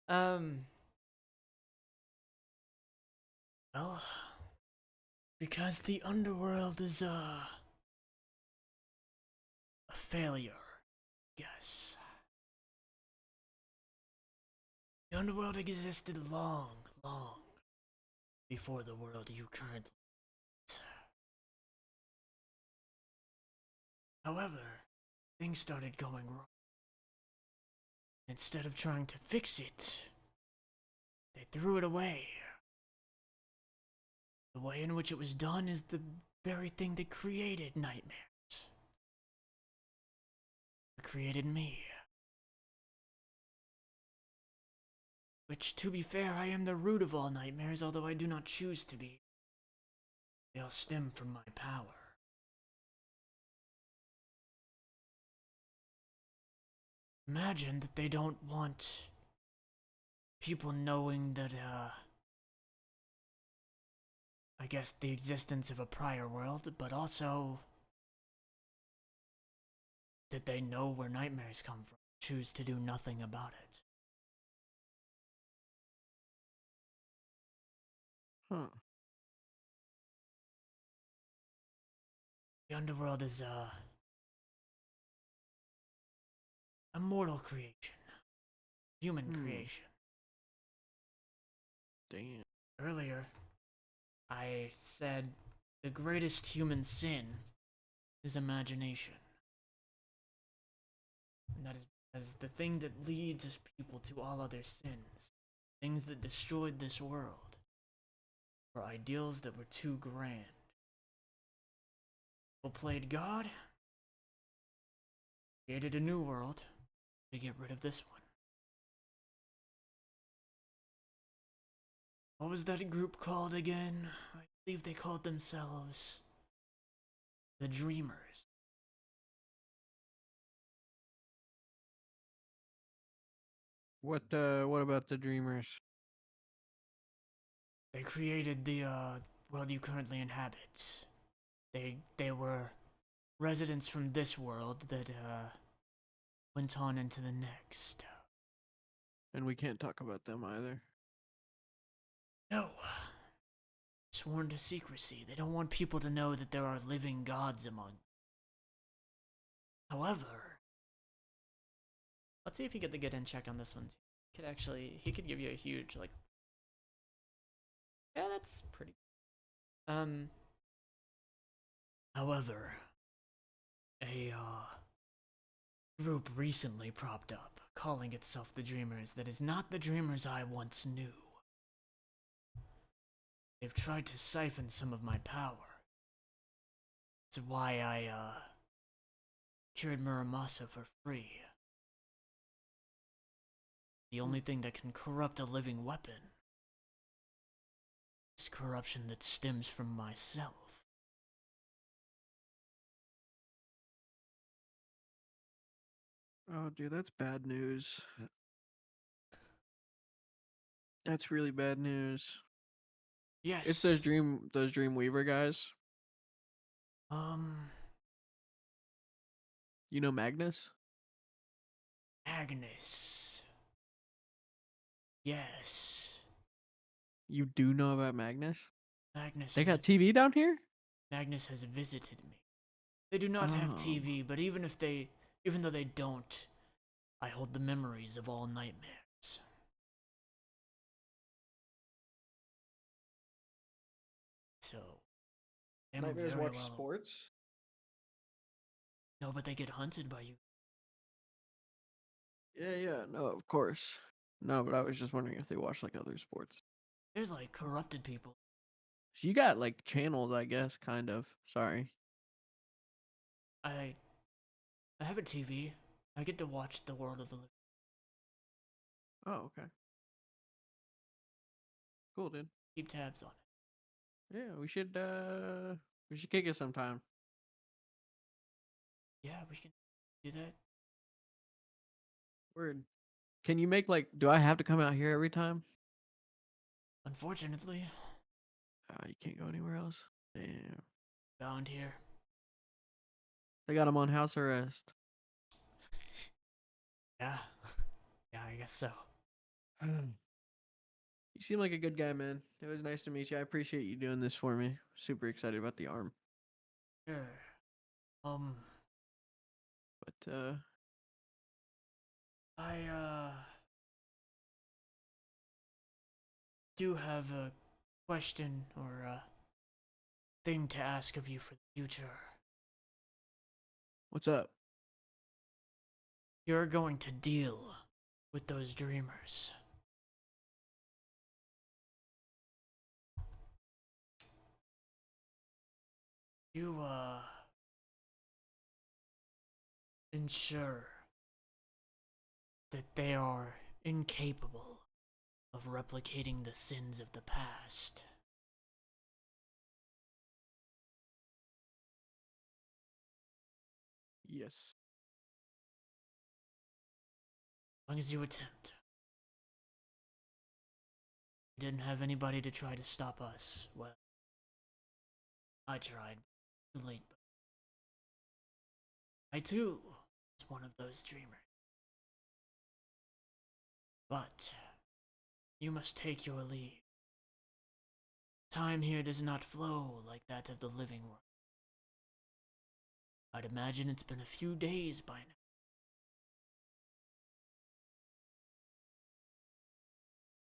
F: Well, because the underworld is a failure, yes. The underworld existed long, long before the world you currently live in. However, things started going wrong. Instead of trying to fix it, they threw it away. The way in which it was done is the very thing that created nightmares. It created me. Which, to be fair, I am the root of all nightmares, although I do not choose to be. They all stem from my power. Imagine that they don't want people knowing that, I guess the existence of a prior world, but also that they know where nightmares come from, choose to do nothing about it.
B: Huh.
F: The underworld is a mortal creation, human creation.
B: Damn.
F: Earlier, I said the greatest human sin is imagination. And that is because the thing that leads people to all other sins, things that destroyed this world, were ideals that were too grand. People played God, created a new world to get rid of this one. What was that group called again? I believe they called themselves the Dreamers.
B: What about the dreamers?
F: They created the world you currently inhabit. They were residents from this world that went on into the next.
B: And we can't talk about them either.
F: No. Sworn to secrecy. They don't want people to know that there are living gods among them. However, let's see if you get the good in check on this one. He could give you a huge, like, yeah, that's pretty. However, a group recently propped up, calling itself the Dreamers, that is not the Dreamers I once knew. They've tried to siphon some of my power. That's why I cured Muramasa for free. The only thing that can corrupt a living weapon is corruption that stems from myself.
B: Oh, dude, that's bad news. That's really bad news.
F: Yes.
B: It's those Dream Weaver guys. You know Magnus?
F: Agnes. Yes.
B: You do know about Magnus?
F: Magnus
B: They
F: has,
B: got TV down here?
F: Magnus has visited me. They do not have
B: Oh.
F: TV, but even though they don't, I hold the memories of all nightmares. So, they know
B: Nightmares
F: very
B: watch
F: well.
B: sports?
F: No, but they get hunted by you.
B: Yeah, no, of course. No, but I was just wondering if they watch like other sports.
F: There's like corrupted people.
B: So you got like channels, I guess, kind of. Sorry.
F: I have a TV. I get to watch the world of the living.
B: Oh, okay. Cool, dude.
F: Keep tabs on it.
B: Yeah, we should kick it sometime.
F: Yeah, we can do that.
B: Word. Can you make like do I have to come out here every time?
F: Unfortunately,
B: You can't go anywhere else. Damn.
F: bound here.
B: They got him on house arrest.
F: Yeah. Yeah, I guess so.
B: You seem like a good guy, man. It was nice to meet you. I appreciate you doing this for me. Super excited about the arm.
F: Sure.
B: But
F: I do have a question or a thing to ask of you for the future.
B: what's up?
F: You're going to deal with those dreamers. You, ensure that they are incapable of replicating the sins of the past.
B: Yes.
F: As long as you attempt. We didn't have anybody to try to stop us. Well, I tried. Too late. I too was one of those dreamers. But you must take your leave. Time here does not flow like that of the living world. I'd imagine it's been a few days by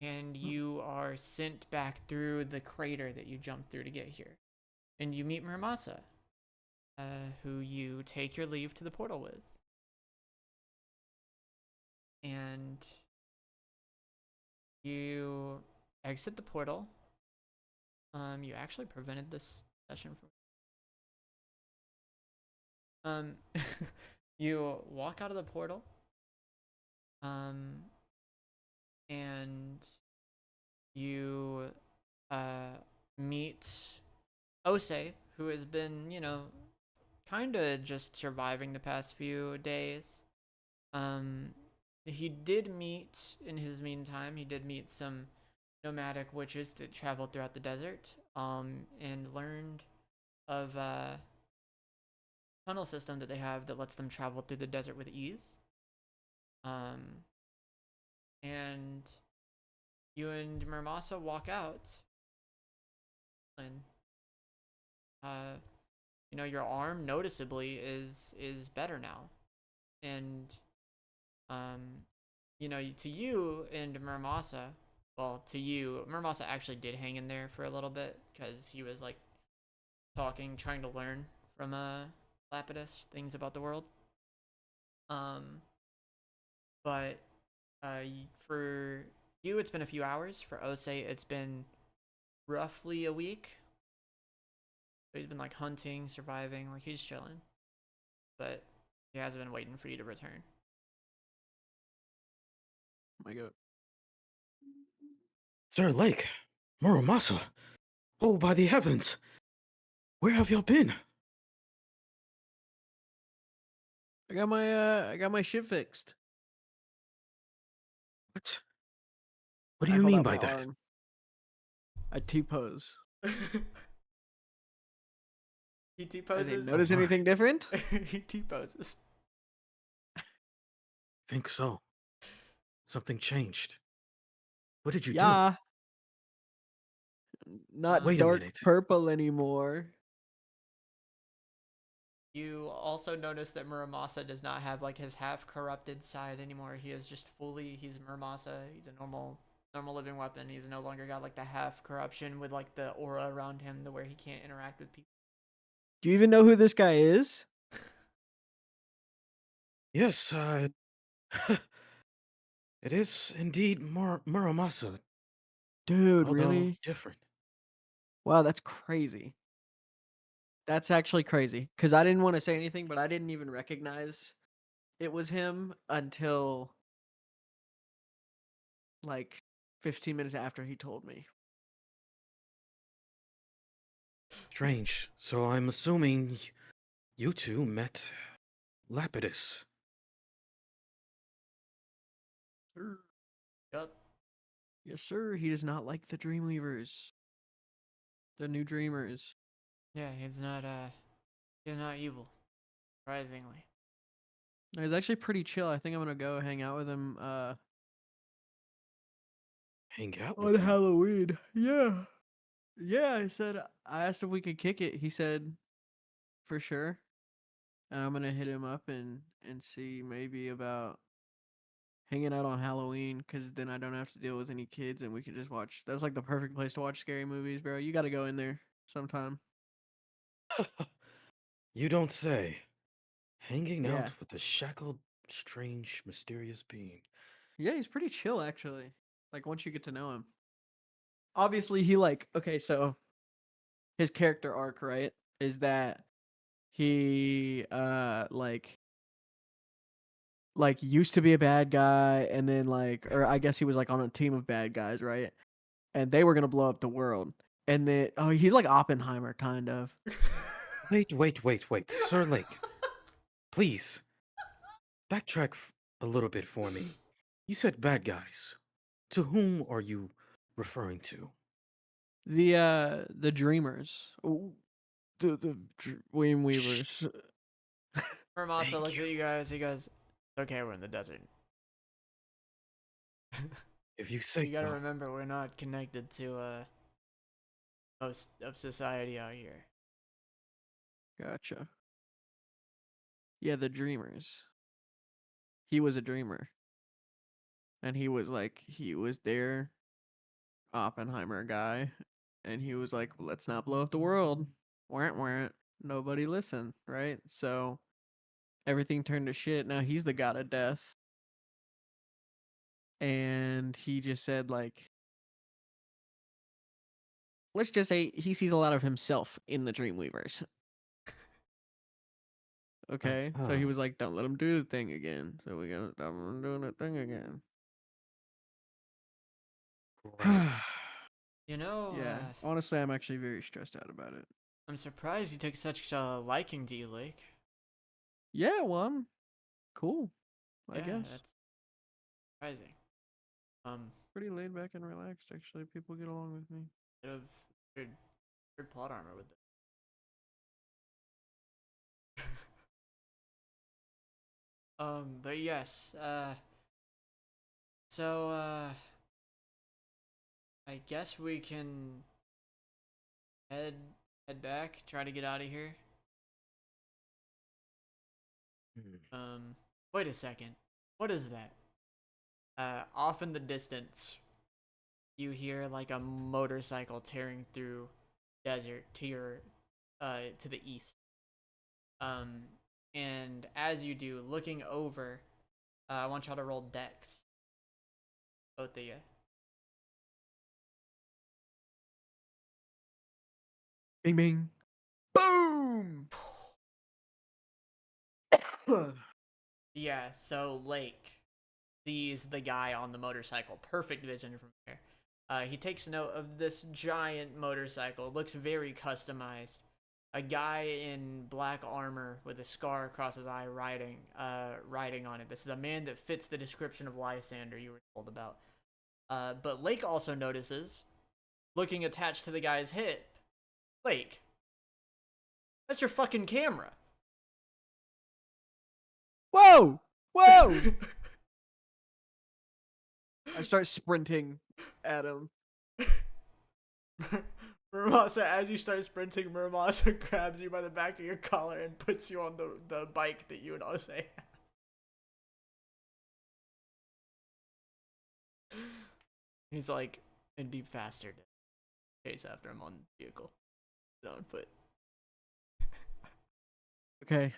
F: now. And you are sent back through the crater that you jumped through to get here. And you meet Muramasa, who you take your leave to the portal with. And you exit the portal. You actually prevented this session from... you walk out of the portal. And you meet Osei, who has been, kind of just surviving the past few days. He did meet, in his meantime, some nomadic witches that traveled throughout the desert, and learned of a tunnel system that they have that lets them travel through the desert with ease. And you and Muramasa walk out, and your arm noticeably is better now, and to you and Muramasa, well, to you, Muramasa actually did hang in there for a little bit because he was like trying to learn from Lapetus things about the world. But for you, it's been a few hours. For Osei, it's been roughly a week. So he's been like hunting, surviving, like he's chilling. But he hasn't been waiting for you to return.
B: Oh my god.
D: Sir Lake, Muramasa. Oh, by the heavens. Where have y'all been?
B: I got my shit fixed.
D: What? What do
B: I
D: you
B: held
D: mean
B: out
D: by
B: my
D: that?
B: arm. I T-pose.
A: He
B: I
A: T-poses.
B: didn't notice
D: my.
B: anything different?
A: He T-poses.
D: think so. Something changed. What did you do?
B: Yeah, not
D: Wait a
B: dark
D: minute.
B: purple anymore.
A: You also notice that Muramasa does not have like his half corrupted side anymore. He is just fully, he's Muramasa. He's a normal living weapon. He's no longer got like the half corruption with like the aura around him to where he can't interact with people.
B: Do you even know who this guy is?
D: Yes, it is indeed Muramasa,
B: Dude,
D: although
B: really?
D: different.
B: Wow, that's crazy. That's actually crazy. Because I didn't want to say anything, but I didn't even recognize it was him until like 15 minutes after he told me.
D: Strange. So I'm assuming you two met Lapetus.
A: Yup.
B: Yes, sir. He does not like the Dreamweavers. The new Dreamers.
A: Yeah, he's not evil, surprisingly.
B: He's actually pretty chill. I think I'm gonna go hang out with him
D: Hang out
B: on
D: with him.
B: Halloween. Yeah. Yeah, I asked if we could kick it. He said for sure. And I'm gonna hit him up and see maybe about hanging out on Halloween, because then I don't have to deal with any kids and we can just watch. That's like the perfect place to watch scary movies, bro. You got to go in there sometime.
D: You don't say. Hanging
B: Yeah.
D: out with a shackled, strange, mysterious being.
B: Yeah, he's pretty chill actually. Like once you get to know him. Obviously, he like okay, so his character arc, right, is that he like used to be a bad guy, and then like, or I guess he was like on a team of bad guys, right? And they were gonna blow up the world. And then he's like Oppenheimer kind of.
D: Wait. Sir Lake, please. Backtrack a little bit for me. You said bad guys. To whom are you referring to?
B: The Dreamers. Ooh, the Dream Weavers.
A: Muramasa looks
D: Thank
A: at
D: you.
A: you guys. He goes, "Okay, we're in the desert.
D: If you say
A: You gotta
D: so.
A: remember, we're not connected to most of society out here."
B: Gotcha. Yeah, the Dreamers. He was a dreamer. And he was their Oppenheimer guy. And he was like, let's not blow up the world. Weren't. Nobody listened, right? So everything turned to shit. Now he's the god of death. And he just said, like, let's just say he sees a lot of himself in the Dreamweavers. Okay? So he was like, don't let him do the thing again. So we gotta stop him doing the thing again.
D: Right.
A: You know,
B: Yeah. Honestly, I'm actually very stressed out about it.
A: I'm surprised you took such a liking to you, Lake.
B: Yeah, well, I'm cool, I
A: Yeah,
B: guess.
A: that's surprising.
B: Pretty laid back and relaxed, actually. People get along with me.
A: Bit of weird plot armor with it. But yes, so, I guess we can head back, try to get out of here. Wait a second. What is that? Off in the distance, you hear like a motorcycle tearing through desert to your, to the east. Um, and as you do, looking over, I want y'all to roll dex. Both of you.
B: Bing, bing. Boom!
A: Yeah, so Lake sees the guy on the motorcycle. Perfect vision from there. He takes note of this giant motorcycle. It looks very customized. A guy in black armor with a scar across his eye riding on it. This is a man that fits the description of Lysander you were told about. But Lake also notices, looking attached to the guy's hip, Lake, that's your fucking camera.
B: Whoa! Whoa! I start sprinting at him.
A: Muramasa, as you start sprinting, Muramasa grabs you by the back of your collar and puts you on the bike that you and Osei have. He's like, it'd be faster to chase after him on vehicle than on foot.
B: Okay.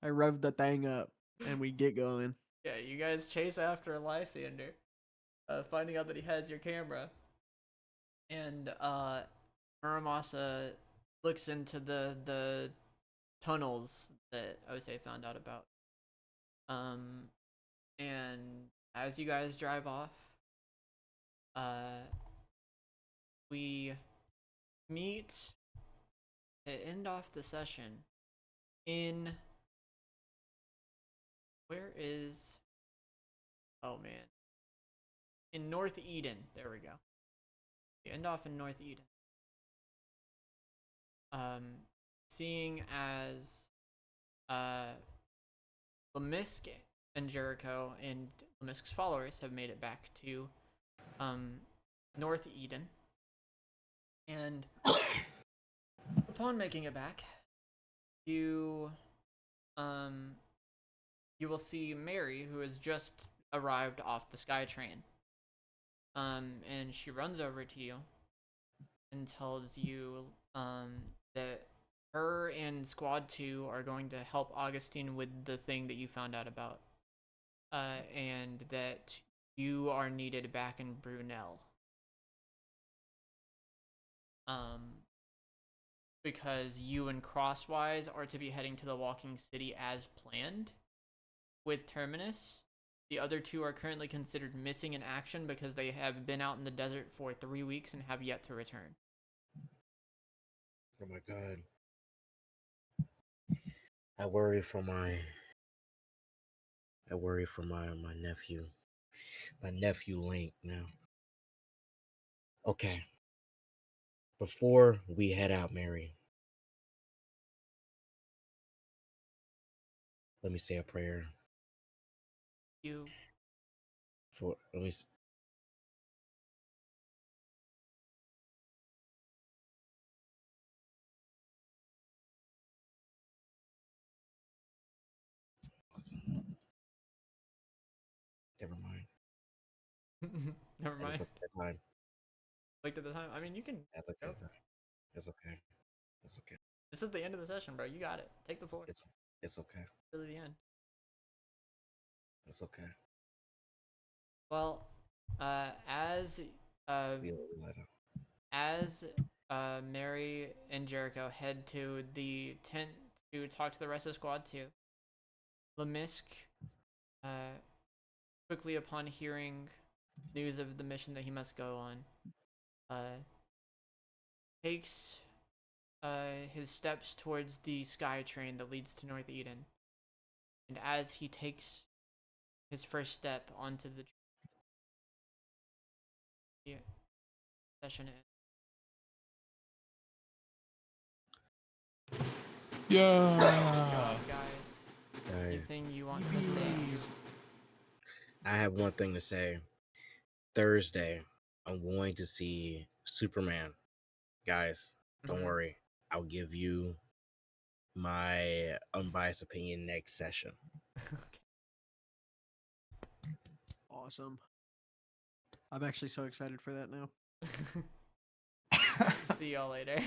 B: I rev the thing up and we get going.
A: Yeah, you guys chase after Lysander, finding out that he has your camera. And Muramasa looks into the tunnels that Osei found out about. And as you guys drive off, we meet to end off the session in where is oh man, in North Eden. There we go. We end off in North Eden. Seeing as Lemisk and Jericho and Lemisk's followers have made it back to North Eden, and upon making it back, you will see Mary, who has just arrived off the SkyTrain. And she runs over to you and tells you that her and Squad 2 are going to help Augustine with the thing that you found out about. And that you are needed back in Brunel. Because you and Crosswise are to be heading to the Walking City as planned with Terminus. The other two are currently considered missing in action because they have been out in the desert for 3 weeks and have yet to return.
C: Oh my god. I worry for my nephew. My nephew Link now. Okay. Before we head out, Mary, let me say a prayer
A: You
C: for never mind.
A: never
C: I just
A: mind.
C: looked at the time.
A: Looked at the time. I mean, you can
C: I looked
A: go.
C: at the time. It's okay. It's okay.
A: This is the end of the session, bro. You got it. Take the floor.
C: It's okay.
A: Really the end.
C: It's okay.
A: Well, as
C: We let him.
A: as Mary and Jericho head to the tent to talk to the rest of Squad 2, Lemisk, quickly upon hearing news of the mission that he must go on, takes his steps towards the sky train that leads to North Eden. And as he takes his first step onto the session ends.
E: Yeah.
A: Good job, guys.
C: Hey,
A: Anything you want to say?
C: I have one thing to say. Thursday, I'm going to see Superman. Guys, don't
A: Mhm.
C: worry. I'll give you my unbiased opinion next session.
A: Okay.
B: Awesome. I'm actually so excited for that now.
A: See y'all later.